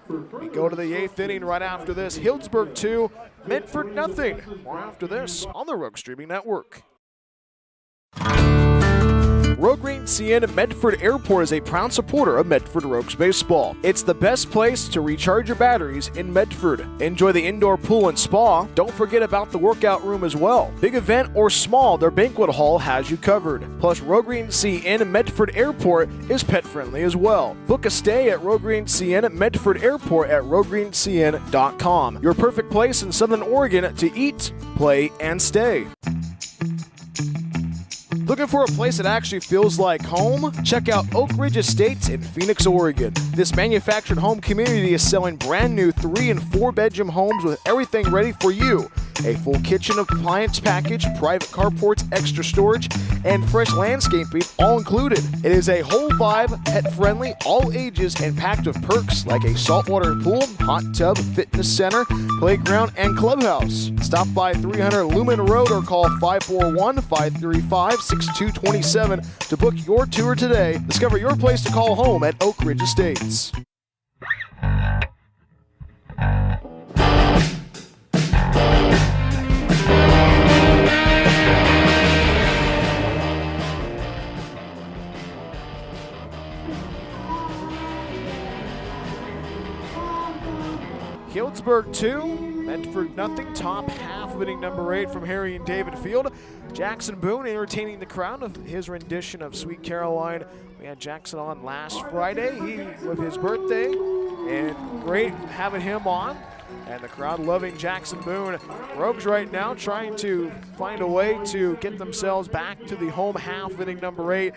We go to the 8th inning right after this. Healdsburg 2, Medford nothing. More after this on the Rogue Streaming Network. Rogue Green CN Medford Airport is a proud supporter of Medford Rogues baseball. It's the best place to recharge your batteries in Medford. Enjoy the indoor pool and spa. Don't forget about the workout room as well. Big event or small, their banquet hall has you covered. Plus, Rogue Green CN Medford Airport is pet friendly as well. Book a stay at Rogue Green CN Medford Airport at roguegreencn.com. Your perfect place in Southern Oregon to eat, play, and stay. Looking for a place that actually feels like home? Check out Oak Ridge Estates in Phoenix, Oregon. This manufactured home community is selling brand new 3- and 4-bedroom homes with everything ready for you. a full kitchen appliance package, private carports, extra storage, and fresh landscaping all included. It is a whole vibe, pet-friendly, all ages, and packed with perks like a saltwater pool, hot tub, fitness center, playground, and clubhouse. Stop by 300 Lumen Road or call 541-535-6227 to book your tour today. Discover your place to call home at Oak Ridge Estates. Healdsburg 2, Medford nothing. Top half of inning number 8 from Harry and David Field. Jackson Boone entertaining the crowd of his rendition of Sweet Caroline. We had Jackson on last Friday, with his birthday, and great having him on. And the crowd loving Jackson Boone. Rogues right now trying to find a way to get themselves back to the home half of inning number 8.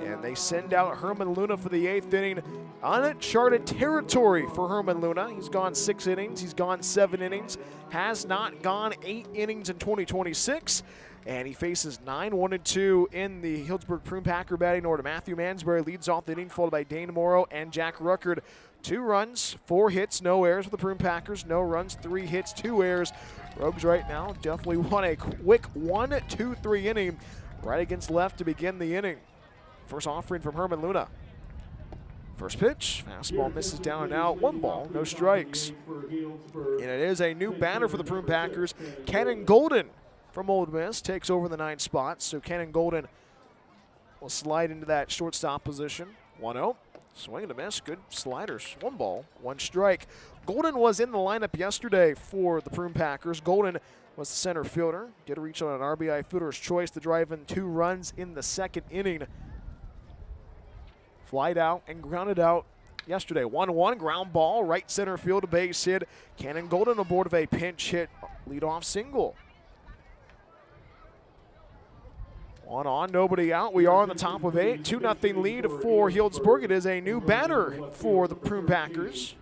And they send out Herman Luna for the 8th inning. Uncharted territory for Herman Luna. He's gone 6 innings. He's gone 7 innings. Has not gone 8 innings in 2026. And he faces 9-1-2 in the Healdsburg Prune Packer batting order. Matthew Mansberry leads off the inning, followed by Dane Morrow and Jack Ruckert. 2 runs, 4 hits, no errors for the Prune Packers. No runs, 3 hits, 2 errors. Rogues right now definitely want a quick 1-2-3 inning right against left to begin the inning. First offering from Herman Luna. First pitch, fastball misses down and out. 1 ball, no strikes. And it is a new batter for the Prune Packers. Cannon Golden from Old Miss takes over the 9th spot. So Cannon Golden will slide into that shortstop position. 1-0. Swing and a miss, good sliders. 1 ball, 1 strike. Golden was in the lineup yesterday for the Prune Packers. Golden was the center fielder. Did reach on an RBI fielder's choice to drive in 2 runs in the 2nd inning. Flied out and grounded out yesterday. 1-1, ground ball, right center field, a base hit. Cannon Golden aboard of a pinch hit leadoff single. 1 on, nobody out. We are on the top of 8. 2-0 lead for Healdsburg. It is a new batter for the Prune Packers.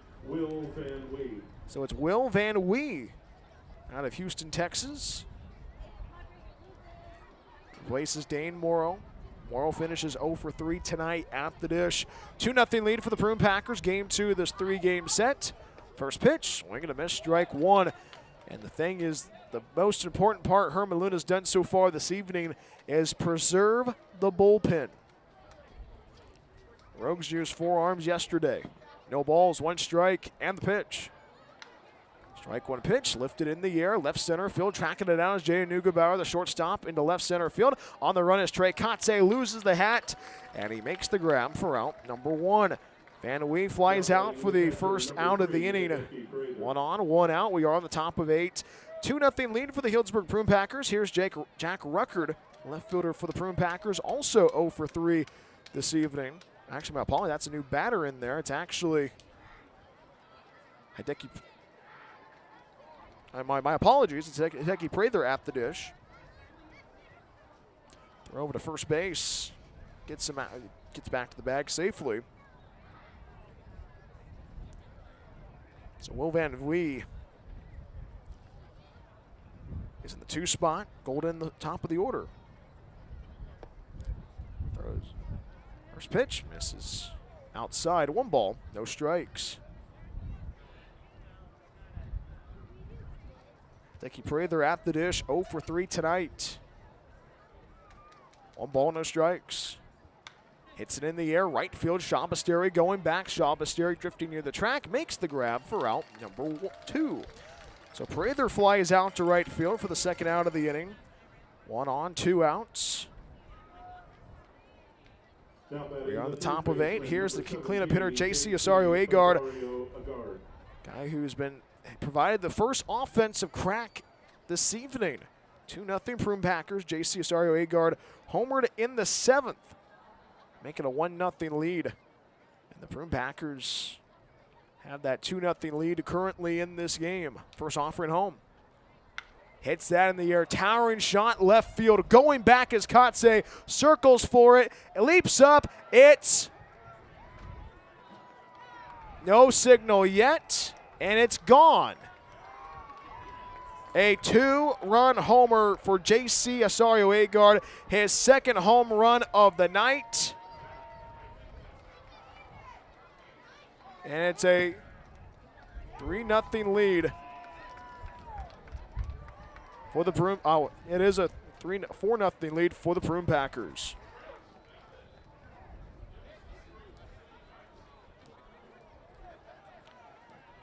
So it's Will Van Wee out of Houston, Texas. Replaces Dane Morrow. Morrow finishes 0 for 3 tonight at the dish. 2-0 lead for the Prune Packers. Game 2 of this 3-game set. First pitch, swing and a miss, strike 1. And the thing is, the most important part Herman Luna's done so far this evening is preserve the bullpen. Rogues used 4 arms yesterday. No balls, 1 strike, and the pitch. Strike 1 pitch, lifted in the air, left center field, tracking it down is Jay Neugebauer, the shortstop, into left center field. On the run is Trey Kotze, loses the hat, and he makes the grab for out number 1. Van Wee flies out for the first out of the inning. 1 on, 1 out. We are on the top of 8. 2-0 lead for the Healdsburg Prune Packers. Here's Jack Ruckert, left fielder for the Prune Packers, also 0 for 3 this evening. Actually, my apologies, that's a new batter in there. It's actually Hideki. My apologies. It's Hideki Prather at the dish. Throw over to first base. Gets back to the bag safely. So Will Van Wee is in the 2 spot. Golden the top of the order. Throws. First pitch misses outside. 1 ball, no strikes. Hideki Prather at the dish, 0 for 3 tonight. 1 ball, no strikes. Hits it in the air, right field, Shabasteri going back. Shabasteri drifting near the track, makes the grab for out number 2. So Prather flies out to right field for the 2nd out of the inning. 1 on, 2 outs. We are on the top of 8. Here's the cleanup hitter, J.C. Osorio-Agard, guy who's been provided the first offensive crack this evening. 2-0 Prune Packers. J.C. Osorio-Agard homered in the 7th. Making a 1-0 lead. And the Prune Packers have that 2-0 lead currently in this game. First offering home. Hits that in the air. Towering shot left field. Going back is Kotze. Circles for it. It leaps up. It's no signal yet. And it's gone. A 2-run homer for J.C. Osorio-Agard, his second home run of the night. And it's a 3-0 lead for the Prune. Oh, it is a 4-0 lead for the Prune Packers.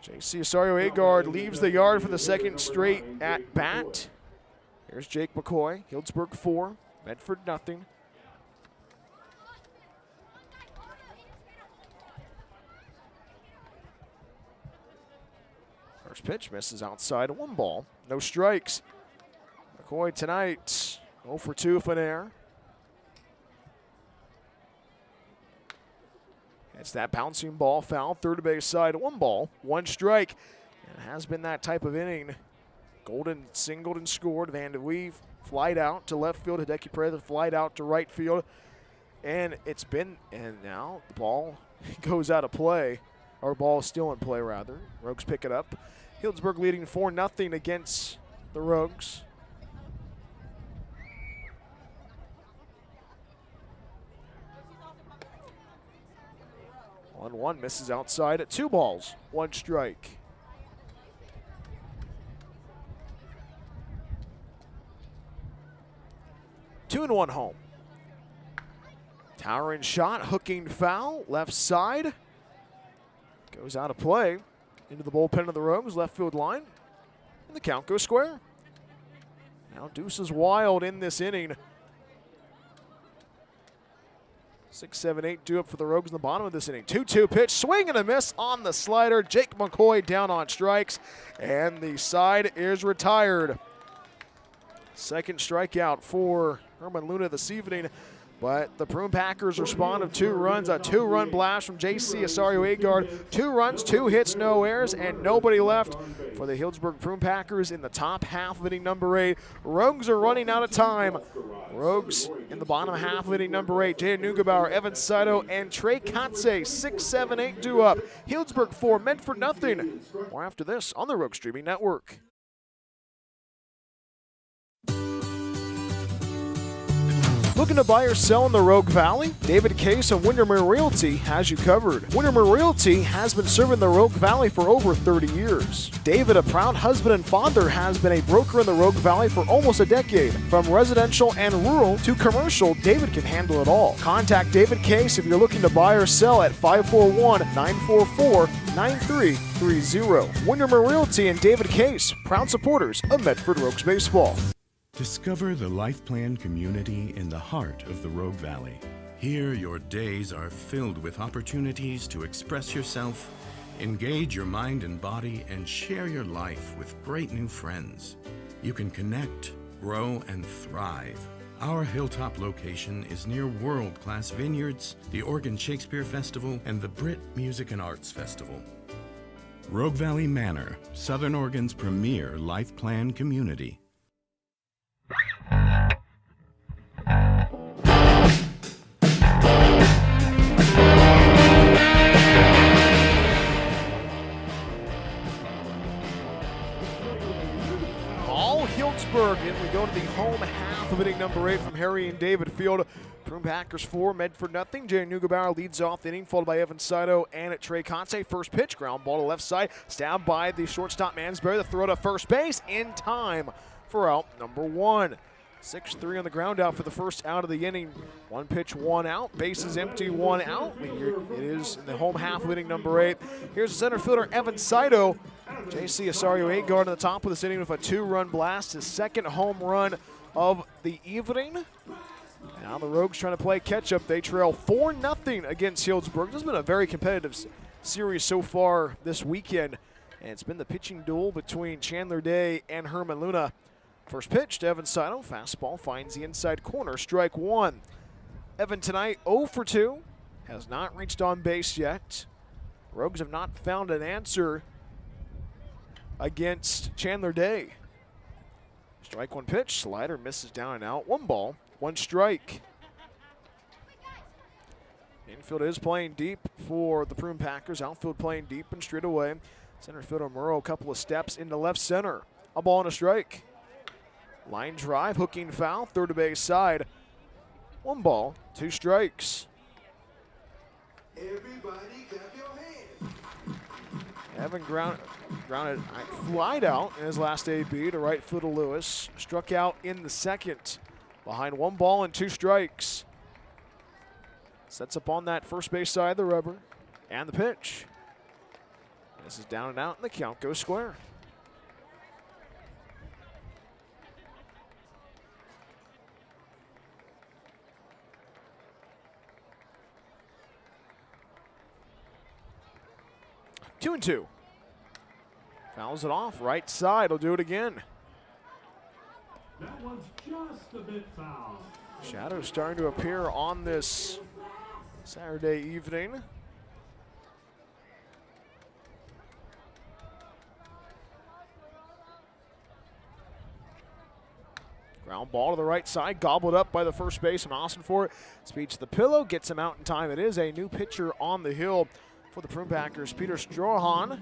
J.C. Osorio-Agard leaves the yard for the second straight at bat. Here's Jake McCoy. Healdsburg 4, Medford 0. First pitch misses outside, 1 ball, no strikes. McCoy tonight 0 for 2 with an error. It's that bouncing ball foul, third base side, 1 ball, 1 strike. And it has been that type of inning. Golden singled and scored. Van de Weeve flied out to left field. Hideki Pereira flied out to right field. And now the ball goes out of play. Or ball is still in play, rather. Rogues pick it up. Healdsburg leading 4-0 against the Rogues. 1-1 misses outside at 2 balls, 1 strike. Two and 1 home. Towering shot, hooking foul, left side. Goes out of play into the bullpen of the Rogues, left field line. And the count goes square. Now Deuce is wild in this inning. 6, 7, 8 due up for the Rogues in the bottom of this inning. 2-2 pitch, swing and a miss on the slider. Jake McCoy down on strikes, and the side is retired. Second strikeout for Herman Luna this evening, but the Prune Packers respond with 2 runs, a 2-run blast from J.C. Osorio-Agard. 2 runs, 2 hits, no errors, and nobody left for the Healdsburg Prune Packers in the top half of inning number 8. Rogues are running out of time. Rogues in the bottom half of inning number 8. Jaden Neugebauer, Evan Saito, and Trey Katse. 6, 7, 8 due up. Healdsburg 4, Medford 0. More after this on the Rogue Streaming Network. Looking to buy or sell in the Rogue Valley? David Case of Windermere Realty has you covered. Windermere Realty has been serving the Rogue Valley for over 30 years. David, a proud husband and father, has been a broker in the Rogue Valley for almost a decade. From residential and rural to commercial, David can handle it all. Contact David Case if you're looking to buy or sell at 541-944-9330. Windermere Realty and David Case, proud supporters of Medford Rogues Baseball. Discover the Life Plan community in the heart of the Rogue Valley. Here, your days are filled with opportunities to express yourself, engage your mind and body, and share your life with great new friends. You can connect, grow, and thrive. Our hilltop location is near world-class vineyards, the Oregon Shakespeare Festival, and the Brit Music and Arts Festival. Rogue Valley Manor, Southern Oregon's premier Life Plan community. All Healdsburg, and we go to the home half of inning number 8 from Harry and David Field. Prune Packers 4, Medford 0. Jaden Neugebauer leads off the inning, followed by Evan Saito and Trey Conte. First pitch, ground ball to left side, stabbed by the shortstop Mansberry. The throw to first base in time for out number 1. 6-3 on the ground out for the first out of the inning. 1 pitch, 1 out. Bases empty, 1 out. It is in the home half of inning number 8. Here's the center fielder, Evan Saito. J.C. Osorio-Agard on the top of this inning with a 2-run blast. His second home run of the evening. Now the Rogues trying to play catch-up. They trail 4-0 against Healdsburg. This has been a very competitive series so far this weekend. And it's been the pitching duel between Chandler Day and Herman Luna. First pitch to Evan Saito. Fastball finds the inside corner. Strike 1. Evan tonight 0 for 2. Has not reached on base yet. Rogues have not found an answer against Chandler Day. Strike 1 pitch. Slider misses down and out. 1 ball, 1 strike. Infield is playing deep for the Prune Packers. Outfield playing deep and straight away. Center fielder Murrow a couple of steps into left center. A ball and a strike. Line drive, hooking foul, third base side. 1 ball, 2 strikes. Everybody clap your hands. Evan grounded flied out in his last AB to right field of Lewis. Struck out in the second. Behind 1 ball and 2 strikes. Sets up on that first base side of the rubber. And the pitch. This is down and out, and the count goes square. Two and 2. Fouls it off. Right side will do it again. That one's just a bit foul. Shadows starting to appear on this Saturday evening. Ground ball to the right side, gobbled up by the first baseman Austin Fort. Speeds to the pillow, gets him out in time. It is a new pitcher on the hill for the Prune Packers, Peter Strohan.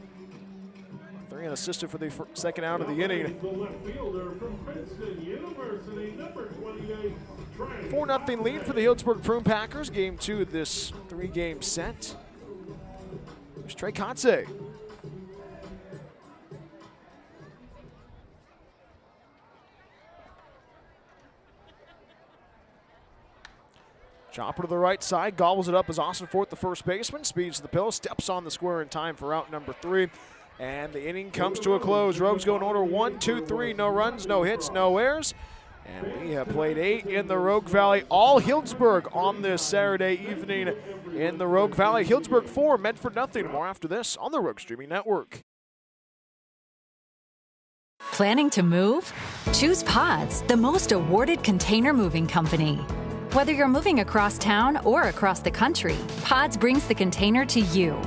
3 and assisted for the second out of the inning. The left fielder from Princeton University, number 28, Trey. 4-0 lead for the Healdsburg Prune Packers. Game 2 of this 3-game set. There's Trey Kotze. Chopper to the right side, gobbles it up as Austin Fort, the first baseman, speeds to the pillow, steps on the square in time for out number 3. And the inning comes to a close. Rogues go in order 1, 2, 3. No runs, no hits, no errors. And we have played 8 in the Rogue Valley. All Healdsburg on this Saturday evening in the Rogue Valley. Healdsburg 4, Medford nothing. More after this on the Rogue Streaming Network. Planning to move? Choose Pods, the most awarded container moving company. Whether you're moving across town or across the country, Pods brings the container to you.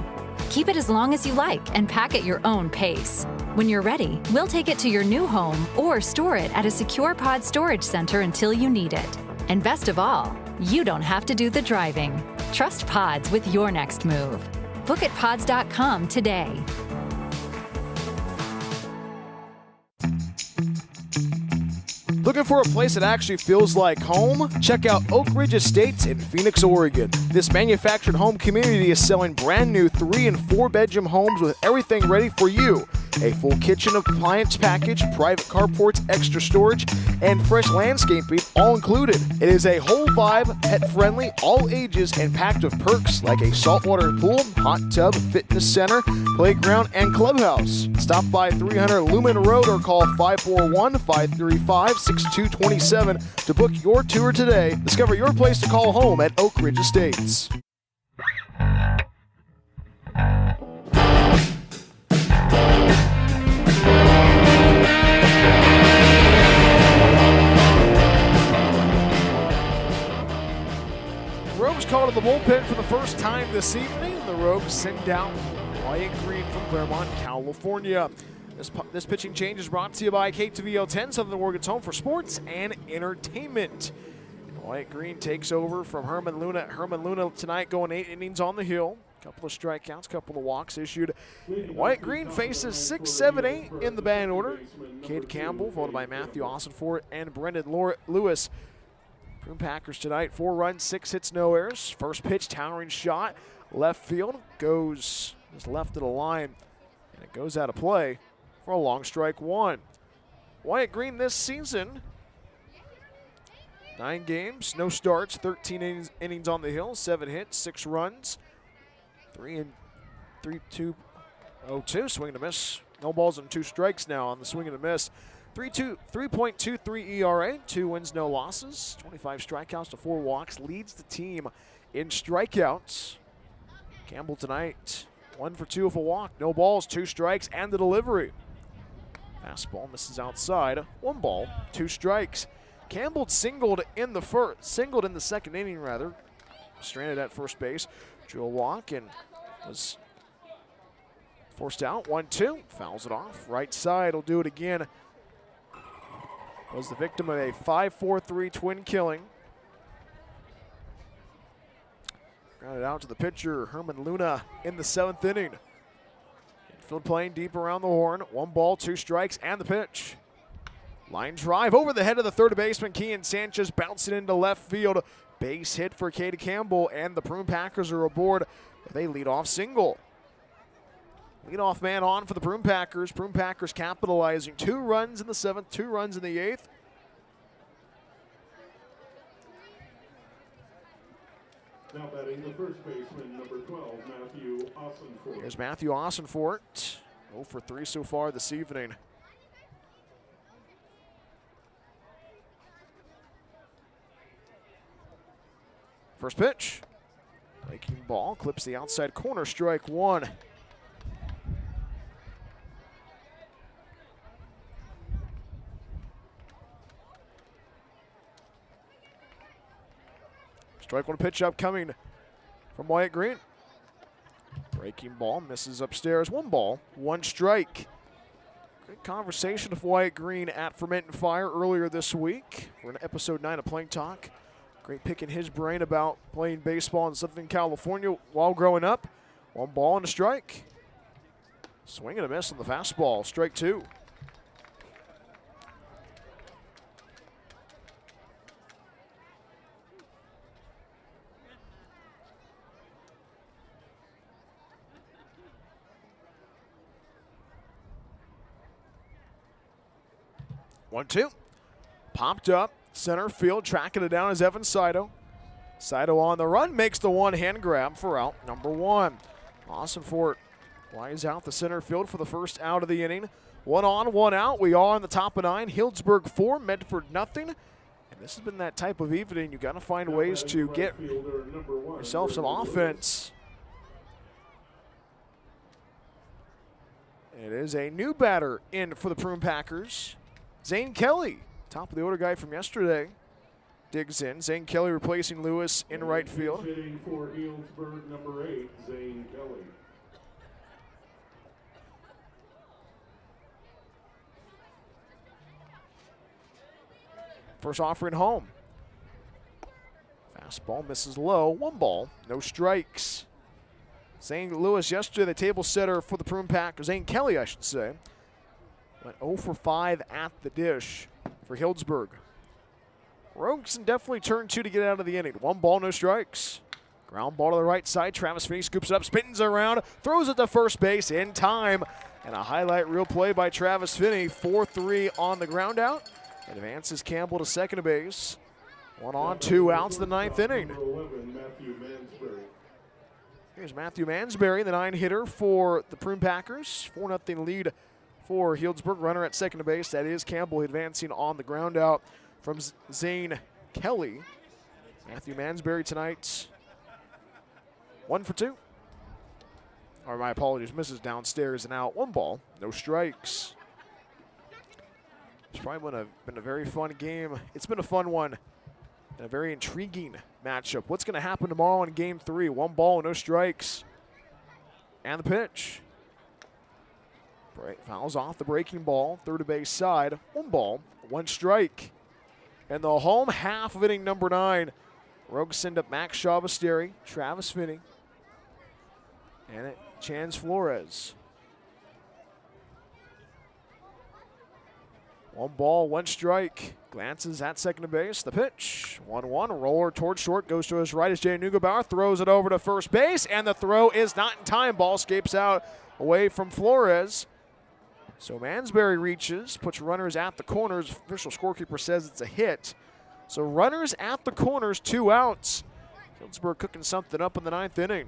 Keep it as long as you like and pack at your own pace. When you're ready, we'll take it to your new home or store it at a secure pod storage center until you need it. And best of all, you don't have to do the driving. Trust Pods with your next move. Book at pods.com today. Looking for a place that actually feels like home? Check out Oak Ridge Estates in Phoenix, Oregon. This manufactured home community is selling brand new 3- and 4-bedroom homes with everything ready for you. A full kitchen appliance package, private carports, extra storage, and fresh landscaping all included. It is a whole vibe, pet-friendly, all ages, and packed with perks like a saltwater pool, hot tub, fitness center, playground, and clubhouse. Stop by 300 Lumen Road or call 541-535-6227 to book your tour today. Discover your place to call home at Oak Ridge Estates. Rogues called to the bullpen for the first time this evening. The Rogues send down Wyatt Green from Claremont, California. This pitching change is brought to you by KTVO 10, Southern Oregon's home for sports and entertainment. And Wyatt Green takes over from Herman Luna. Herman Luna tonight going 8 innings on the hill. Couple of strikeouts, couple of walks issued. And Wyatt Green faces 6, 7, 8 in the batting order. Cade Campbell, followed by Matthew Austin Fort and Brendan Lewis. Prune Packers tonight, 4 runs, 6 hits, no errors. First pitch, towering shot, left field, goes just left of the line, and it goes out of play for a long strike 1. Wyatt Green this season, 9 games, no starts, 13 innings on the hill, 7 hits, 6 runs, 3-2-0-2, swing and a miss. No balls and 2 strikes now on the swing and a miss. 3.23 ERA, 2 wins, no losses, 25 strikeouts to 4 walks, leads the team in strikeouts. Campbell tonight, 1 for 2 with a walk, no balls, 2 strikes, and the delivery. Fastball misses outside, 1 ball, 2 strikes. Campbell singled in the second inning rather, stranded at first base, drew a walk and was forced out. 1-2, fouls it off. Right side will do it again. Was the victim of a 5-4-3 twin killing. Grounded out to the pitcher, Herman Luna, in the 7th inning. And Outfield playing deep around the horn. 1 ball, 2 strikes, and the pitch. Line drive over the head of the third baseman, Kean Sanchez, bouncing into left field. Base hit for Katie Campbell, and the Prune Packers are aboard with a leadoff single. Leadoff man on for the Prune Packers. Prune Packers capitalizing. 2 runs in the 7th, 2 runs in the 8th. Now batting the first baseman, number 12, Matthew Ossenfort. Here's Matthew Ossenfort. 0 for 3 so far this evening. First pitch. Breaking ball, clips the outside corner, strike 1. Strike 1 pitch upcoming from Wyatt Green. Breaking ball, misses upstairs. 1 ball, 1 strike. Great conversation with Wyatt Green at Ferment and Fire earlier this week for an episode 9 of Playing Talk. Great picking his brain about playing baseball in Southern California while growing up. 1 ball and a strike. Swing and a miss on the fastball, strike 2. One, 2. Popped up. Center field, tracking it down is Evan Saito. Saito on the run, makes the one-hand grab for out number 1. Ossenfort flies out the center field for the first out of the inning. 1 on, 1 out. We are on the top of 9. Healdsburg 4, Medford nothing. And this has been that type of evening. You got to find ways to get yourself some offense. It is a new batter in for the Prune Packers. Zane Kelly. Top of the order guy from yesterday digs in. Zane Kelly replacing Lewis in right field. Hitting for Healdsburg, number 8, Zane Kelly. First offering home. Fastball misses low. 1 ball, no strikes. Zane Lewis yesterday, the table setter for the Prune Packers. Zane Kelly, I should say. Went 0 for 5 at the dish for Healdsburg. Rogues definitely turn 2 to get out of the inning. 1 ball, no strikes. Ground ball to the right side. Travis Finney scoops it up, spins around, throws it to first base in time. And a highlight reel play by Travis Finney. 4-3 on the ground out. Advances Campbell to second base. 1 on, 2 outs, the 9th inning. Number 11, Matthew Mansbury. Here's Matthew Mansbury, the 9-hitter for the Prune Packers. 4-0 lead for Healdsburg. Runner at second base. That is Campbell advancing on the ground out from Zane Kelly. Matthew Mansbury tonight, 1 for 2. Or my apologies, misses downstairs and out. 1 ball, no strikes. It's probably been a very fun game. It's been a fun one and a very intriguing matchup. What's going to happen tomorrow in Game 3? 1 ball, no strikes. And the pitch. Fouls off the breaking ball, third base side. 1 ball, 1 strike. And the home half of inning number 9. Rogues send up Max Shabasteri, Travis Finney, and Chance Flores. 1 ball, 1 strike. Glances at second base. The pitch. 1-1. Roller towards short. Goes to his right as Jay Neugebauer throws it over to first base. And the throw is not in time. Ball escapes out away from Flores. So Mansbury reaches, puts runners at the corners. Official scorekeeper says it's a hit. So runners at the corners, 2 outs. Healdsburg cooking something up in the 9th inning.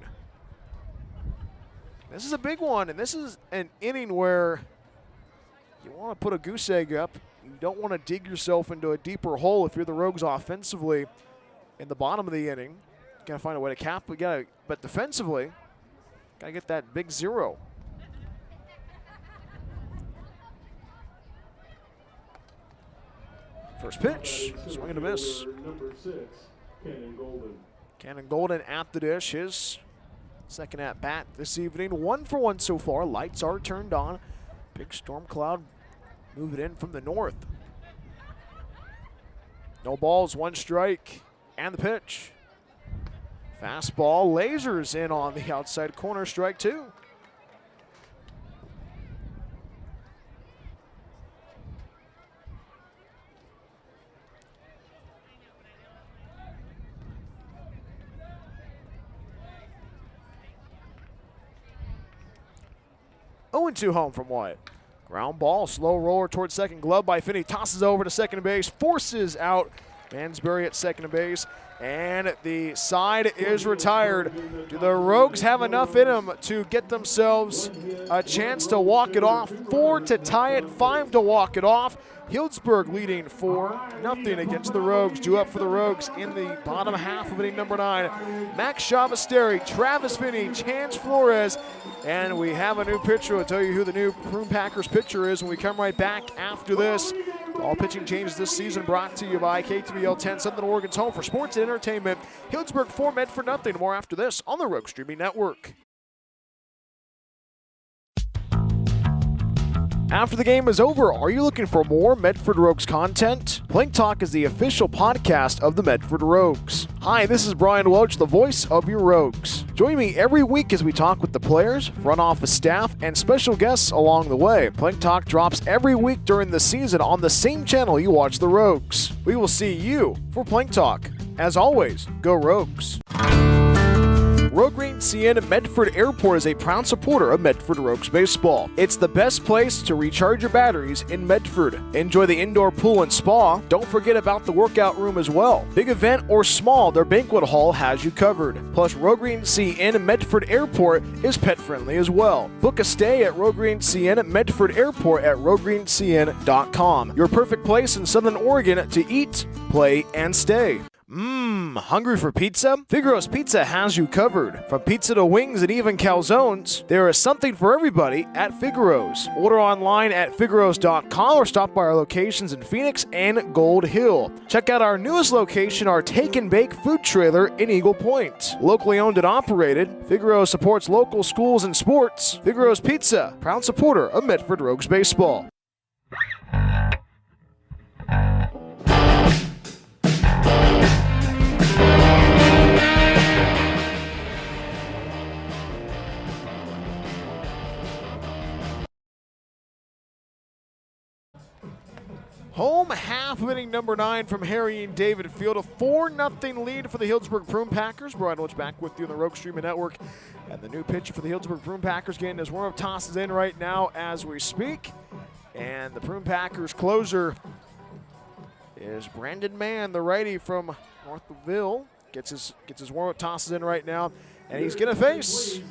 This is a big one, and this is an inning where you want to put a goose egg up. You don't want to dig yourself into a deeper hole if you're the Rogues offensively in the bottom of the inning. You got to find a way to cap. But defensively, got to get that big 0. First pitch, swing and a miss. Number 6, Cannon Golden. Cannon Golden at the dish, his second at bat this evening. 1 for 1 so far. Lights are turned on. Big storm cloud moving in from the north. No balls, 1 strike, and the pitch. Fastball lasers in on the outside corner, strike 2. 0-2 home from Wyatt. Ground ball, slow roller towards second, glove by Finney, tosses over to second base, forces out Mansbury at second base, and the side is retired. Do the Rogues have enough in them to get themselves a chance to walk it off? 4 to tie it, 5 to walk it off. Healdsburg leading 4-0 against the Rogues. Due up for the Rogues in the bottom half of inning number 9. Max Chavasteri, Travis Finney, Chance Flores, and we have a new pitcher. I'll tell you who the new Prune Packers pitcher is when we come right back after this. All pitching changes this season brought to you by KTVL 10, Southern Oregon's home for sports and entertainment. Healdsburg 4, Medford nothing. More after this on the Rogue Streaming Network. After the game is over, are you looking for more Medford Rogues content? Plank Talk is the official podcast of the Medford Rogues. Hi, this is Brian Welch, the voice of your Rogues. Join me every week as we talk with the players, front office staff, and special guests along the way. Plank Talk drops every week during the season on the same channel you watch the Rogues. We will see you for Plank Talk. As always, go Rogues. Rogue Green CN Medford Airport is a proud supporter of Medford Rogues baseball. It's the best place to recharge your batteries in Medford. Enjoy the indoor pool and spa. Don't forget about the workout room as well. Big event or small, their banquet hall has you covered. Plus, Rogue Green CN Medford Airport is pet friendly as well. Book a stay at Rogue Green CN Medford Airport at roguegreencn.com. Your perfect place in Southern Oregon to eat, play, and stay. Hungry for pizza? Figaro's Pizza has you covered. From pizza to wings and even calzones, there is something for everybody at Figaro's. Order online at figaros.com or stop by our locations in Phoenix and Gold Hill. Check out our newest location, our Take and Bake food trailer in Eagle Point. Locally owned and operated, Figaro's supports local schools and sports. Figaro's Pizza, proud supporter of Medford Rogues baseball. Home half of inning number 9 from Harry and David Field. A 4-0 lead for the Healdsburg Prune Packers. Brian Welch back with you on the Rogue Streaming Network. And the new pitcher for the Healdsburg Prune Packers getting his warm-up tosses in right now as we speak. And the Prune Packers closer is Brandon Mann, the righty from Northville. Gets his warm-up tosses in right now. And he's going to face a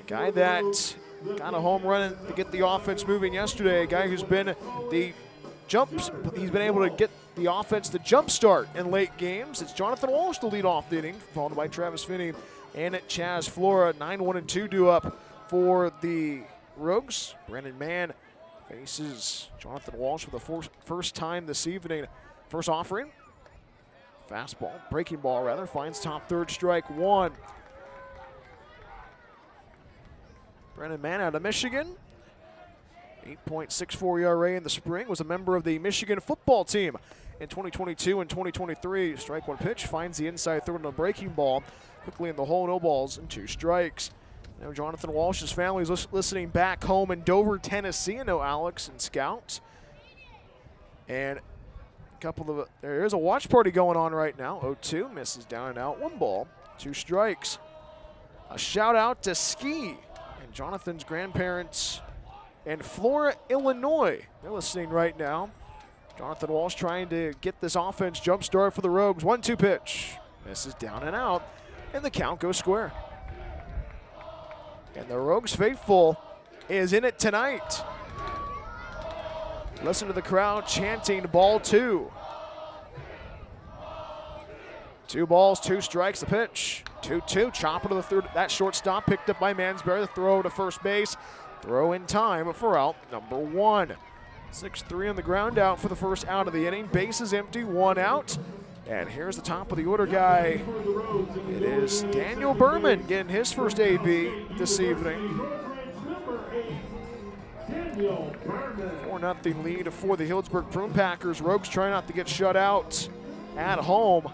guy that got a home run to get the offense moving yesterday. A guy who's been he's been able to get the offense to jumpstart in late games. It's Jonathan Walsh to lead off the inning, followed by Travis Finney and Chaz Flora. 9-1-2 due up for the Rogues. Brandon Mann faces Jonathan Walsh for the first time this evening. First offering. Fastball, breaking ball rather, finds top third, strike one. Brandon Mann out of Michigan. 8.64 ERA in the spring. Was a member of the Michigan football team in 2022 and 2023. Strike one pitch, finds the inside third on a breaking ball. Quickly in the hole, no balls and 2 strikes. Now Jonathan Walsh's family is listening back home in Dover, Tennessee. I know Alex and Scout. And there is a watch party going on right now. 0-2, misses down and out. 1 ball, 2 strikes. A shout out to Ski and Jonathan's grandparents in Flora, Illinois. They're listening right now. Jonathan Walsh trying to get this offense jump start for the Rogues. 1-2 pitch. Misses down and out. And the count goes square. And the Rogues faithful is in it tonight. Listen to the crowd chanting ball 2. 2 balls, 2 strikes, the pitch. 2-2, chopper to the third. That shortstop picked up by Mansbury. The throw to first base. Throw in time for out number 1. 6-3 on the ground out for the first out of the inning. Base is empty, 1 out. And here's the top of the order guy. It is Daniel Berman getting his first AB this evening. 4-0 lead for the Healdsburg Prune Packers. Rogues trying not to get shut out at home.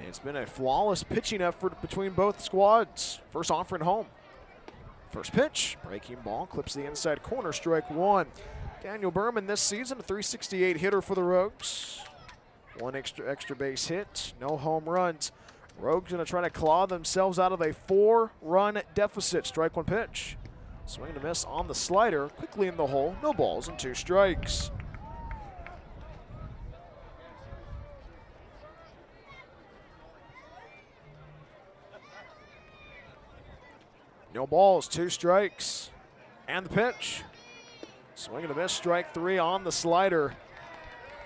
It's been a flawless pitching effort between both squads. First offering home. First pitch, breaking ball, clips the inside corner, strike 1. Daniel Berman this season, a .368 hitter for the Rogues. 1 extra base hit, no home runs. Rogues going to try to claw themselves out of a 4-run deficit. Strike one pitch. Swing and a miss on the slider. Quickly in the hole. No balls and 2 strikes. No balls, 2 strikes. And the pitch. Swing and a miss, strike 3 on the slider.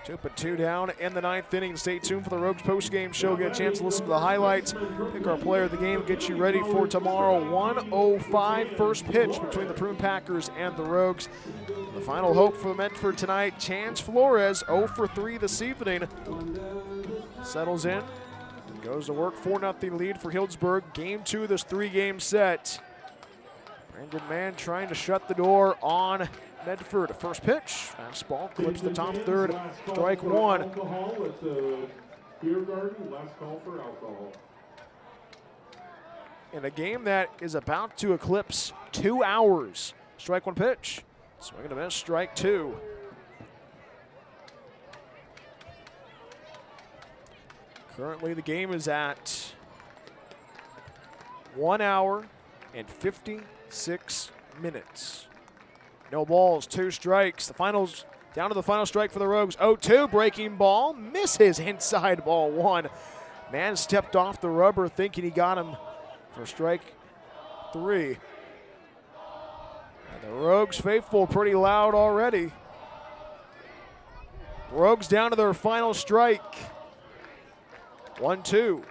2-2 down in the 9th inning. Stay tuned for the Rogues post-game show. Get a chance to listen to the highlights. Pick our player of the game. Get you ready for tomorrow. 1:05 first pitch between the Prune Packers and the Rogues. The final hope for Medford tonight. Chance Flores, 0 for 3 this evening. Settles in. Goes to work. 4-0 lead for Healdsburg. Game 2 of this 3-game set. Brandon Mann trying to shut the door on Medford. First pitch, fastball, clips the top third, strike 1. Alcohol at the beer garden, last call for alcohol. In a game that is about to eclipse 2 hours. Strike 1 pitch, swing and a miss, strike 2. Currently the game is at 1 hour and 56 minutes. No balls, 2 strikes. The finals, down to the final strike for the Rogues. 0-2, breaking ball, misses inside ball 1. Man stepped off the rubber thinking he got him for strike 3. And the Rogues faithful pretty loud already. Rogues down to their final strike. 1-2.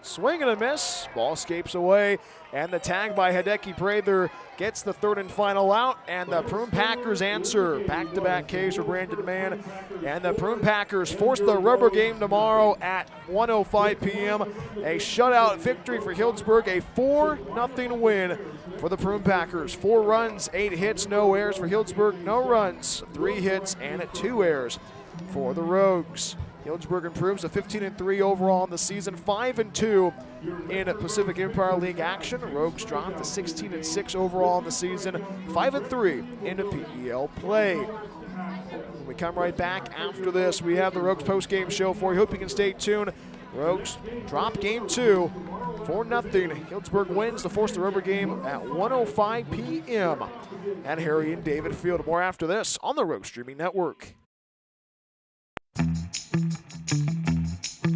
Swing and a miss. Ball escapes away. And the tag by Hideki Prather gets the 3rd and final out. And the Prune Packers answer. Back-to-back Ks for Brandon Mann. And the Prune Packers force the rubber game tomorrow at 1:05 p.m. A shutout victory for Healdsburg. A 4-0 win for the Prune Packers. 4 runs, 8 hits, no errors for Healdsburg. No runs, 3 hits, and 2 errors for the Rogues. Healdsburg improves to 15-3 overall in the season, 5-2 in Pacific Empire League action. Rogues dropped to 16-6 overall in the season, 5-3 in PEL play. When we come right back after this, we have the Rogues post-game show for you. Hope you can stay tuned. Rogues drop game 2, 4-0. Healdsburg wins to force the rubber game at 1:05 p.m. at Harry and David Field. More after this on the Rogues Streaming Network.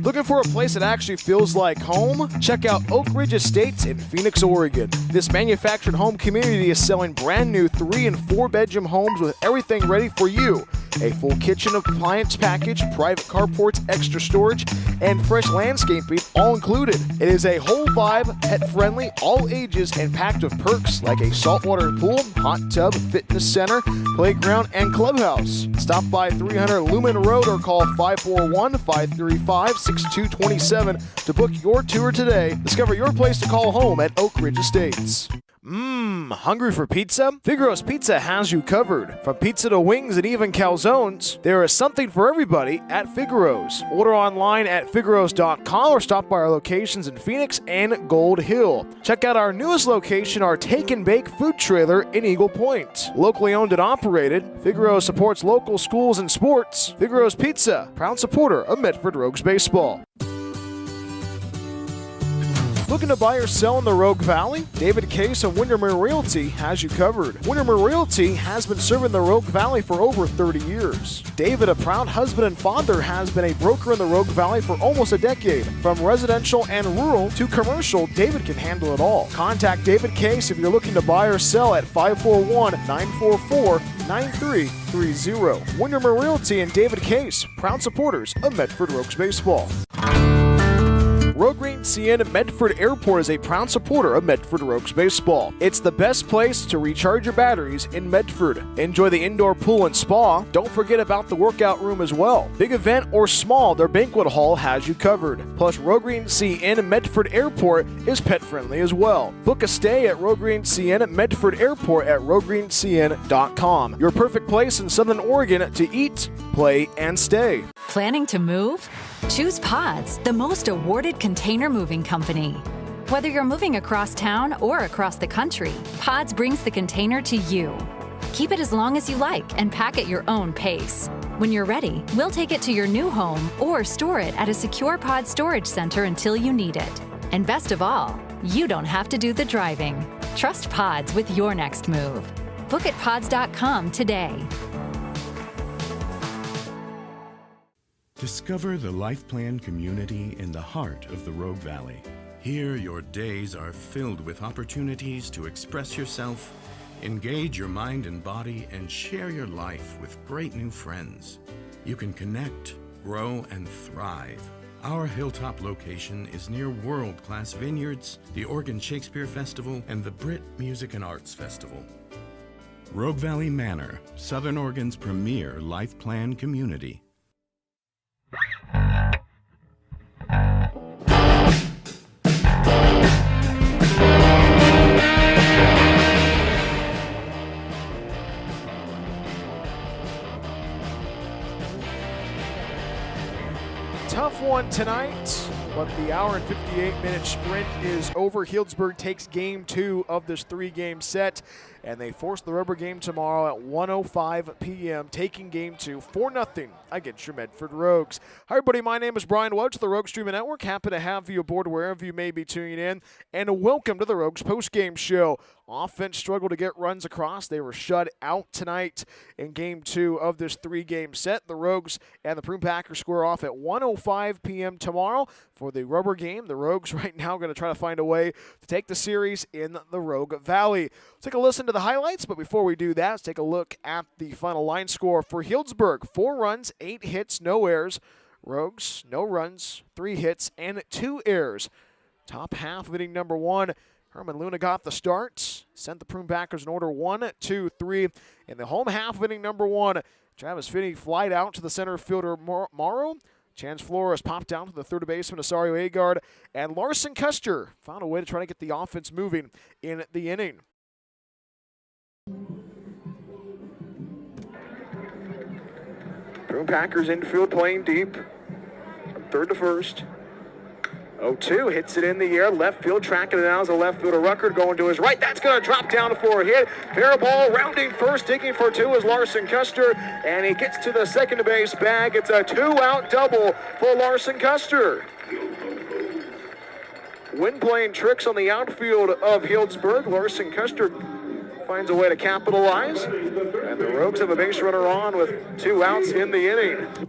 Looking for a place that actually feels like home? Check out Oak Ridge Estates in Phoenix, Oregon. This manufactured home community is selling brand new 3- and 4-bedroom homes with everything ready for you. A full kitchen appliance package, private carports, extra storage, and fresh landscaping all included. It is a whole vibe, pet-friendly, all ages, and packed with perks like a saltwater pool, hot tub, fitness center, playground, and clubhouse. Stop by 300 Lumen Road or call 541-535-6227 to book your tour today. Discover your place to call home at Oak Ridge Estates. Hungry for pizza? Figaro's Pizza has you covered. From pizza to wings and even calzones, there is something for everybody at Figaro's. Order online at figaros.com or stop by our locations in Phoenix and Gold Hill. Check out our newest location, our Take and Bake food trailer in Eagle Point. Locally owned and operated, Figaro's supports local schools and sports. Figaro's Pizza, proud supporter of Medford Rogues baseball. Looking to buy or sell in the Rogue Valley? David Case of Windermere Realty has you covered. Windermere Realty has been serving the Rogue Valley for over 30 years. David, a proud husband and father, has been a broker in the Rogue Valley for almost a decade. From residential and rural to commercial, David can handle it all. Contact David Case if you're looking to buy or sell at 541-944-9330. Windermere Realty and David Case, proud supporters of Medford Rogues baseball. Rogreen CN Medford Airport is a proud supporter of Medford Rogues baseball. It's the best place to recharge your batteries in Medford. Enjoy the indoor pool and spa. Don't forget about the workout room as well. Big event or small, their banquet hall has you covered. Plus, Rogreen CN Medford Airport is pet friendly as well. Book a stay at Rogreen CN Medford Airport at rogreencn.com. Your perfect place in Southern Oregon to eat, play, and stay. Planning to move? Choose Pods, the most awarded container moving company. Whether you're moving across town or across the country, Pods brings the container to you. Keep it as long as you like and pack at your own pace. When you're ready, we'll take it to your new home or store it at a secure pod storage center until you need it. And best of all, you don't have to do the driving. Trust Pods with your next move. Book at pods.com today. Discover the Life Plan community in the heart of the Rogue Valley. Here, your days are filled with opportunities to express yourself, engage your mind and body, and share your life with great new friends. You can connect, grow, and thrive. Our hilltop location is near world-class vineyards, the Oregon Shakespeare Festival, and the Brit Music and Arts Festival. Rogue Valley Manor, Southern Oregon's premier life plan community. Tough one tonight, but the hour and 58-minute sprint is over. Healdsburg takes game 2 of this 3-game set, and they force the rubber game tomorrow at 1:05 p.m., taking game 2 4-0 against your Medford Rogues. Hi, everybody. My name is Brian Welch of the Rogue Streaming Network. Happy to have you aboard wherever you may be tuning in, and welcome to the Rogues postgame show. Offense struggled to get runs across. They were shut out tonight in game 2 of this 3-game set. The Rogues and the Prune Packers square off at 1:05 p.m. tomorrow for the rubber game. The Rogues right now going to try to find a way to take the series in the Rogue Valley. Let's take a listen to the highlights, but before we do that, let's take a look at the final line score for Healdsburg. 4 runs, 8 hits, no errors. Rogues, no runs, 3 hits, and 2 errors. Top half of inning number 1. Herman Luna got the start, sent the Prune Packers in order 1, 2, 3. In the home half of inning number 1, Travis Finney flied out to the center fielder Morrow. Chance Flores popped down to the third baseman Osario Agard, and Larson Custer found a way to try to get the offense moving in the inning. Prune Packers infield playing deep. From third to first. 0-2, hits it in the air, left field, tracking it down as a left fielder. Rucker going to his right. That's going to drop down for a hit. Fair ball, rounding first, digging for 2 is Larson Custer, and he gets to the second base bag. It's a 2-out double for Larson Custer. Wind playing tricks on the outfield of Healdsburg. Larson Custer finds a way to capitalize, and the Rogues have a base runner on with 2 outs in the inning.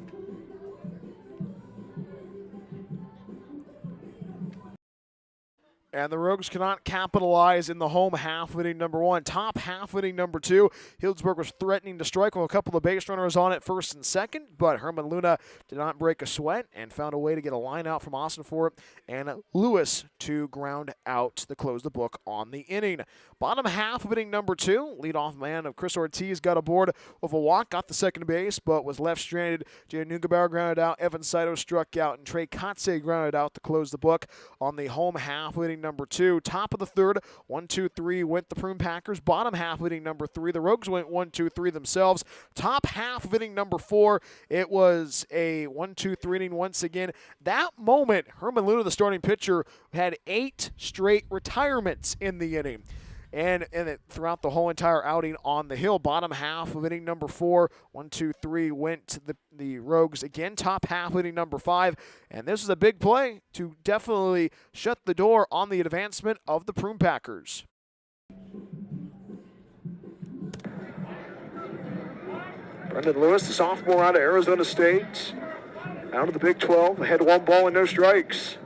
And the Rogues cannot capitalize in the home half of inning number 1. Top half of inning number 2, Healdsburg was threatening to strike with a couple of base runners on at first and second, but Herman Luna did not break a sweat and found a way to get a line out from Austin for it, and Lewis to ground out to close the book on the inning. Bottom half of inning number 2, leadoff man of Chris Ortiz got aboard with a walk, got the second base, but was left stranded. Jay Nugabauer grounded out, Evan Saito struck out, and Trey Kotze grounded out to close the book on the home half of inning number 2. Top of the third, 1-2-3 went the Prune Packers. Bottom half of inning number 3, the Rogues went 1-2-3 themselves. Top half of inning number 4, it was a 1-2-3 inning once again. That moment, Herman Luna, the starting pitcher, had 8 straight retirements in the inning. And throughout the whole entire outing on the hill. Bottom half of inning number 4, 1-2-3 went to the Rogues again. Top half of inning number 5, and this is a big play to definitely shut the door on the advancement of the Prune Packers. Brendan Lewis, the sophomore out of Arizona State, out of the Big 12, ahead 1 ball and no strikes.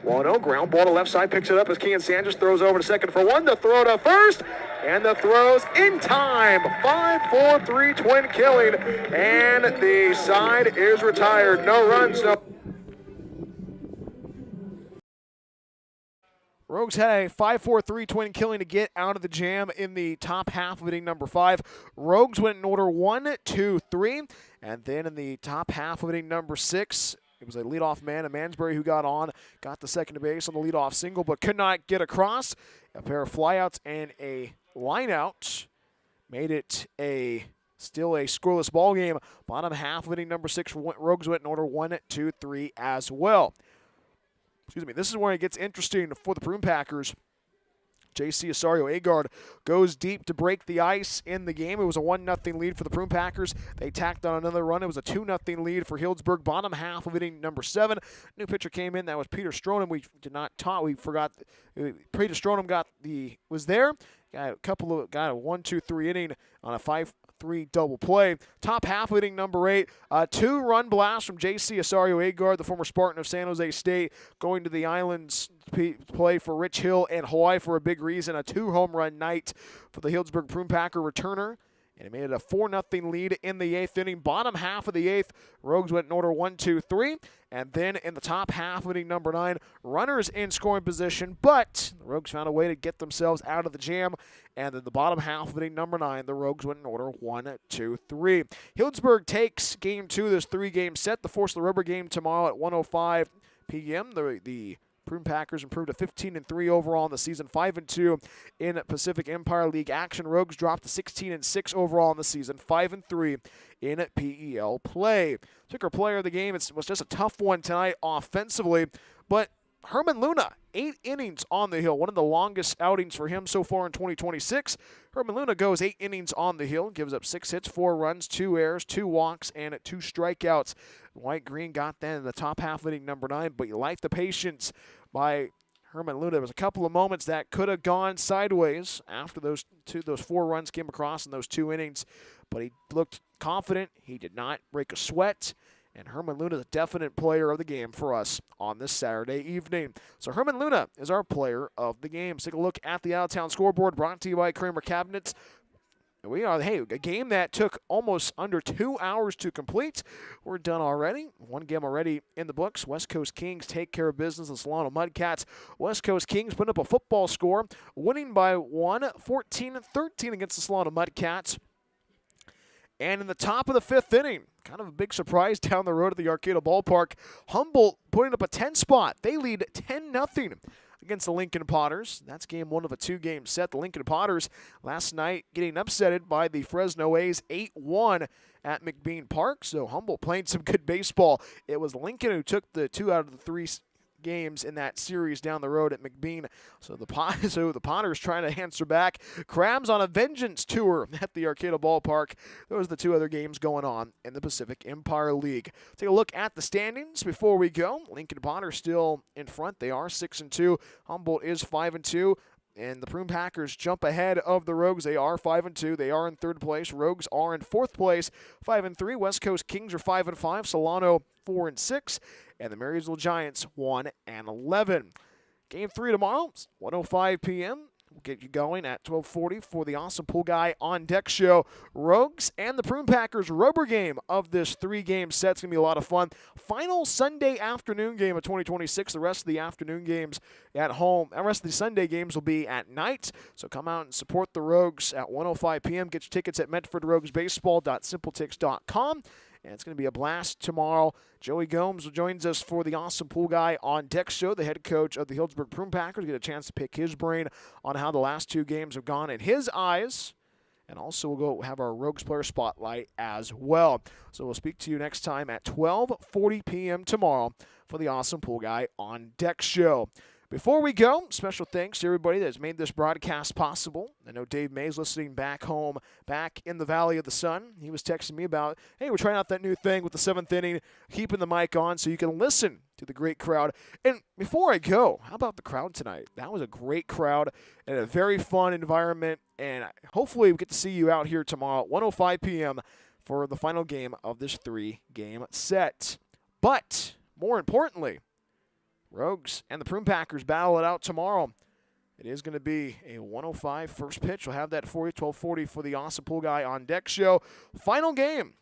1-0, ground ball to left side, picks it up as Kean Sanchez throws over to second for 1. The throw to first, and the throw's in time. 5-4-3 twin killing, and the side is retired. No runs, no. Rogues had a 5-4-3 twin killing to get out of the jam in the top half of inning number 5. Rogues went in order 1-2-3, and then in the top half of inning number 6, it was a leadoff man, a Mansbury, who got on, got the second base on the leadoff single, but could not get across. A pair of flyouts and a lineout made it still a scoreless ball game. Bottom half of inning number 6, Rogues went in order 1-2-3 as well. Excuse me. This is where it gets interesting for the Prune Packers. J.C. Osorio-Agard goes deep to break the ice in the game. It was a 1-0 lead for the Prune Packers. They tacked on another run. It was a 2-0 lead for Healdsburg. Bottom half of inning number 7. New pitcher came in. That was Peter Stronum. We did not talk. We forgot. Peter Stronum was there. Got a 1-2-3 inning on a 5-3 double play. Top half of inning number 8. 2-run blast from J.C. Osorio-Agard, the former Spartan of San Jose State, going to the Islands to play for Rich Hill and Hawaii for a big reason. A 2-home-run night for the Healdsburg Prune Packer returner. And it made it a 4-0 lead in the 8th inning. Bottom half of the 8th, Rogues went in order 1-2-3. And then in the top half of inning number 9, runners in scoring position, but the Rogues found a way to get themselves out of the jam. And in the bottom half of inning number 9, the Rogues went in order 1-2-3. Healdsburg takes game 2 of this 3-game set. The Force the Rubber game tomorrow at 1:05 p.m. The Prune Packers improved to 15-3 overall in the season, 5-2 in Pacific Empire League action. Rogues dropped to 16-6 overall in the season, 5-3 in PEL play. Ticker player of the game, it was just a tough one tonight offensively, but Herman Luna, 8 innings on the hill, one of the longest outings for him so far in 2026. Herman Luna goes 8 innings on the hill, gives up 6 hits, 4 runs, 2 errors, 2 walks, and 2 strikeouts. White-Green got that in the top half of inning number 9, but you like the patience by Herman Luna. There was a couple of moments that could have gone sideways after those 4 runs came across in those 2 innings, but he looked confident. He did not break a sweat. And Herman Luna is a definite player of the game for us on this Saturday evening. So Herman Luna is our player of the game. Let's take a look at the out-of-town scoreboard brought to you by Kramer Cabinets. A game that took almost under 2 hours to complete. We're done already. One game already in the books. West Coast Kings take care of business. The Solano Mudcats. West Coast Kings put up a football score, winning by 14-13 against the Solano Mudcats. And in the top of the 5th inning, kind of a big surprise down the road at the Arcata Ballpark, Humboldt putting up a 10 spot. They lead 10-0 against the Lincoln Potters. That's game 1 of a 2-game set. The Lincoln Potters last night getting upsetted by the Fresno A's 8-1 at McBean Park. So Humboldt playing some good baseball. It was Lincoln who took the 2 out of the 3 games in that series down the road at McBean. So the Potters trying to answer back. Crabs on a vengeance tour at the Arcata Ballpark. Those are the 2 other games going on in the Pacific Empire League. Take a look at the standings before we go. Lincoln Potters still in front. They are 6-2. Humboldt is 5-2. And the Prune Packers jump ahead of the Rogues. They are 5-2. They are in 3rd place. Rogues are in 4th place, 5-3. West Coast Kings are 5-5. Solano 4-6. And the Marysville Giants 1-11. Game 3 tomorrow, 1:05 p.m. We'll get you going at 12:40 for the Awesome Pool Guy on Deck show. Rogues and the Prune Packers rubber game of this 3-game set. It's going to be a lot of fun. Final Sunday afternoon game of 2026. The rest of the afternoon games at home. The rest of the Sunday games will be at night. So come out and support the Rogues at 1:05 p.m. Get your tickets at medfordroguesbaseball.simpletix.com. And it's going to be a blast tomorrow. Joey Gomes joins us for the Awesome Pool Guy on Deck show, the head coach of the Healdsburg Prune Packers. Get a chance to pick his brain on how the last 2 games have gone in his eyes. And also we'll go have our Rogues player spotlight as well. So we'll speak to you next time at 12:40 p.m. tomorrow for the Awesome Pool Guy on Deck show. Before we go, special thanks to everybody that's made this broadcast possible. I know Dave May's listening back home, back in the Valley of the Sun. He was texting me about, hey, we're trying out that new thing with the 7th inning, keeping the mic on so you can listen to the great crowd. And before I go, how about the crowd tonight? That was a great crowd and a very fun environment. And hopefully we get to see you out here tomorrow at 1:05 p.m. for the final game of this 3-game set. But more importantly, Rogues and the Prune Packers battle it out tomorrow. It is going to be a 1:05 first pitch. We'll have that for you, 12:40 for the Awesome Pool Guy on Deck show. Final game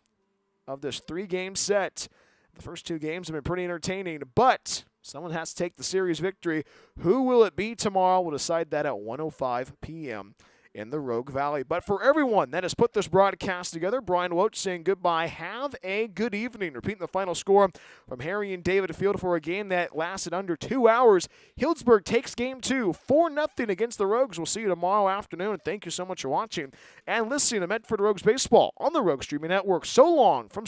of this 3-game set. The first 2 games have been pretty entertaining, but someone has to take the series victory. Who will it be tomorrow? We'll decide that at 1:05 p.m. in the Rogue Valley. But for everyone that has put this broadcast together, Brian Woach saying goodbye. Have a good evening. Repeating the final score from Harry and David Field for a game that lasted under 2 hours. Healdsburg takes game 2, 4-0 against the Rogues. We'll see you tomorrow afternoon. Thank you so much for watching and listening to Medford Rogues Baseball on the Rogue Streaming Network. So long from